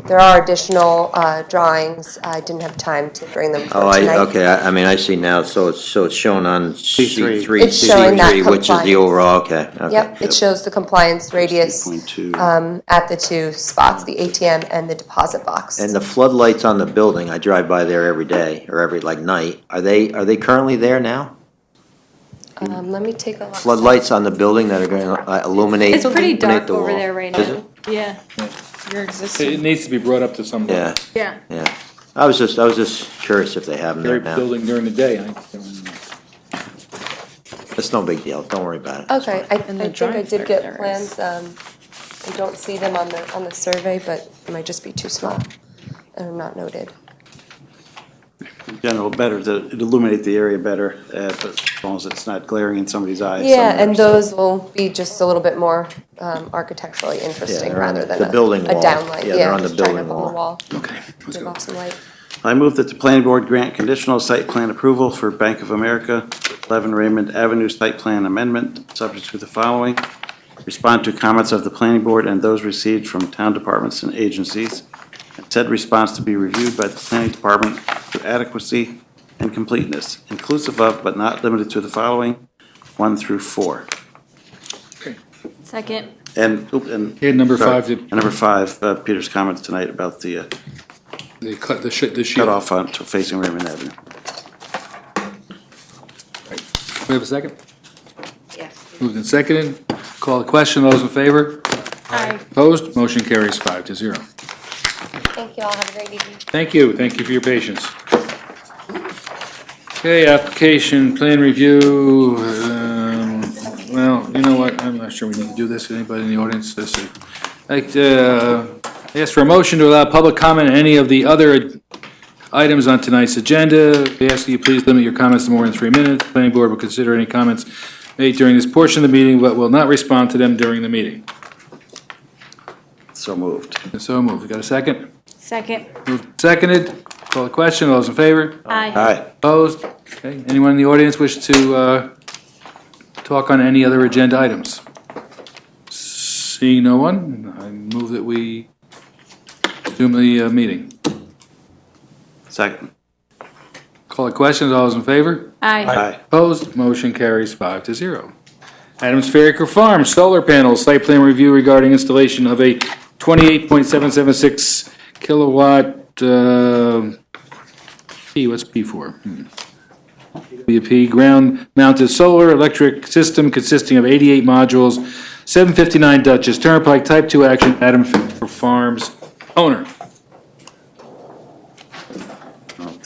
There are additional drawings. I didn't have time to bring them for tonight. Okay, I mean, I see now, so it's shown on C3. C3, It's showing that C3, which is the compliance. overall, okay. Yep, it shows the compliance radius at the 2 spots, the ATM and the deposit box. And the floodlights on the building, I drive by there every day, or every, night, are they currently there now? Let me take a look. Floodlights on the building that are going to illuminate? It's pretty dark illuminate the over wall? there right Is now. it? Yeah. Your It existing. needs to be brought up to some level. Yeah, Yeah. yeah. I was just curious if they have them there They're now. building during the day. It's no big deal, don't worry about it. Okay, I In the think I did drive-thru get there plans. I don't see them on the survey, but it might just be too small and not noted. In general, better to illuminate the area better, but as long as it's not glaring in somebody's eyes. Yeah, somewhere, and so. those will be just a little bit more architecturally interesting they're on rather than the building a wall. downlight. Yeah, they're on the just shine building up on the wall. wall. Okay, let's Give go. off some light. I move that the planning board grant conditional site plan approval for Bank of America, 11 Raymond Avenue site plan amendment, subject to the following. Respond to comments of the planning board and those received from town departments and agencies. And said response to be reviewed by the planning department for adequacy and completeness, inclusive of but not limited to the following, 1 through 4. Second. And And number sorry, 5, and number 5, Peter's comments tonight about the they cut the shield. cutoff on facing Raymond Avenue. We have a second? Yes. Moved and seconded. Call the question. Those in favor? Aye. Opposed? Motion carries 5-0. Thank you all. Have a great evening. Thank you. Thank you for your patience. Okay, application, plan review. Well, you know what? I'm not sure we need to do this. Anybody in the audience? I ask for a motion to allow public comment on any of the other items on tonight's agenda. We ask that you please limit your comments to more than 3 minutes. The planning board will consider any comments made during this portion of the meeting, but will not respond to them during the meeting. So moved. So moved. We got a second? Second. Moved, seconded. Call the question. All those in favor? Aye. Aye. Opposed? Okay. Anyone in the audience wish to talk on any other agenda items? Seeing no one, I move that we resume the meeting. Second. Call the questions. All those in favor? Aye. Aye. Opposed? Motion carries 5-0. Adams Ferryker Farm, solar panels, site plan review regarding installation of a 28.776 kilowatt, P, what's P for? WP, ground-mounted solar electric system consisting of 88 modules, 759 Dutchess Turnpike, Type 2 action, Adams Ferryker Farms owner. I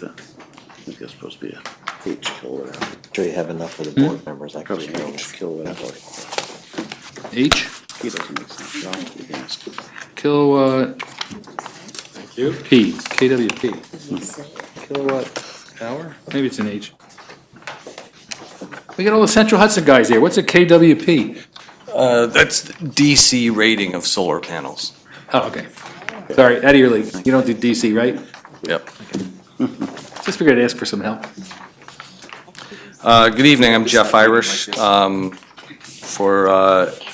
think that's supposed to be a H kilowatt. Sure you have enough for the board members. I can Probably share H kilowatt hour. H, He doesn't make sense. No, you can ask him. kilowatt. Thank you. P, KWP. Kilowatt hour? Maybe it's an H. We got all the Central Hudson guys here. What's a KWP? That's DC rating of solar panels. Oh, okay. Sorry, out of your league. You don't do DC, right? Yep. Just figured I'd ask for some help. Good evening, I'm Jeff Irish for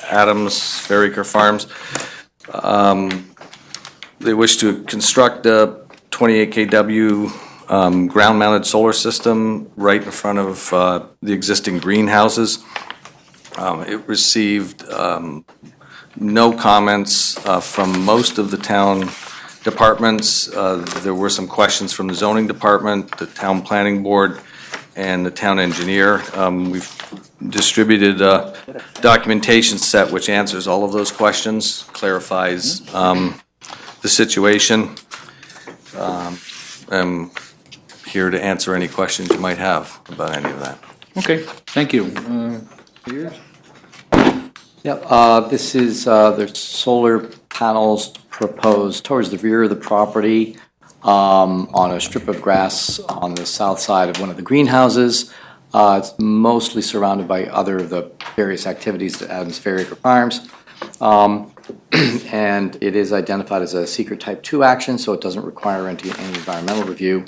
Adams Ferryker Farms. They wish to construct a 28 kW ground-mounted solar system right in front of the existing greenhouses. It received no comments from most of the town departments. There were some questions from the zoning department, the town planning board, and the town engineer. We've distributed a documentation set which answers all of those questions, clarifies the situation. I'm here to answer any questions you might have about any of that. Okay, thank you. Yep, this is, there's solar panels proposed towards the rear of the property on a strip of grass on the south side of one of the greenhouses. It's mostly surrounded by other of the various activities at Adams Ferryker Farms. And it is identified as a secret type 2 action, so it doesn't require any environmental review.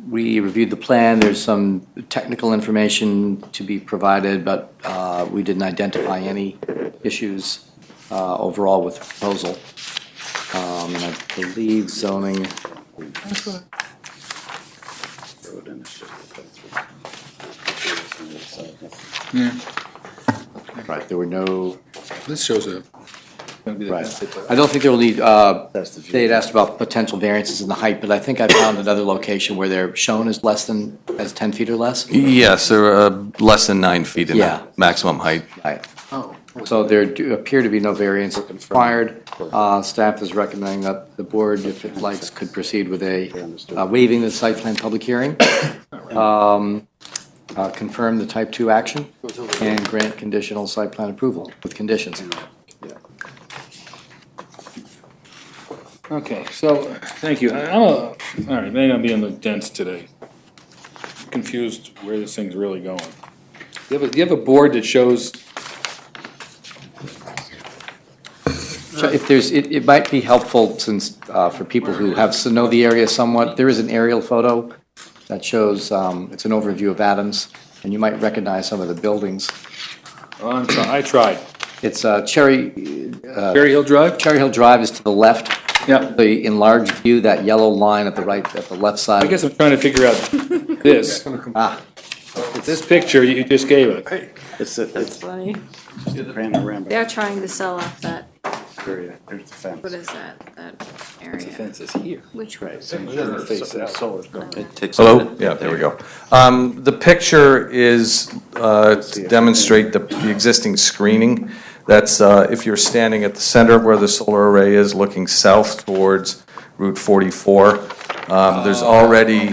We reviewed the plan. There's some technical information to be provided, but we didn't identify any issues overall with the proposal. And I believe zoning. Yeah. Right, there were no. This shows a. Right. I don't think there will need, they had asked about potential variances in the height, but I think I found another location where they're shown as less than, as 10 feet or less. Yes, they're less than 9 feet in Yeah. maximum height. Right. So there do appear to be no variance required. Staff is recommending that the board, if it likes, could proceed with a waiving the site plan public hearing, confirm the type 2 action, and grant conditional site plan approval with conditions. Okay, so, thank you. All right, maybe I'm being a little dense today. Confused where this thing's really going. You have a board that shows. If there's, it might be helpful since, for people who know the area somewhat, there is an aerial photo that shows, it's an overview of Adams, and you might recognize some of the buildings. Oh, I tried. It's Cherry Hill Drive? Cherry Hill Drive is to the left. Yeah. The enlarged view, that yellow line at the right, at the left side. I guess I'm trying to figure out this. This picture you just gave us. That's funny. They're trying to sell off that. There's the fence. What is that area? The fence is here. Which way? Hello? Yeah, there we go. The picture is to demonstrate the existing screening. That's if you're standing at the center of where the solar array is, looking south towards Route 44. There's already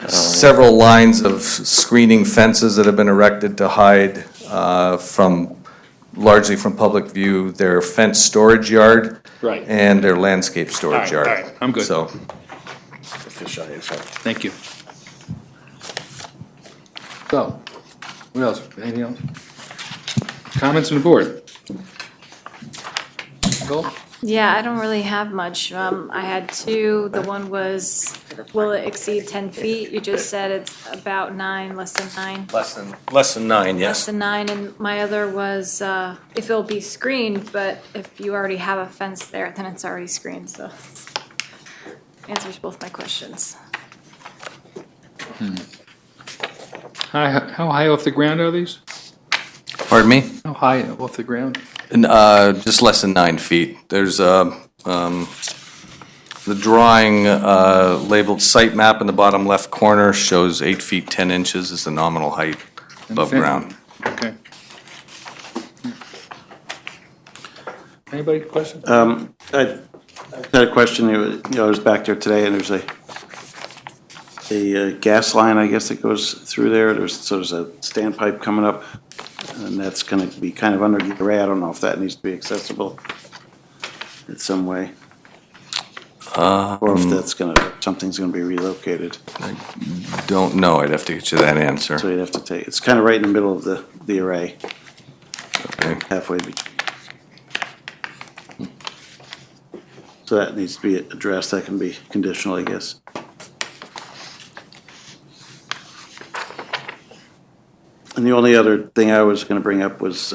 several lines of screening fences that have been erected to hide largely from public view their fenced storage yard. Right. and their landscape storage All right, yard. all right, I'm good. So, Thank you. So, what else? Anything else? Comments from the board? Nicole? Yeah, I don't really have much. I had two. The one was, will it exceed 10 feet? You just said it's about 9, less than 9. less than 9, Less yes. than 9, and my other was, if it'll be screened, but if you already have a fence there, then it's already screened, so. Answers both my questions. How high off the ground are these? Pardon me? How high off the ground? And, just less than 9 feet. There's the drawing labeled site map in the bottom left corner shows 8 feet 10 inches is the nominal height above Okay. ground. Okay. Anybody question? I had a question, I was back there today, and there's a gas line, I guess, that goes through there. There's a standpipe coming up, and that's gonna be kind of under the array. I don't know if that needs to be accessible in some way, or if something's gonna be relocated. Don't know, I'd have to get you that answer. So you'd have to take, it's kind of right in the middle of the array, halfway between. So that needs to be addressed. That can be conditional, I guess. And the only other thing I was gonna bring up was,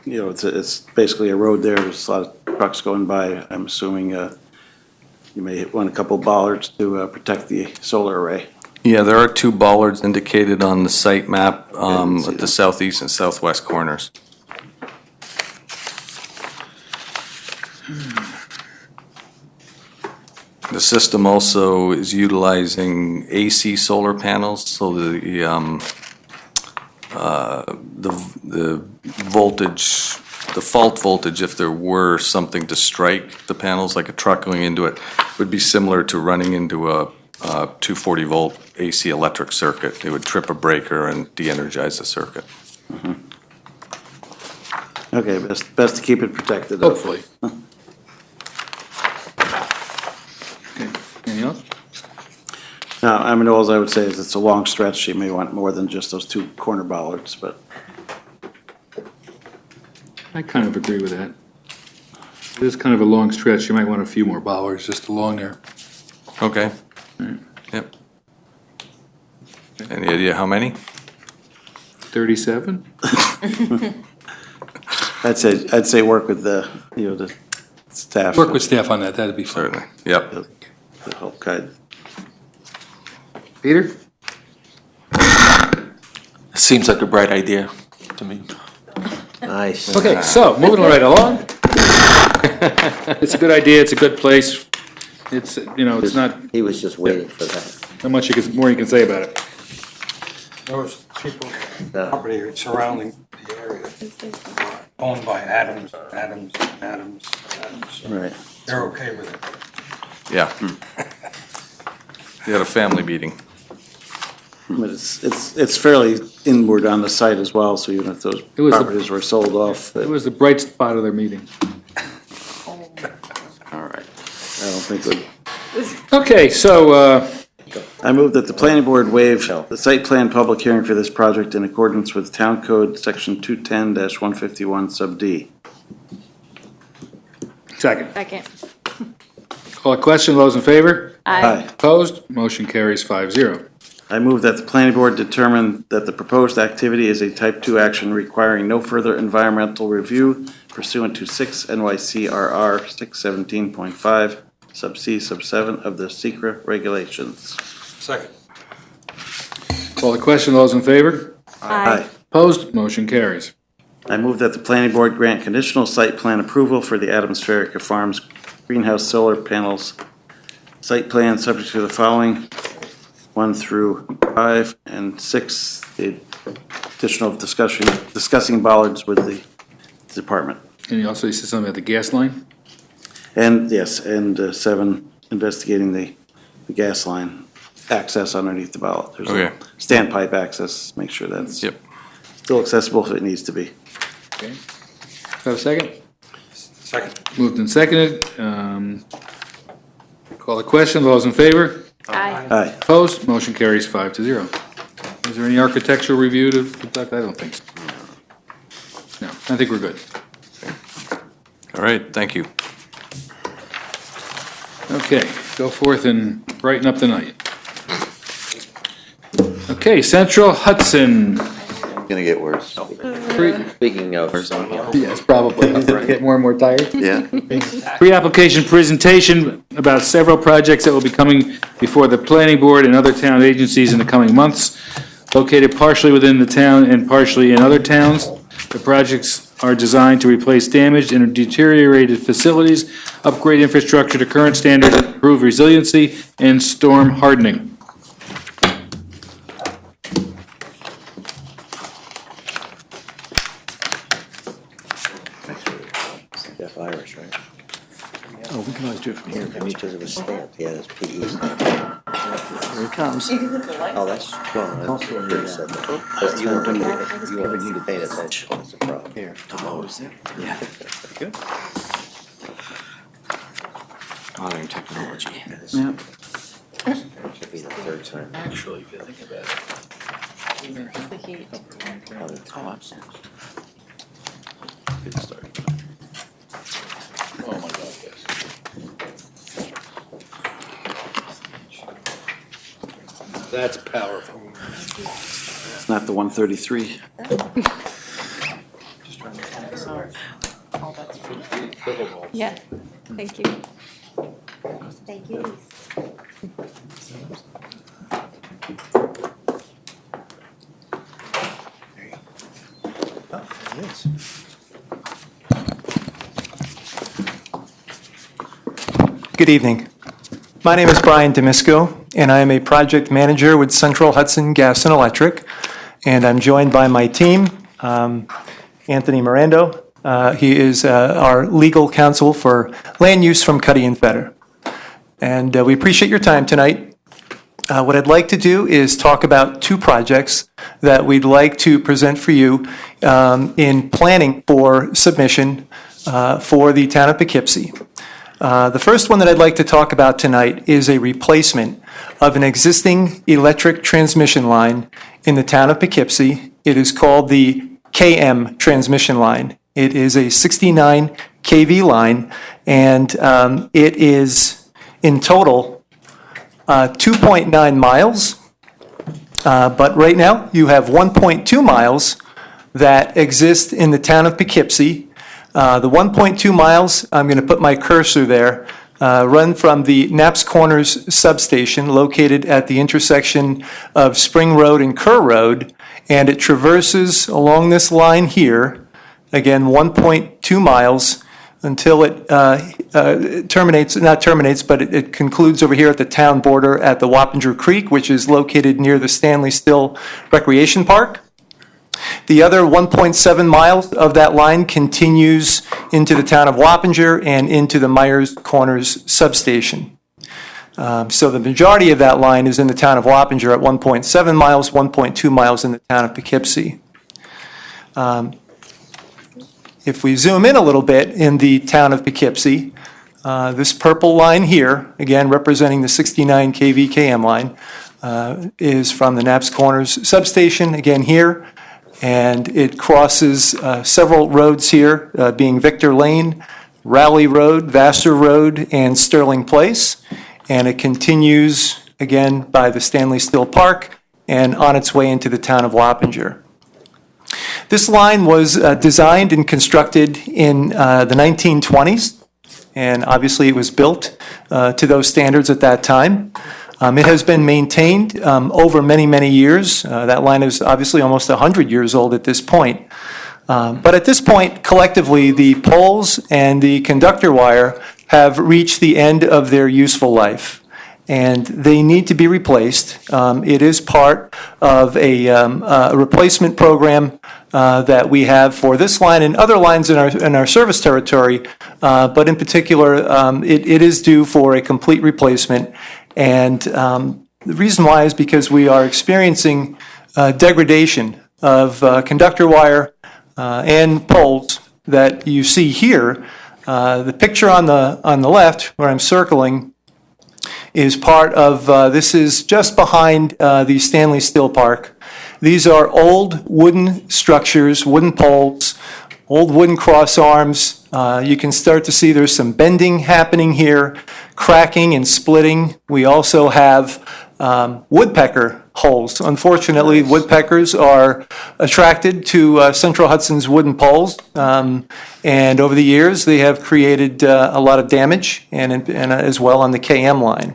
it's basically a road there. There's a lot of trucks going by. I'm assuming, you may want a couple bollards to, protect the solar array. Yeah, there are 2 bollards indicated on the site map at the southeast and southwest corners. The system also is utilizing AC solar panels, so the voltage, the fault voltage, if there were something to strike the panels, like a truck going into it, would be similar to running into a 240 volt AC electric circuit. It would trip a breaker and de-energize the circuit. Okay, best to keep it protected. Hopefully. Anything else? Now, I mean, all I would say is it's a long stretch. You may want more than just those 2 corner bollards, but I kind of agree with that. It is kind of a long stretch. You might want a few more bollards just along there. Okay. Yep. Any idea how many? 37? I'd say work with the staff. Work with staff on that, that'd be fine. Certainly, yep. To help guide. Peter? Seems like a bright idea to me. Nice. Okay, so, moving right along. It's a good idea, it's a good place. It's, it's not, He was just waiting for that. not much more you can say about it. Those people, property surrounding the area, owned by Adams. Right. They're okay with it. Yeah. You had a family meeting. But it's fairly inward on the site as well, so even if those properties were sold off. It was the bright spot of their meeting. All right. I don't think we. Okay, so, I move that the planning board waive the site plan public hearing for this project in accordance with Town Code Section 210-151 sub D. second. Second. Call a question, those in favor? Aye. Opposed? Motion carries 5-0. I move that the planning board determine that the proposed activity is a type 2 action requiring no further environmental review pursuant to 6 NYCRR 617.5 sub C sub 7 of the SECRA regulations. Second. Call the question, those in favor? Aye. Opposed? Motion carries. I move that the planning board grant conditional site plan approval for the Adams Fairacre Farms greenhouse solar panels. Site plan subject to the following: 1 through 5, and 6, the additional discussing bollards with the department. And you also said something about the gas line? And, yes, and 7, investigating the gas line access underneath the bollard. There's a standpipe access, make sure that's still accessible if it needs to be. Okay. Have a second? Second. Moved and seconded. Call the question. Those in favor? Aye. Aye. Opposed? Motion carries 5-0. Is there any architectural review to conduct? I don't think so. No, I think we're good. All right, thank you. Okay, go forth and brighten up the night. Okay, Central Hudson. Gonna get worse. Speaking of. Yes, probably. Get more and more tired. Yeah. Pre-application presentation about several projects that will be coming before the planning board and other town agencies in the coming months, located partially within the town and partially in other towns. The projects are designed to replace damaged and deteriorated facilities, upgrade infrastructure to current standards, improve resiliency, and storm hardening. Jeff Irish, right? Oh, we can always do it from here. Because it was stamped, he had his PE stamp. Here it comes. Oh, that's, well, that's what he said. But you weren't, you need to pay attention, that's the problem. Here. Oh, is there? Yeah. Good. Modern technology. Yeah. Should be the third time. Actually, if you think about it. Good start. Oh, my God, yes. That's powerful. It's not the 133. Yeah, thank you. Thank you. Good evening. My name is Brian Demisco, and I am a project manager with Central Hudson Gas and Electric. And I'm joined by my team, Anthony Mirando. He is our legal counsel for land use from Cuddy and Fetter. And we appreciate your time tonight. What I'd like to do is talk about two projects that we'd like to present for you in planning for submission for the town of Poughkeepsie. The first one that I'd like to talk about tonight is a replacement of an existing electric transmission line in the town of Poughkeepsie. It is called the KM transmission line. It is a 69 kV line, and it is in total 2.9 miles. But right now, you have 1.2 miles that exist in the town of Poughkeepsie. The 1.2 miles, I'm going to put my cursor there, run from the Knapp's Corners substation located at the intersection of Spring Road and Kerr Road, and it traverses along this line here, again, 1.2 miles, until it terminates, not terminates, but it concludes over here at the town border at the Wappinger Creek, which is located near the Stanley Still Recreation Park. The other 1.7 miles of that line continues into the town of Wappinger and into the Myers Corners substation. So the majority of that line is in the town of Wappinger at 1.7 miles, 1.2 miles in the town of Poughkeepsie. If we zoom in a little bit in the town of Poughkeepsie, this purple line here, again representing the 69 kV KM line, is from the Knapp's Corners substation, again here. And it crosses several roads here, being Victor Lane, Raleigh Road, Vassar Road, and Sterling Place. And it continues, again, by the Stanley Still Park and on its way into the town of Wappinger. This line was designed and constructed in the 1920s, and obviously it was built to those standards at that time. It has been maintained over many, many years. That line is obviously almost 100 years old at this point. But at this point, collectively, the poles and the conductor wire have reached the end of their useful life, and they need to be replaced. It is part of a replacement program that we have for this line and other lines in our service territory, but in particular, it is due for a complete replacement. And the reason why is because we are experiencing degradation of conductor wire and poles that you see here The picture on the left, where I'm circling, is part of, this is just behind the Stanley Still Park. These are old wooden structures, wooden poles, old wooden cross arms. You can start to see there's some bending happening here, cracking and splitting. We also have woodpecker holes. Unfortunately, woodpeckers are attracted to Central Hudson's wooden poles, and over the years they have created a lot of damage, and as well on the KM line.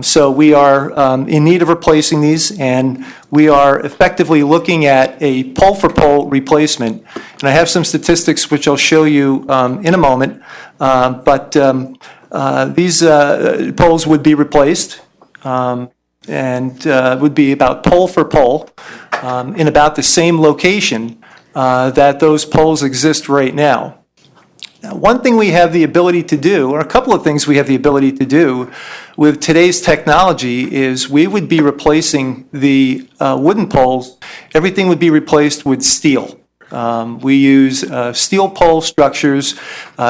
So we are in need of replacing these, and we are effectively looking at a pole-for-pole replacement. And I have some statistics which I'll show you in a moment, but these poles would be replaced, and would be about pole for pole in about the same location that those poles exist right now. Now, one thing we have the ability to do, or a couple of things we have the ability to do with today's technology, is we would be replacing the wooden poles. Everything would be replaced with steel. We use steel pole structures.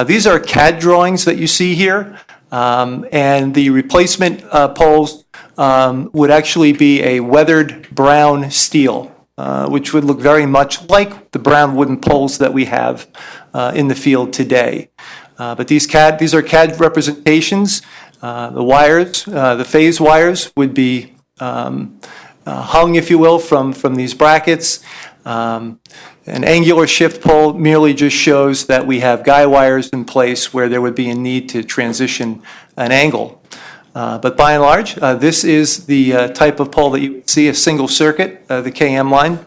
These are CAD drawings that you see here, and the replacement poles would actually be a weathered brown steel, which would look very much like the brown wooden poles that we have in the field today. But these are CAD representations. The wires, the phase wires would be hung, if you will, from these brackets. An angular shift pole merely just shows that we have guy wires in place where there would be a need to transition an angle. But by and large, this is the type of pole that you would see, a single circuit, the KM line.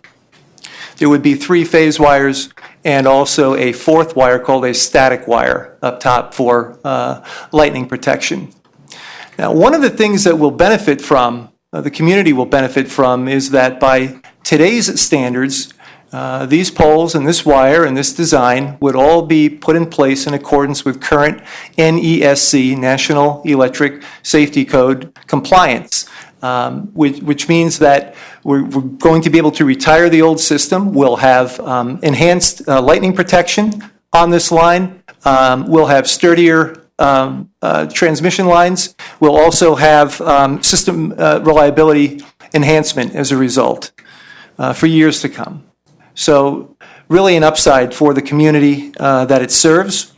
There would be 3 phase wires and also a 4th wire called a static wire up top for lightning protection. Now, one of the things that we'll benefit from, the community will benefit from, is that by today's standards, these poles and this wire and this design would all be put in place in accordance with current NESC, National Electric Safety Code compliance, which means that we're going to be able to retire the old system. We'll have enhanced lightning protection on this line. We'll have sturdier transmission lines. We'll also have system reliability enhancement as a result for years to come. So really an upside for the community that it serves.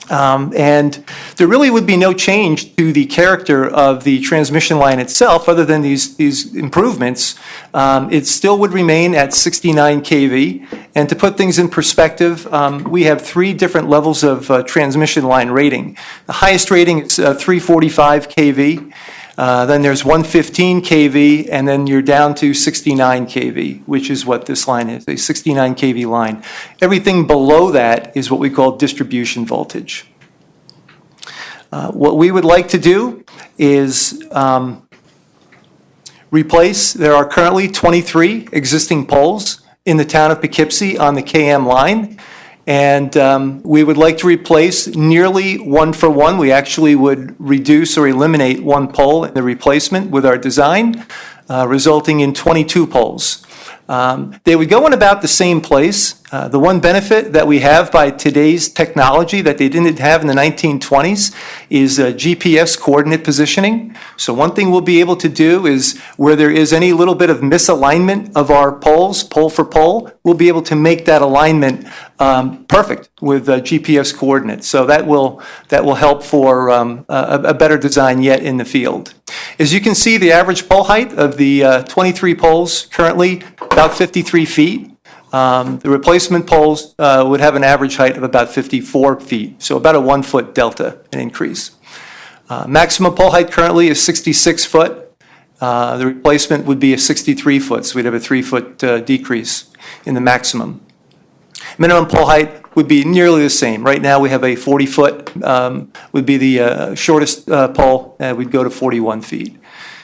And there really would be no change to the character of the transmission line itself other than these improvements. It still would remain at 69 kV. And to put things in perspective, we have 3 different levels of transmission line rating. The highest rating is 345 kV. Then there's 115 kV, and then you're down to 69 kV, which is what this line is, a 69 kV line. Everything below that is what we call distribution voltage. What we would like to do is replace, there are currently 23 existing poles in the town of Poughkeepsie on the KM line. And we would like to replace nearly 1-for-1. We actually would reduce or eliminate 1 pole in the replacement with our design, resulting in 22 poles. They would go in about the same place. The one benefit that we have by today's technology that they didn't have in the 1920s is GPS coordinate positioning. So one thing we'll be able to do is where there is any little bit of misalignment of our poles, pole for pole, we'll be able to make that alignment perfect with GPS coordinates. So that will help for a better design yet in the field. As you can see, the average pole height of the 23 poles currently about 53 feet. The replacement poles would have an average height of about 54 feet, so about a 1-foot delta, an increase. Maximum pole height currently is 66 foot. The replacement would be a 63 foot, so we'd have a 3-foot decrease in the maximum. Minimum pole height would be nearly the same. Right now we have a 40-foot, would be the shortest pole, we'd go to 41 feet.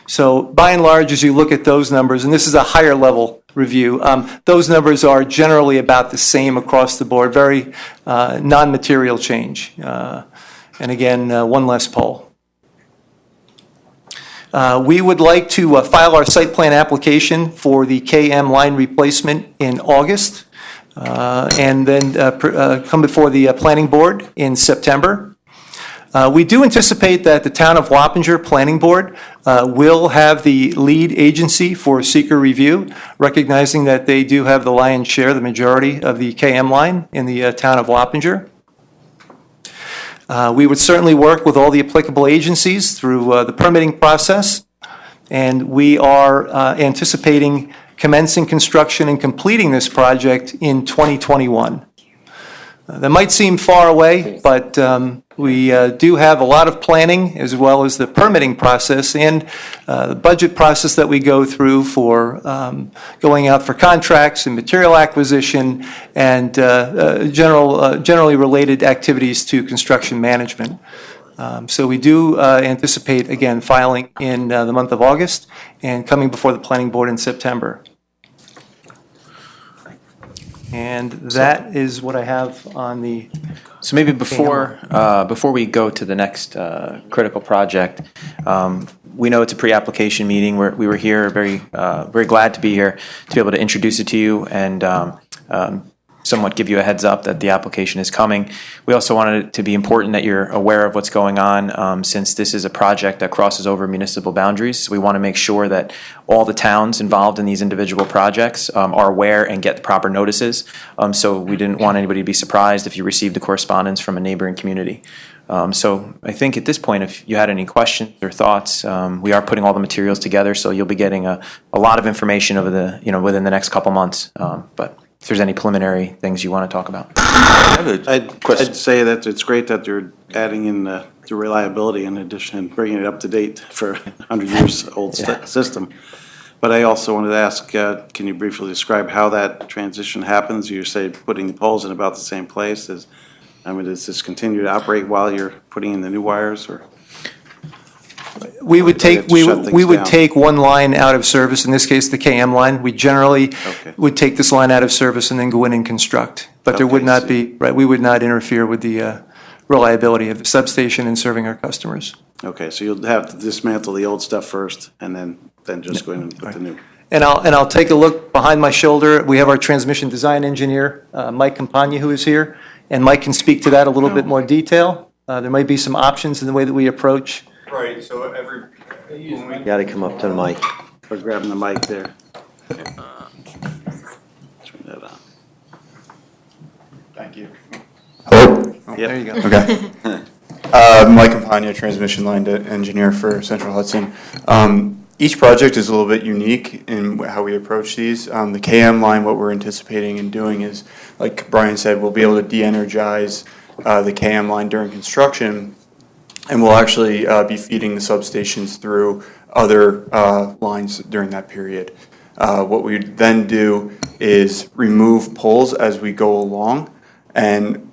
So by and large, as you look at those numbers, and this is a higher level review, those numbers are generally about the same across the board, very non-material change. And again, 1 less pole. We would like to file our site plan application for the KM line replacement in August. and then come before the Planning Board in September. We do anticipate that the Town of Wappinger Planning Board will have the lead agency for seeker review, recognizing that they do have the lion's share, the majority of the KM line in the Town of Wappinger. We would certainly work with all the applicable agencies through the permitting process, and we are anticipating commencing construction and completing this project in 2021. That might seem far away, but we do have a lot of planning as well as the permitting process and the budget process that we go through for going out for contracts and material acquisition and generally related activities to construction management. So we do anticipate, again, filing in the month of August and coming before the Planning Board in September. And that is what I have on the. So maybe before we go to the next critical project, we know it's a pre-application meeting. We were here very glad to be here to be able to introduce it to you and somewhat give you a heads up that the application is coming. We also wanted it to be important that you're aware of what's going on since this is a project that crosses over municipal boundaries. We want to make sure that all the towns involved in these individual projects are aware and get the proper notices. So we didn't want anybody to be surprised if you received the correspondence from a neighboring community. So I think at this point, if you had any questions or thoughts, we are putting all the materials together, so you'll be getting a lot of information over within the next couple months. But if there's any preliminary things you want to talk about. I'd say that it's great that you're adding in the reliability in addition and bringing it up to date for a 100-year-old system. But I also wanted to ask, can you briefly describe how that transition happens? You say putting the poles in about the same place. Does this continue to operate while you're putting in the new wires, or? We would take one line out of service, in this case, the KM line. We generally would take this line out of service and then go in and construct. But there would not be, we would not interfere with the reliability of the substation and serving our customers. Okay, so you'll have to dismantle the old stuff first and then just go in and put the new. And I'll take a look behind my shoulder. We have our transmission design engineer, Mike Campagna, who is here. And Mike can speak to that a little bit more detail. There might be some options in the way that we approach. Right, so You got to come up to the mic. We're grabbing the mic there. Turn that on. Thank you. Hello? There you go. Okay. Mike Campagna, transmission line engineer for Central Hudson. Each project is a little bit unique in how we approach these. The KM line, what we're anticipating and doing is, like Brian said, we'll be able to de-energize the KM line during construction, and we'll actually be feeding the substations through other lines during that period. What we then do is remove poles as we go along, and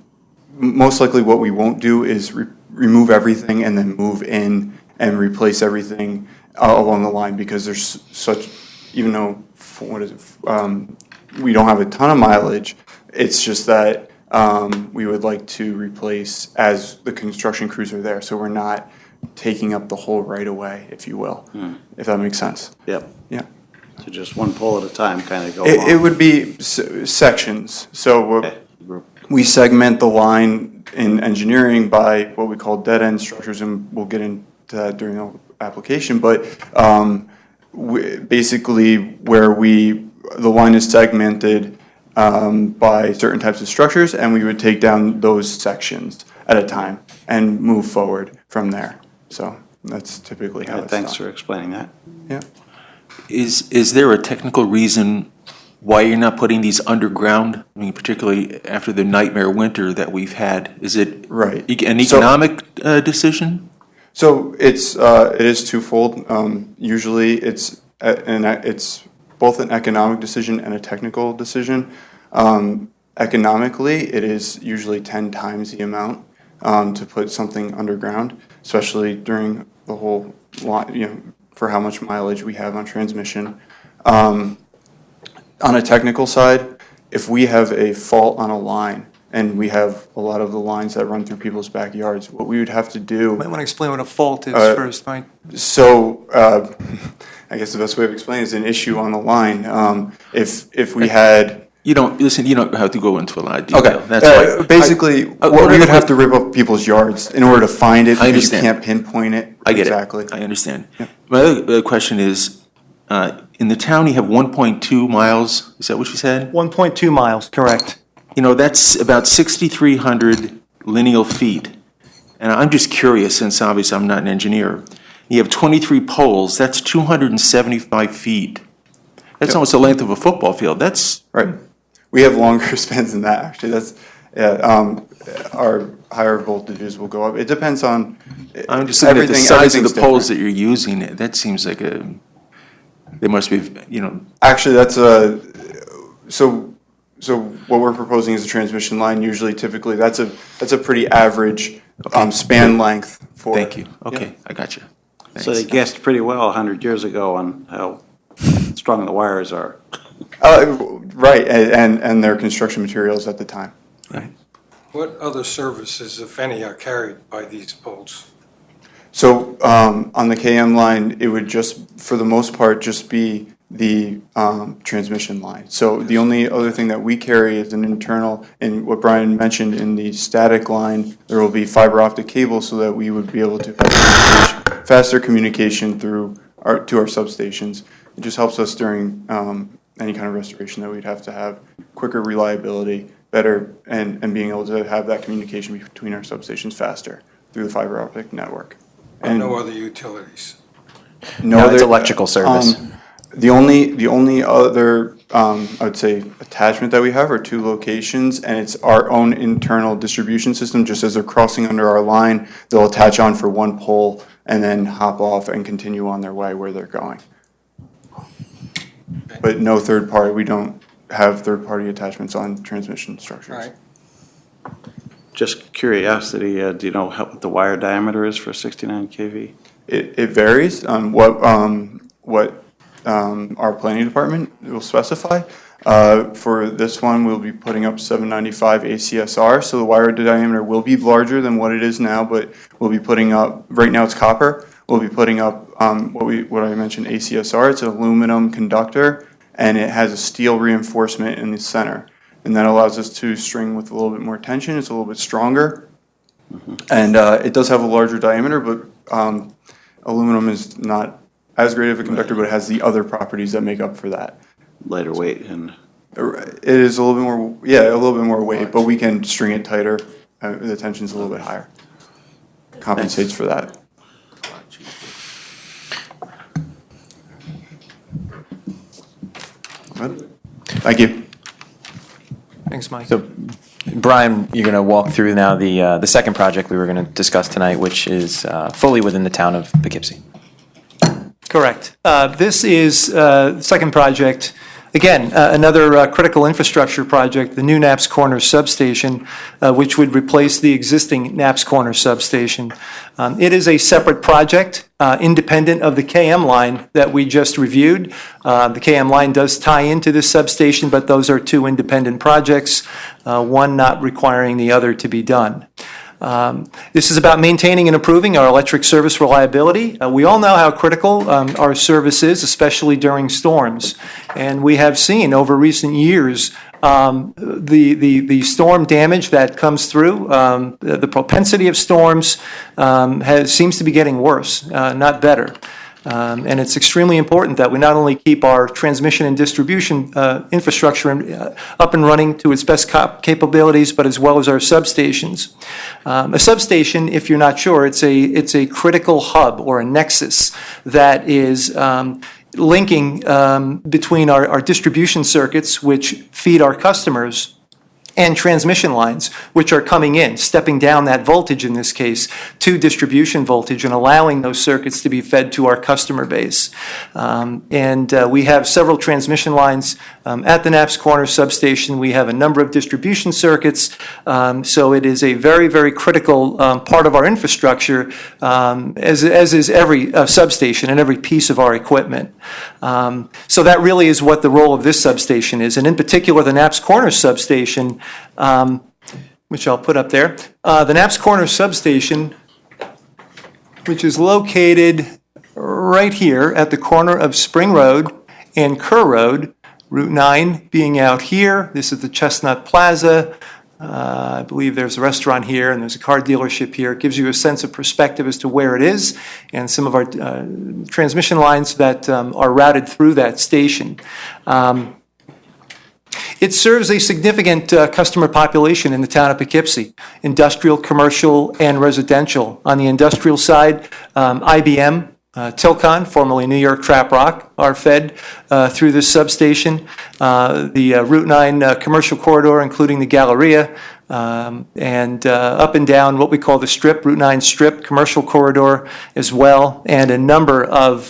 most likely what we won't do is remove everything and then move in and replace everything along the line, because there's such, even though, we don't have a ton of mileage, it's just that we would like to replace as the construction crews are there, so we're not taking up the whole right of way, if you will, if that makes sense. Yep. Yeah. So just one pole at a time, kind of go It along. would be sections, so we segment the line in engineering by what we call dead-end structures, and we'll get into that during the application, but basically where the line is segmented by certain types of structures, and we would take down those sections at a time and move forward from there. So that's typically how it's done. Thanks for explaining that. Yeah. Is there a technical reason why you're not putting these underground? I mean, particularly after the nightmare winter that we've had. Is it an economic decision? So it is twofold. Usually it's both an economic decision and a technical decision. Economically, it is usually 10 times the amount to put something underground, especially during the whole line, for how much mileage we have on transmission. On a technical side, if we have a fault on a line, and we have a lot of the lines that run through people's backyards, what we would have to do... You might want to explain what a fault is first, Mike. So, I guess the best way of explaining it is an issue on the line. If we had You don't, listen, you don't have to go into a lot of detail. Okay. That's why. Basically, we would have to rip up people's yards in order to find it I because you understand. can't pinpoint it. I get it. Exactly. I understand. My other question is, in the town, you have 1.2 miles, is that what you said? 1.2 miles, correct. You know, that's about 6,300 lineal feet. And I'm just curious, since obviously I'm not an engineer. You have 23 poles, that's 275 feet. That's almost the length of a football field. That's right. We have longer spans than that, actually. That's, our higher voltages will go up. It depends on I'm just looking at the everything- size of the everything's poles that different. you're using. That seems like they must be, you know. Actually, that's so what we're proposing is a transmission line. Usually, typically, that's a pretty average span length for. Thank you. Okay, I got you. So they guessed pretty well 100 years ago on how strong the wires are. Right, and their construction materials at the time. Right. What other services, if any, are carried by these poles? So on the KM line, it would just, for the most part, just be the transmission line. So the only other thing that we carry is an internal, and what Brian mentioned in the static line, there will be fiber optic cable so that we would be able to have faster communication through to our substations. It just helps us during any kind of restoration that we'd have to have quicker reliability, better, and being able to have that communication between our substations faster through the fiber optic network. And no other utilities? No, it's electrical service. The only other, I would say, attachment that we have are 2 locations, and it's our own internal distribution system. Just as they're crossing under our line, they'll attach on for 1 pole and then hop off and continue on their way where they're going. But no third party, we don't have third-party attachments on transmission structures. Right. Just curiosity, do you know what the wire diameter is for 69 kV? It varies on what our planning department will specify. For this one, we'll be putting up 795 ACSR, so the wire diameter will be larger than what it is now, but we'll be putting up, right now it's copper, we'll be putting up what I mentioned, ACSR. It's an aluminum conductor, and it has a steel reinforcement in the center. And that allows us to string with a little bit more tension. It's a little bit stronger. And it does have a larger diameter, but aluminum is not as great of a conductor, but it has the other properties that make up for that. Lighter weight and... It is a little bit more, a little bit more weight, but we can string it tighter. The tension's a little bit higher. Compensates for that. Thank you. Thanks, Mike. So, Brian, you're going to walk through now the second project we were going to discuss tonight, which is fully within the town of Poughkeepsie. Correct. This is the second project. Again, another critical infrastructure project, the new Knapp's Corner substation, which would replace the existing Knapp's Corner substation. It is a separate project, independent of the KM line that we just reviewed. The KM line does tie into this substation, but those are 2 independent projects, one not requiring the other to be done. This is about maintaining and improving our electric service reliability. We all know how critical our service is, especially during storms. And we have seen over recent years the storm damage that comes through. The propensity of storms seems to be getting worse, not better. And it's extremely important that we not only keep our transmission and distribution infrastructure up and running to its best capabilities, but as well as our substations. A substation, if you're not sure, it's a critical hub or a nexus that is linking between our distribution circuits, which feed our customers, and transmission lines, which are coming in, stepping down that voltage in this case to distribution voltage and allowing those circuits to be fed to our customer base. We have several transmission lines at the Knapp's Corner substation. We have a number of distribution circuits, so it is a very, very critical part of our infrastructure, as is every substation and every piece of our equipment. So that really is what the role of this substation is, and in particular the Knapp's Corner substation, which I'll put up there. The Knapp's Corner substation, which is located right here at the corner of Spring Road and Kerr Road, Route 9 being out here. This is the Chestnut Plaza. I believe there's a restaurant here and there's a car dealership here. It gives you a sense of perspective as to where it is and some of our transmission lines that are routed through that station. It serves a significant customer population in the town of Poughkeepsie, industrial, commercial, and residential. On the industrial side, IBM, Tilcon, formerly New York Trap Rock, are fed through this substation. The Route 9 commercial corridor, including the Galleria, and up and down what we call the Strip, Route 9 Strip, commercial corridor as well, and a number of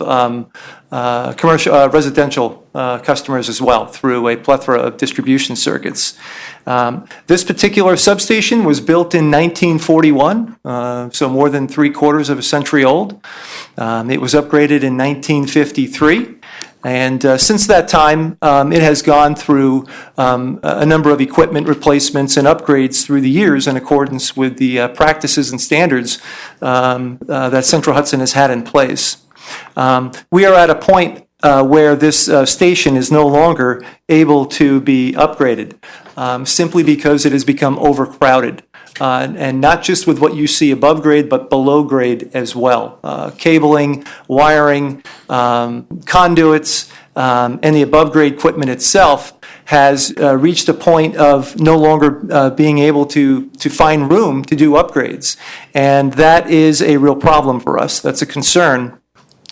commercial, residential customers as well through a plethora of distribution circuits. This particular substation was built in 1941, so more than 3/4 of a century old. It was upgraded in 1953. And since that time, it has gone through a number of equipment replacements and upgrades through the years in accordance with the practices and standards that Central Hudson has had in place. We are at a point where this station is no longer able to be upgraded, simply because it has become overcrowded. And not just with what you see above grade, but below grade as well. Cabling, wiring, conduits, and the above grade equipment itself has reached a point of no longer being able to find room to do upgrades. And that is a real problem for us. That's a concern.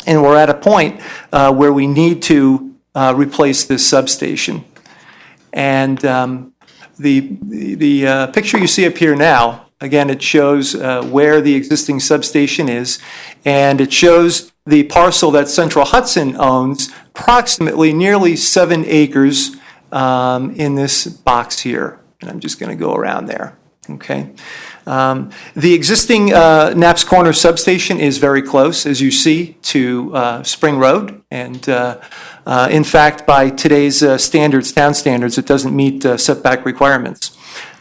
And we're at a point where we need to replace this substation. And the picture you see up here now, again, it shows where the existing substation is, and it shows the parcel that Central Hudson owns, approximately nearly 7 acres in this box here. And I'm just going to go around there. Okay. The existing Knapp's Corner substation is very close, as you see, to Spring Road. And in fact, by today's standards, town standards, it doesn't meet setback requirements.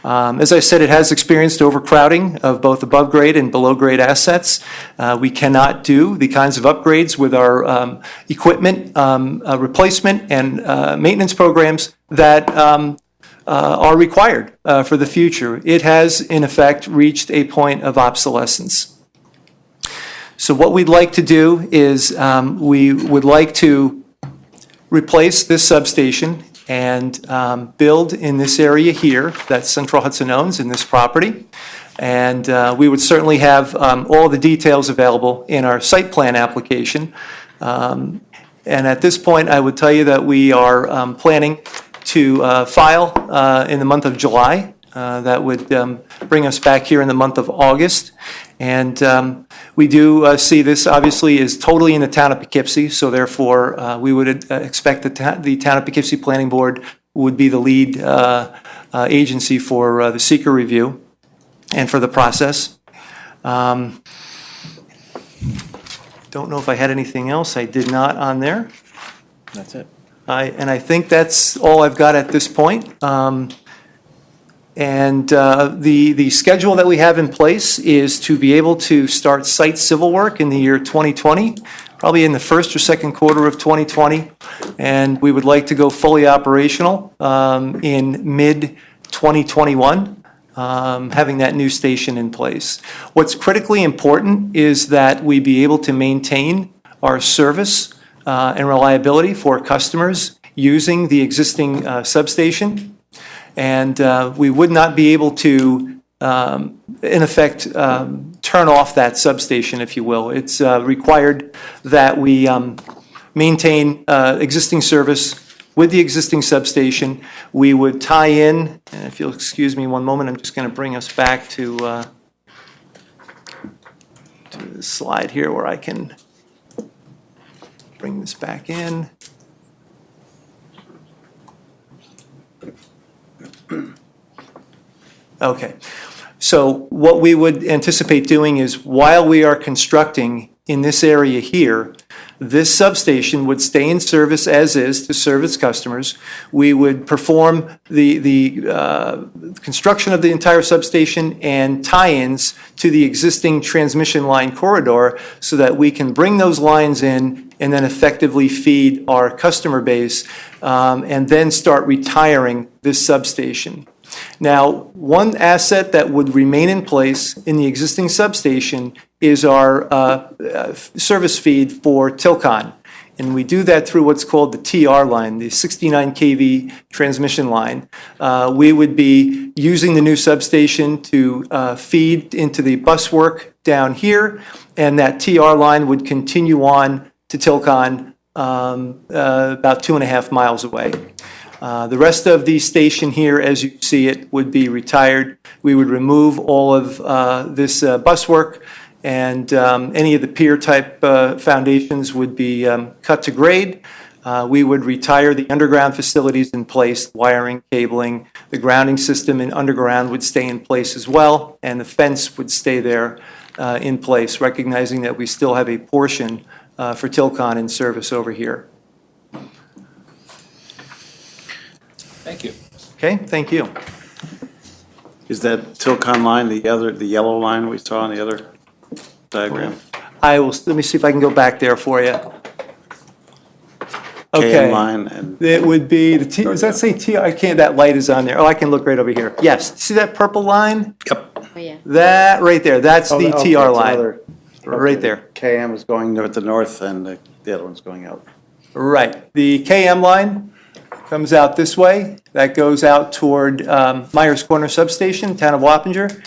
As I said, it has experienced overcrowding of both above grade and below grade assets. We cannot do the kinds of upgrades with our equipment replacement and maintenance programs that are required for the future. It has, in effect, reached a point of obsolescence. So what we'd like to do is we would like to replace this substation and build in this area here that Central Hudson owns in this property. And we would certainly have all the details available in our site plan application. And at this point, I would tell you that we are planning to file in the month of July. That would bring us back here in the month of August. And we do see this obviously is totally in the town of Poughkeepsie, so therefore we would expect that the town of Poughkeepsie Planning Board would be the lead agency for the seeker review and for the process. Don't know if I had anything else. I did not on there. That's it. And I think that's all I've got at this point. The schedule that we have in place is to be able to start site civil work in the year 2020, probably in the first or second quarter of 2020. And we would like to go fully operational in mid-2021, having that new station in place. What's critically important is that we be able to maintain our service and reliability for customers using the existing substation. And we would not be able to, in effect, turn off that substation, if you will. It's required that we maintain existing service with the existing substation. We would tie in, and if you'll excuse me one moment, I'm just going to bring us back to the slide here where I can bring this back in. Okay, so what we would anticipate doing is while we are constructing in this area here, This substation would stay in service as is to serve its customers. We would perform the construction of the entire substation and tie-ins to the existing transmission line corridor so that we can bring those lines in and then effectively feed our customer base, and then start retiring this substation. Now, one asset that would remain in place in the existing substation is our service feed for Tilcon. And we do that through what's called the TR line, the 69 kV transmission line. We would be using the new substation to feed into the bus work down here, and that TR line would continue on to Tilcon about 2.5 miles away. The rest of the station here, as you see it, would be retired. We would remove all of this bus work, and any of the pier-type foundations would be cut to grade. We would retire the underground facilities in place, wiring, cabling. The grounding system in underground would stay in place as well, and the fence would stay there in place, recognizing that we still have a portion for Tilcon in service over here. Thank you. Okay, thank you. Is that Tilcon line, the yellow line we saw on the other diagram? Let me see if I can go back there for you. Okay. KM line and. It would be, does that say T? I can't, that light is on there. Oh, I can look right over here. Yes, see that purple line? Yep. Oh, yeah. That right there, that's Oh, the okay, TR it's line. another- Right there. KM is going to the north and the other one's going out. Right. The KM line comes out this way. That goes out toward Myers Corner Substation, town of Wappinger.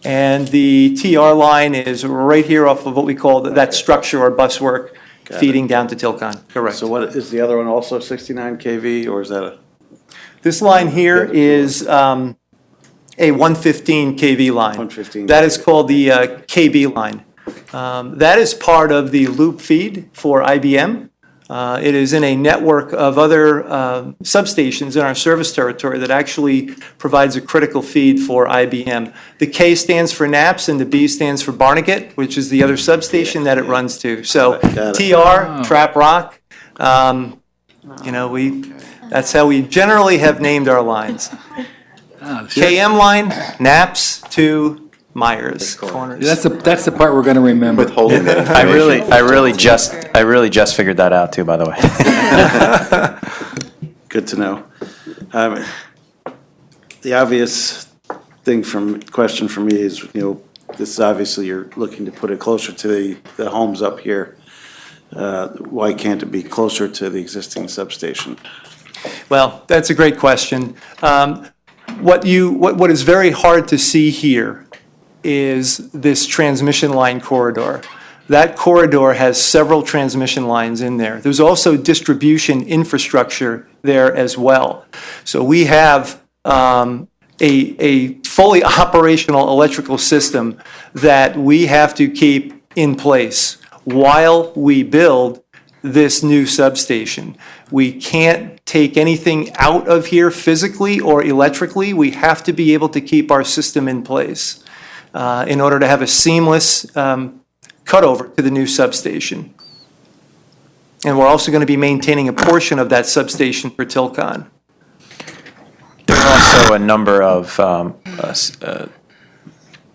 And the TR line is right here off of what we call that structure or bus work feeding down to Tilcon. Correct. So what, is the other one also 69 kV or is that a? This line here is a 115 kV line. 115. That is called the KB line. That is part of the loop feed for IBM. It is in a network of other substations in our service territory that actually provides a critical feed for IBM. The K stands for NAPS and the B stands for Barnegat, which is the other substation that it runs to. So TR, Trap Rock, that's how we generally have named our lines. KM line, NAPS to Myers Corners. That's the part we're going to remember. Withholding that I really just figured that out too, by the way. Good to know. The obvious question for me is, this is obviously you're looking to put it closer to the homes up here. Why can't it be closer to the existing substation? Well, that's a great question. What is very hard to see here is this transmission line corridor. That corridor has several transmission lines in there. There's also distribution infrastructure there as well. So we have a fully operational electrical system that we have to keep in place while we build this new substation. We can't take anything out of here physically or electrically. We have to be able to keep our system in place in order to have a seamless cutover to the new substation. And we're also going to be maintaining a portion of that substation for Tilcon. There are also a number of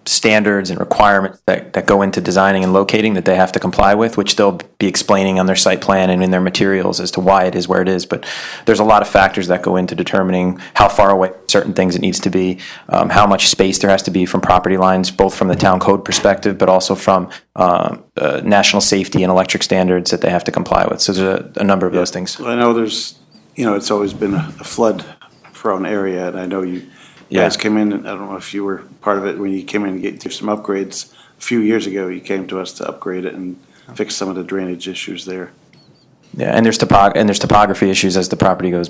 standards and requirements that go into designing and locating that they have to comply with, which they'll be explaining on their site plan and in their materials as to why it is where it is. But there's a lot of factors that go into determining how far away certain things it needs to be, how much space there has to be from property lines, both from the town code perspective, but also from national safety and electric standards that they have to comply with. So there's a number of those things. Well, I know there's, it's always been a flood-prone area, and I know you guys came in, I don't know if you were part of it, when you came in and did some upgrades a few years ago, you came to us to upgrade it and fix some of the drainage issues there. Yeah, and there's topography issues as the property goes.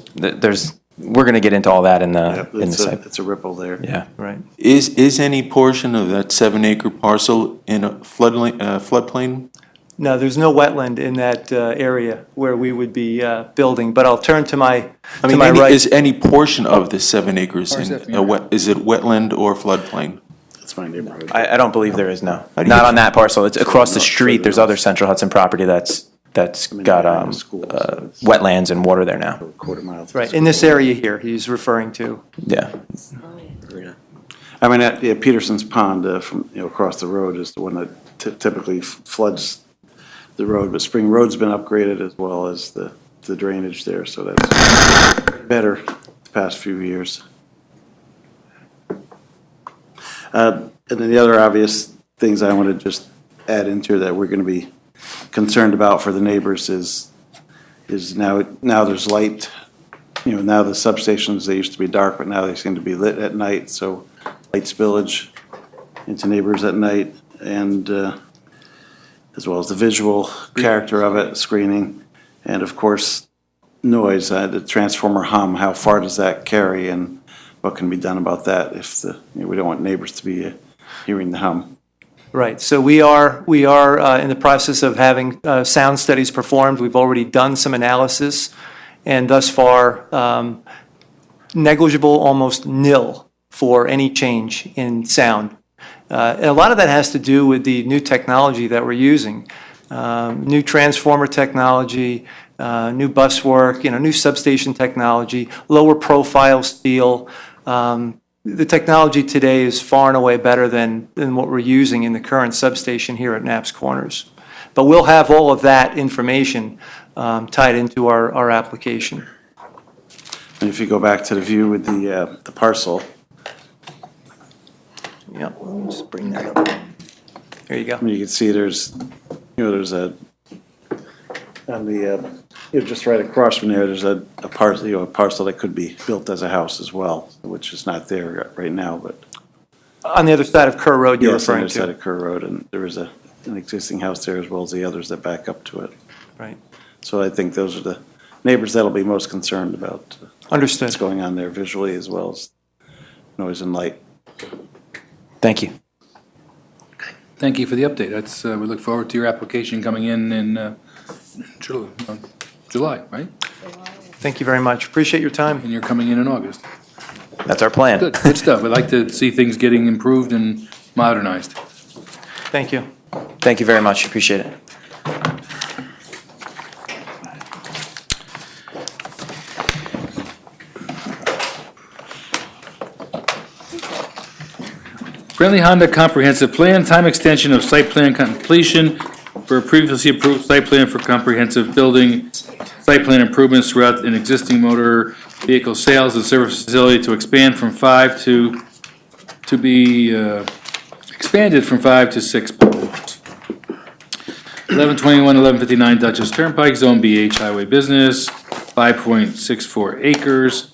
We're going to get into all that in the site. It's a ripple there. Yeah, right. Is any portion of that 7-acre parcel in a floodplain? No, there's no wetland in that area where we would be building, but I'll turn to my right. Is any portion of the 7 acres is it wetland or floodplain? That's my neighborhood. I don't believe there is, no. Not on that parcel. It's across the street. There's other Central Hudson property that's that's got wetlands and water there now. Quarter mile. Right, in this area here, he's referring to. Yeah. I mean, Peterson's Pond from, across the road is the one that typically floods the road, but Spring Road's been upgraded as well as the drainage there, so that's better the past few years. And then the other obvious things I want to just add into that we're going to be concerned about for the neighbors is now there's light. Now the substations, they used to be dark, but now they seem to be lit at night, so light spillage into neighbors at night, and as well as the visual character of it, screening, and of course, noise, the transformer hum, how far does that carry, and what can be done about that if we don't want neighbors to be hearing the hum. Right, so we are in the process of having sound studies performed. We've already done some analysis, and thus far, negligible, almost nil for any change in sound. And a lot of that has to do with the new technology that we're using. New transformer technology, new bus work, new substation technology, lower profile steel. The technology today is far and away better than what we're using in the current substation here at Knapp's Corners. But we'll have all of that information tied into our application. And if you go back to the view with the parcel. Yeah, let me just bring that up. There you go. You can see there's a, on the, just right across from there's a parcel that could be built as a house as well, which is not there right now, but. On the other side of Kerr Road you're referring to? Yes, on the other side of Kerr Road, and there is an existing house there as well as the others that back up to it. Right. So I think those are the neighbors that'll be most concerned about. Understood. What's going on there visually as well as noise and light. Thank you. Thank you for the update. That's, we look forward to your application coming in July, right? Thank you very much. Appreciate your time. And you're coming in August. That's our plan. Good stuff. We'd like to see things getting improved and modernized. Thank you. Thank you very much. Appreciate it. Friendly Honda Comprehensive Plan, time extension of site plan completion for a previously approved site plan for comprehensive building, site plan improvements throughout an existing motor vehicle sales and service facility to expand from 5 to be expanded from 5 to 6 pools. 1121, 1159 Dutchess Turnpike, Zone BH Highway Business, 5.64 acres.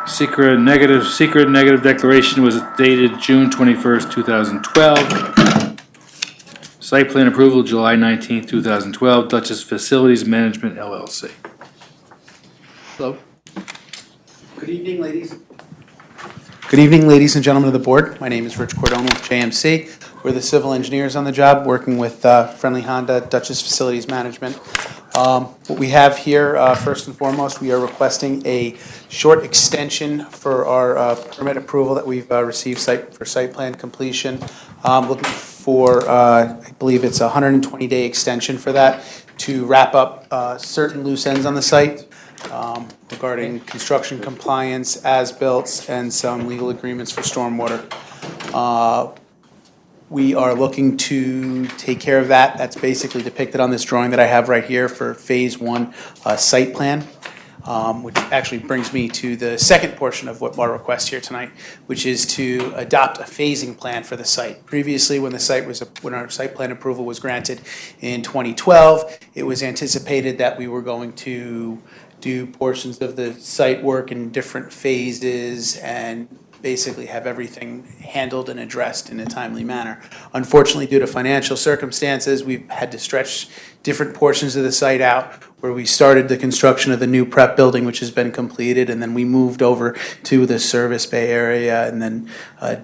Secret negative declaration was dated June 21st, 2012. Site plan approval, July 19th, 2012, Dutchess Facilities Management LLC. Hello. Good evening, ladies. Good evening, ladies and gentlemen of the board. My name is Rich Cordona with JMC. We're the civil engineers on the job, working with Friendly Honda, Dutchess Facilities Management. What we have here, first and foremost, we are requesting a short extension for our permit approval that we've received for site plan completion. Looking for, I believe it's a 120-day extension for that to wrap up certain loose ends on the site regarding construction compliance, as-built, and some legal agreements for stormwater. We are looking to take care of that. That's basically depicted on this drawing that I have right here for Phase 1 site plan, which actually brings me to the second portion of what our request here tonight, which is to adopt a phasing plan for the site. Previously, when our site plan approval was granted in 2012, it was anticipated that we were going to do portions of the site work in different phases and basically have everything handled and addressed in a timely manner. Unfortunately, due to financial circumstances, we've had to stretch different portions of the site out, where we started the construction of the new prep building, which has been completed, and then we moved over to the service bay area, and then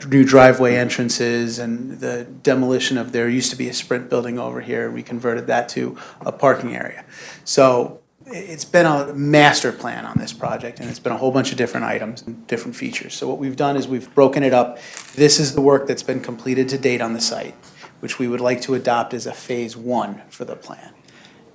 new driveway entrances, and the demolition of, there used to be a Sprint building over here. We converted that to a parking area. So it's been a master plan on this project, and it's been a whole bunch of different items and different features. So what we've done is we've broken it up. This is the work that's been completed to date on the site. which we would like to adopt as a Phase 1 for the plan.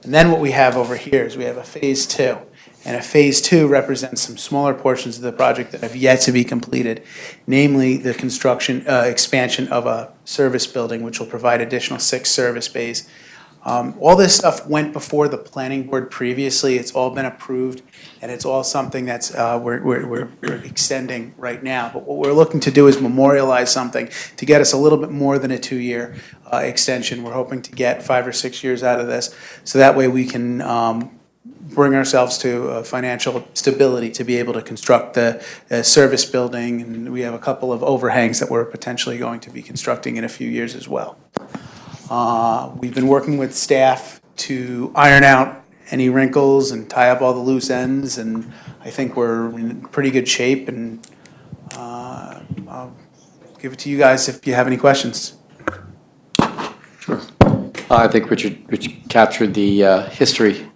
And then what we have over here is we have a Phase 2. And a Phase 2 represents some smaller portions of the project that have yet to be completed, namely the construction, expansion of a service building, which will provide additional 6 service bays. All this stuff went before the planning board previously. It's all been approved, and it's all something that's we're extending right now. But what we're looking to do is memorialize something to get us a little bit more than a 2-year extension. We're hoping to get 5 or 6 years out of this, so that way we can bring ourselves to financial stability to be able to construct the service building. And we have a couple of overhangs that we're potentially going to be constructing in a few years as well. We've been working with staff to iron out any wrinkles and tie up all the loose ends, and I think we're in pretty good shape, and I'll give it to you guys if you have any questions. Sure. I think Richard captured the history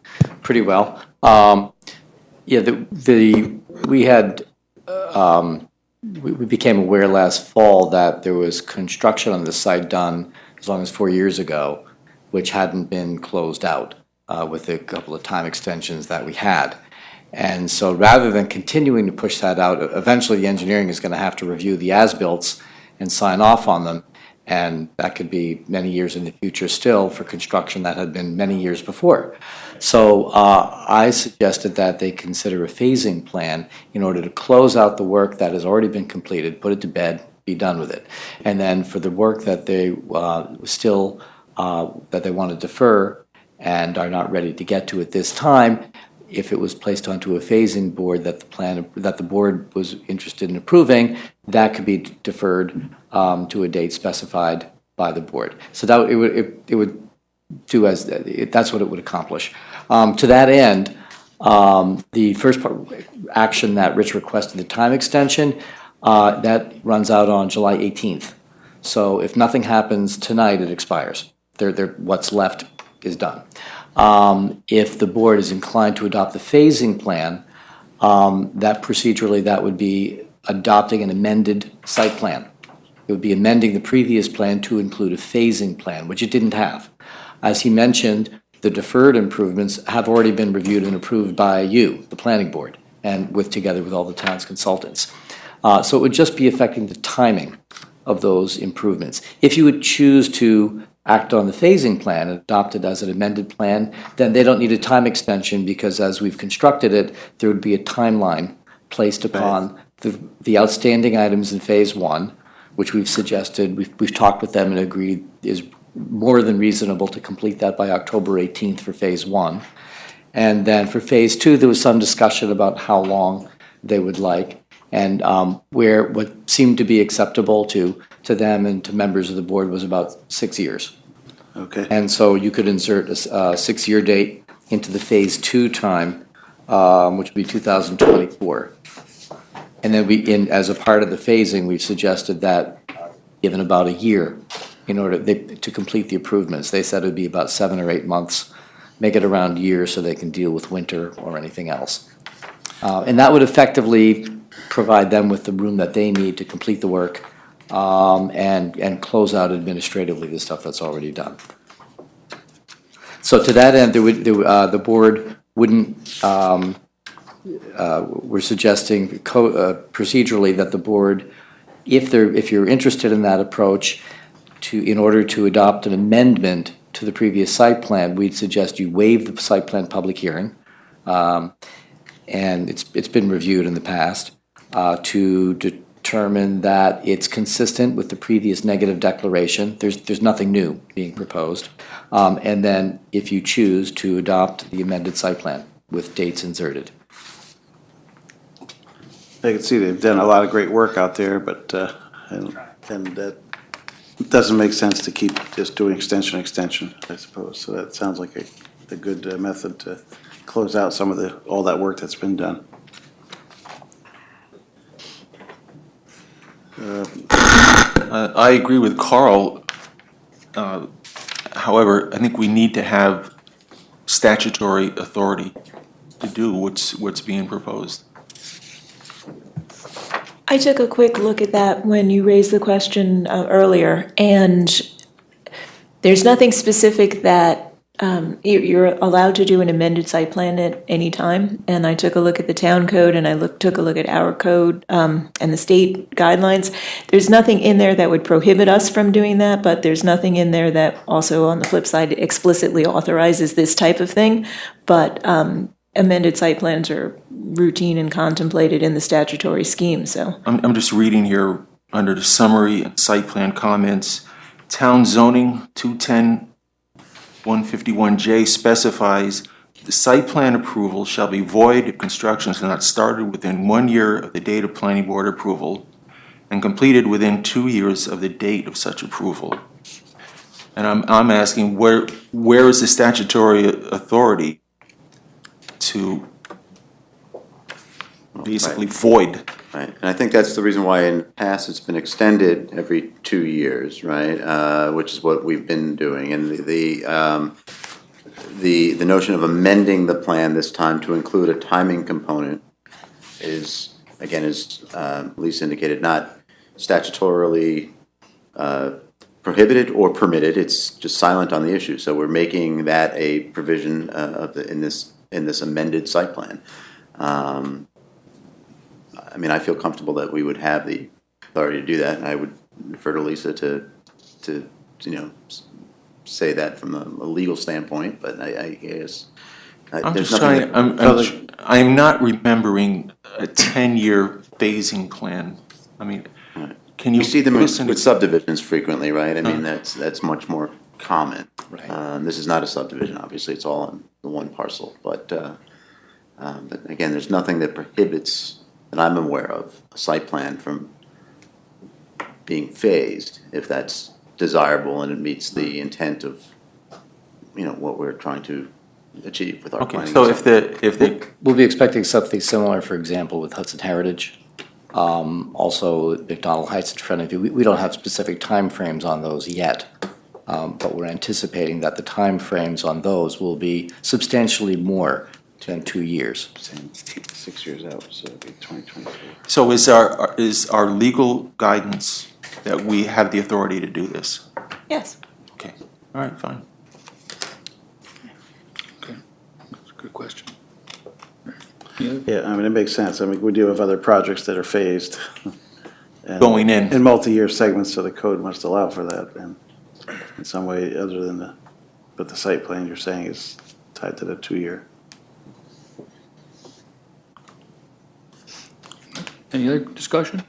pretty well. Yeah, we became aware last fall that there was construction on the site done as long as 4 years ago, which hadn't been closed out with a couple of time extensions that we had. And so rather than continuing to push that out, eventually the engineering is going to have to review the as-bills and sign off on them. And that could be many years in the future still for construction that had been many years before. So I suggested that they consider a phasing plan in order to close out the work that has already been completed, put it to bed, be done with it. And then for the work that they that they want to defer and are not ready to get to at this time, if it was placed onto a phasing board that the board was interested in approving, that could be deferred to a date specified by the board. So that it would do as that's what it would accomplish. To that end, the first action that Rich requested, the time extension, that runs out on July 18th. So if nothing happens tonight, it expires. What's left is done. If the board is inclined to adopt the phasing plan, that procedurally that would be adopting an amended site plan. It would be amending the previous plan to include a phasing plan, which it didn't have. As he mentioned, the deferred improvements have already been reviewed and approved by you, the planning board, and together with all the town's consultants. So it would just be affecting the timing of those improvements. If you would choose to act on the phasing plan and adopt it as an amended plan, then they don't need a time extension because as we've constructed it, there would be a timeline placed upon the outstanding items in Phase 1, which we've suggested, we've talked with them and agreed is more than reasonable to complete that by October 18th for Phase 1. And then for Phase 2, there was some discussion about how long they would like. And what seemed to be acceptable to them and to members of the board was about 6 years. Okay. And so you could insert a 6-year date into the Phase 2 time, which would be 2024. And then as a part of the phasing, we've suggested that given about a year in order to complete the improvements. They said it would be about 7 or 8 months, make it around a year so they can deal with winter or anything else. And that would effectively provide them with the room that they need to complete the work and close out administratively the stuff that's already done. So to that end, the board wouldn't, we're suggesting procedurally that the board, if you're interested in that approach, in order to adopt an amendment to the previous site plan, we'd suggest you waive the site plan public hearing, and it's been reviewed in the past, to determine that it's consistent with the previous negative declaration. There's nothing new being proposed. And then if you choose to adopt the amended site plan with dates inserted. I can see they've done a lot of great work out there, but and that it doesn't make sense to keep just doing extension, I suppose. So that sounds like a good method to close out some of all that work that's been done. I agree with Carl. However, I think we need to have statutory authority to do what's being proposed. I took a quick look at that when you raised the question earlier, and There's nothing specific that you're allowed to do an amended site plan at any time. And I took a look at the town code and I took a look at our code and the state guidelines. There's nothing in there that would prohibit us from doing that, but there's nothing in there that also, on the flip side, explicitly authorizes this type of thing. But amended site plans are routine and contemplated in the statutory scheme, so. I'm just reading here under the summary and site plan comments. Town zoning 210-151J specifies the site plan approval shall be void if construction is not started within 1 year of the date of planning board approval and completed within 2 years of the date of such approval. And I'm asking, where is the statutory authority to basically void? Right, and I think that's the reason why in the past it's been extended every 2 years, right? Which is what we've been doing, and the notion of amending the plan this time to include a timing component is, again, as Lisa indicated, not statutorily prohibited or permitted. It's just silent on the issue. So we're making that a provision in this amended site plan. I mean, I feel comfortable that we would have the authority to do that, and I would refer to Lisa to say that from a legal standpoint, but I guess there's nothing. I'm not remembering a 10-year phasing plan. I mean, can you? We see them with subdivisions frequently, right? I mean, that's much more common. Right. This is not a subdivision, obviously, it's all on the one parcel, but again, there's nothing that prohibits, that I'm aware of, a site plan from being phased if that's desirable and it meets the intent of, what we're trying to achieve with our planning. So if the We'll be expecting something similar, for example, with Hudson Heritage. Also, McDonald Heights in front of you. We don't have specific timeframes on those yet, but we're anticipating that the timeframes on those will be substantially more than 2 years. 6 years out, so it'll be 2023. So is our legal guidance that we have the authority to do this? Yes. Okay, all right, fine. Okay, that's a good question. Yeah, I mean, it makes sense. I mean, we do have other projects that are phased. and- Going in. In multi-year segments, so the code must allow for that, and in some way other than but the site plan you're saying is tied to the 2 year. Any other discussion?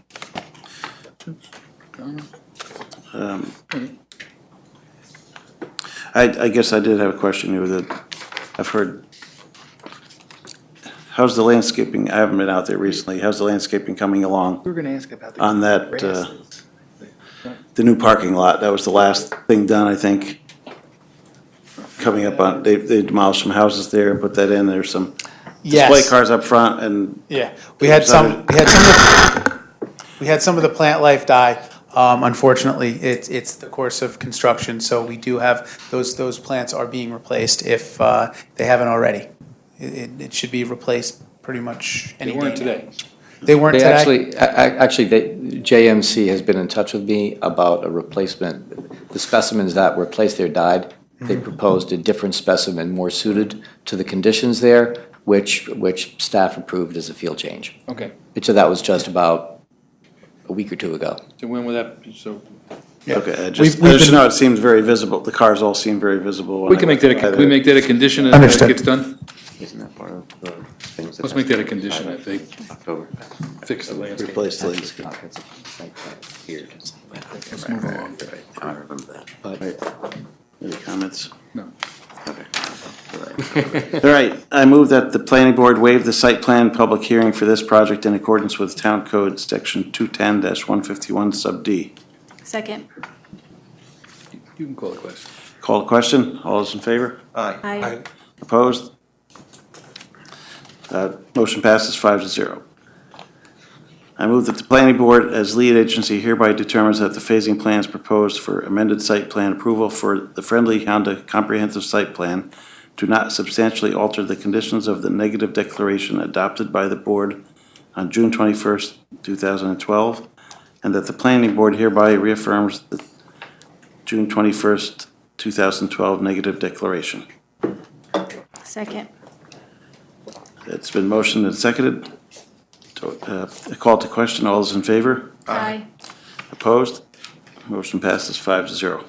I guess I did have a question here that I've heard. How's the landscaping? I haven't been out there recently. How's the landscaping coming along? We were gonna ask about on that, the new parking lot? That was the last thing done, I think. Coming up on, they demolished some houses there, put that in. There's some display Yes. cars up front and. Yeah, we had some of the plant life die. Unfortunately, it's the course of construction, so we do have, those plants are being replaced if they haven't already. It should be replaced pretty much any day. They weren't today. They weren't today? Actually, JMC has been in touch with me about a replacement. The specimens that were placed there died. They proposed a different specimen more suited to the conditions there, which staff approved as a field change. Okay. So that was just about a week or two ago. So when will that, so? Okay, I just know it seems very visible. The cars all seem very visible. We can make that, can we make that a condition that it gets done? Isn't that part of the things that? Let's make that a condition, that they October. fix the landscape. Replace the landscape. Let's move along. I remember that. Any comments? No. All right, I move that the planning board waive the site plan public hearing for this project in accordance with Town Code Section 210-151 Sub D. Second. You can call the question. Call the question. All those in favor? Aye. Opposed? Motion passes 5-0. I move that the planning board as lead agency hereby determines that the phasing plans proposed for amended site plan approval for the Friendly Honda Comprehensive Site Plan do not substantially alter the conditions of the negative declaration adopted by the board on June 21st, 2012, and that the planning board hereby reaffirms the June 21st, 2012 negative declaration. Second. It's been motioned and seconded. A call to question. All those in favor? Aye. Opposed? Motion passes 5-0.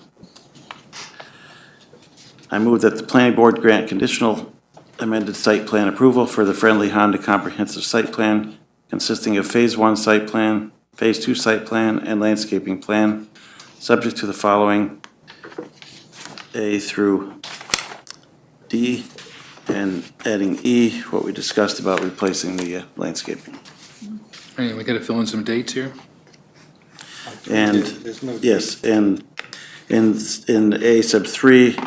I move that the planning board grant conditional amended site plan approval for the Friendly Honda Comprehensive Site Plan consisting of Phase 1 site plan, Phase 2 site plan, and landscaping plan, subject to the following: A through D, and adding E, what we discussed about replacing the landscaping. Hey, we gotta fill in some dates here. And, There's no yes, and in A sub 3,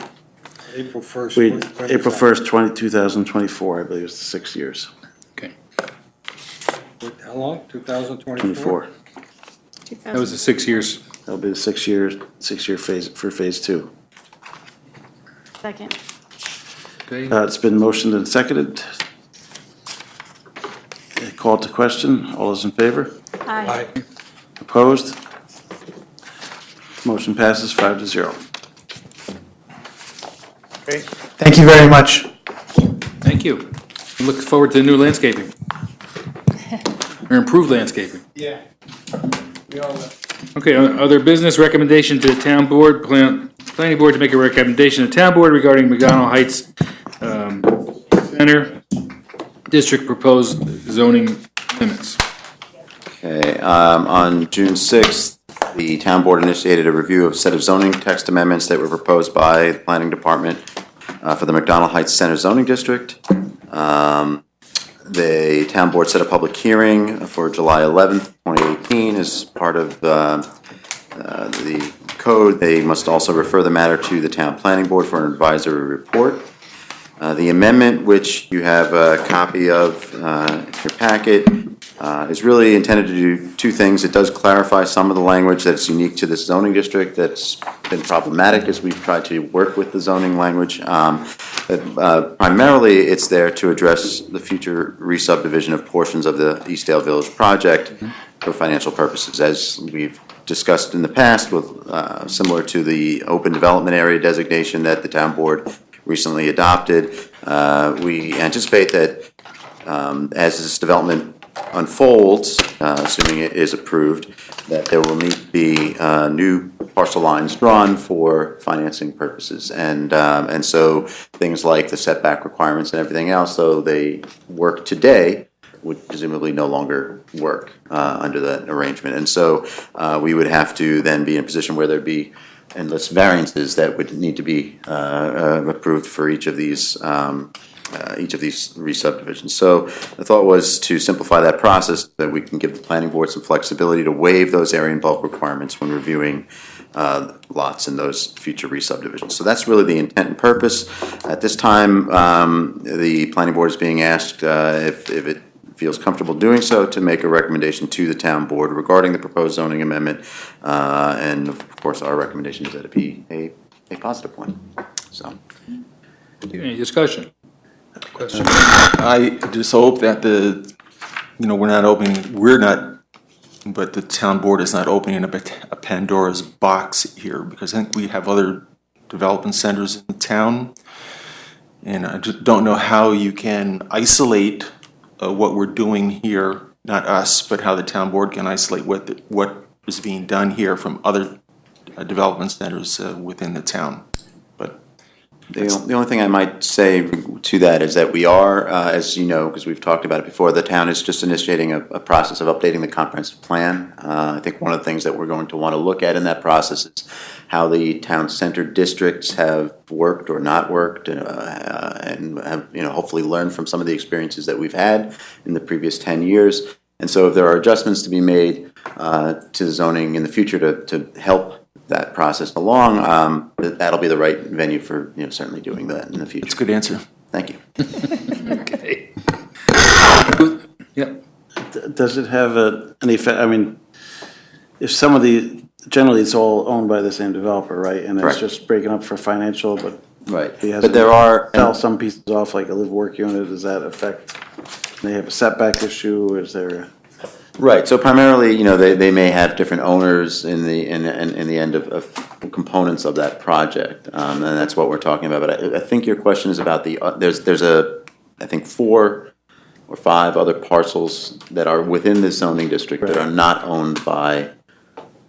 April 1st. we, when is April that? 1st, 2024, I believe it's 6 years. How long? 2024? 24. That was the 6 years. That'll be the 6-year phase for Phase 2. Second. Okay, It's been motioned and seconded. Call to question. All those in favor? Aye. Opposed? Motion passes 5-0. Great. Thank you very much. thank you. Look forward to the new landscaping. Or improved landscaping. Yeah. We all will. Okay, other business recommendation to the town board, planning board to make a recommendation to town board regarding McDonald Heights Center District proposed zoning limits. Okay, on June 6th, the town board initiated a review of a set of zoning text amendments that were proposed by the planning department for the McDonald Heights Center zoning district. The town board set a public hearing for July 11th, 2018 as part of the code. They must also refer the matter to the town planning board for an advisory report. The amendment, which you have a copy of in your packet, is really intended to do two things. It does clarify some of the language that's unique to this zoning district that's been problematic as we've tried to work with the zoning language. But primarily, it's there to address the future re-subdivision of portions of the Eastdale Village project for financial purposes. As we've discussed in the past, with similar to the open development area designation that the town board recently adopted, we anticipate that as this development unfolds, assuming it is approved, that there will need to be new parcel lines drawn for financing purposes. And so things like the setback requirements and everything else, though they work today, would presumably no longer work under that arrangement. And so we would have to then be in a position where there'd be endless variances that would need to be approved for each of these re-subdivisions. So the thought was to simplify that process, that we can give the planning board some flexibility to waive those area and bulk requirements when reviewing lots in those future re-subdivisions. So that's really the intent and purpose. At this time, the planning board is being asked if it feels comfortable doing so, to make a recommendation to the town board regarding the proposed zoning amendment. And of course, our recommendation is that it be a positive one. So. Any discussion? Question? I just hope that but the town board is not opening up a Pandora's box here, because I think we have other development centers in the town. And I just don't know how you can isolate what we're doing here, not us, but how the town board can isolate what is being done here from other development centers within the town. The only thing I might say to that is that we are, as you know, because we've talked about it before, the town is just initiating a process of updating the comprehensive plan. I think one of the things that we're going to want to look at in that process is how the town center districts have worked or not worked, and have, hopefully learned from some of the experiences that we've had in the previous 10 years. And so if there are adjustments to be made to zoning in the future to help that process along, that'll be the right venue for certainly doing that in the future. That's a good answer. Thank you. Okay. Yep. Does it have any effect? I mean, if some of generally it's all owned by the same developer, right? And it's Correct. just breaking up for financial, but right. He has But there are sell some pieces off, like a live work unit. Does that affect? They have a setback issue. Is there? Right, so primarily, they may have different owners in the end of components of that project, and that's what we're talking about. But I think your question is about there's I think 4 or 5 other parcels that are within the zoning district that are not owned by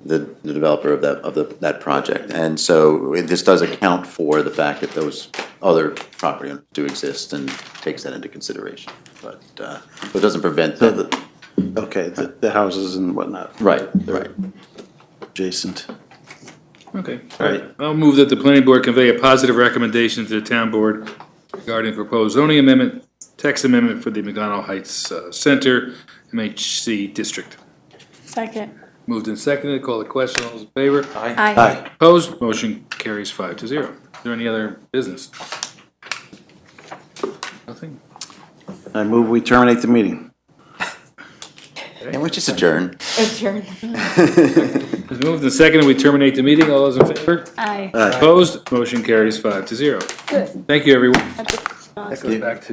the developer of that project. And so this does account for the fact that those other property owners do exist and takes that into consideration. But it doesn't prevent them. Okay, the houses and whatnot. Right. Adjacent. Okay, all right. I'll move that the planning board convey a positive recommendation to the town board regarding proposed zoning amendment, text amendment for the McDonald Heights Center, MHC District. Second. Moved and seconded, call the question, all those in favor? Aye. Opposed, motion carries 5-0. Is there any other business? Nothing? I move we terminate the meeting. And we just adjourn. Adjourn. It's moved and seconded, we terminate the meeting, all those in favor? Aye. Opposed, motion carries 5-0. Good. Thank you, everyone. That's Thank you. Back to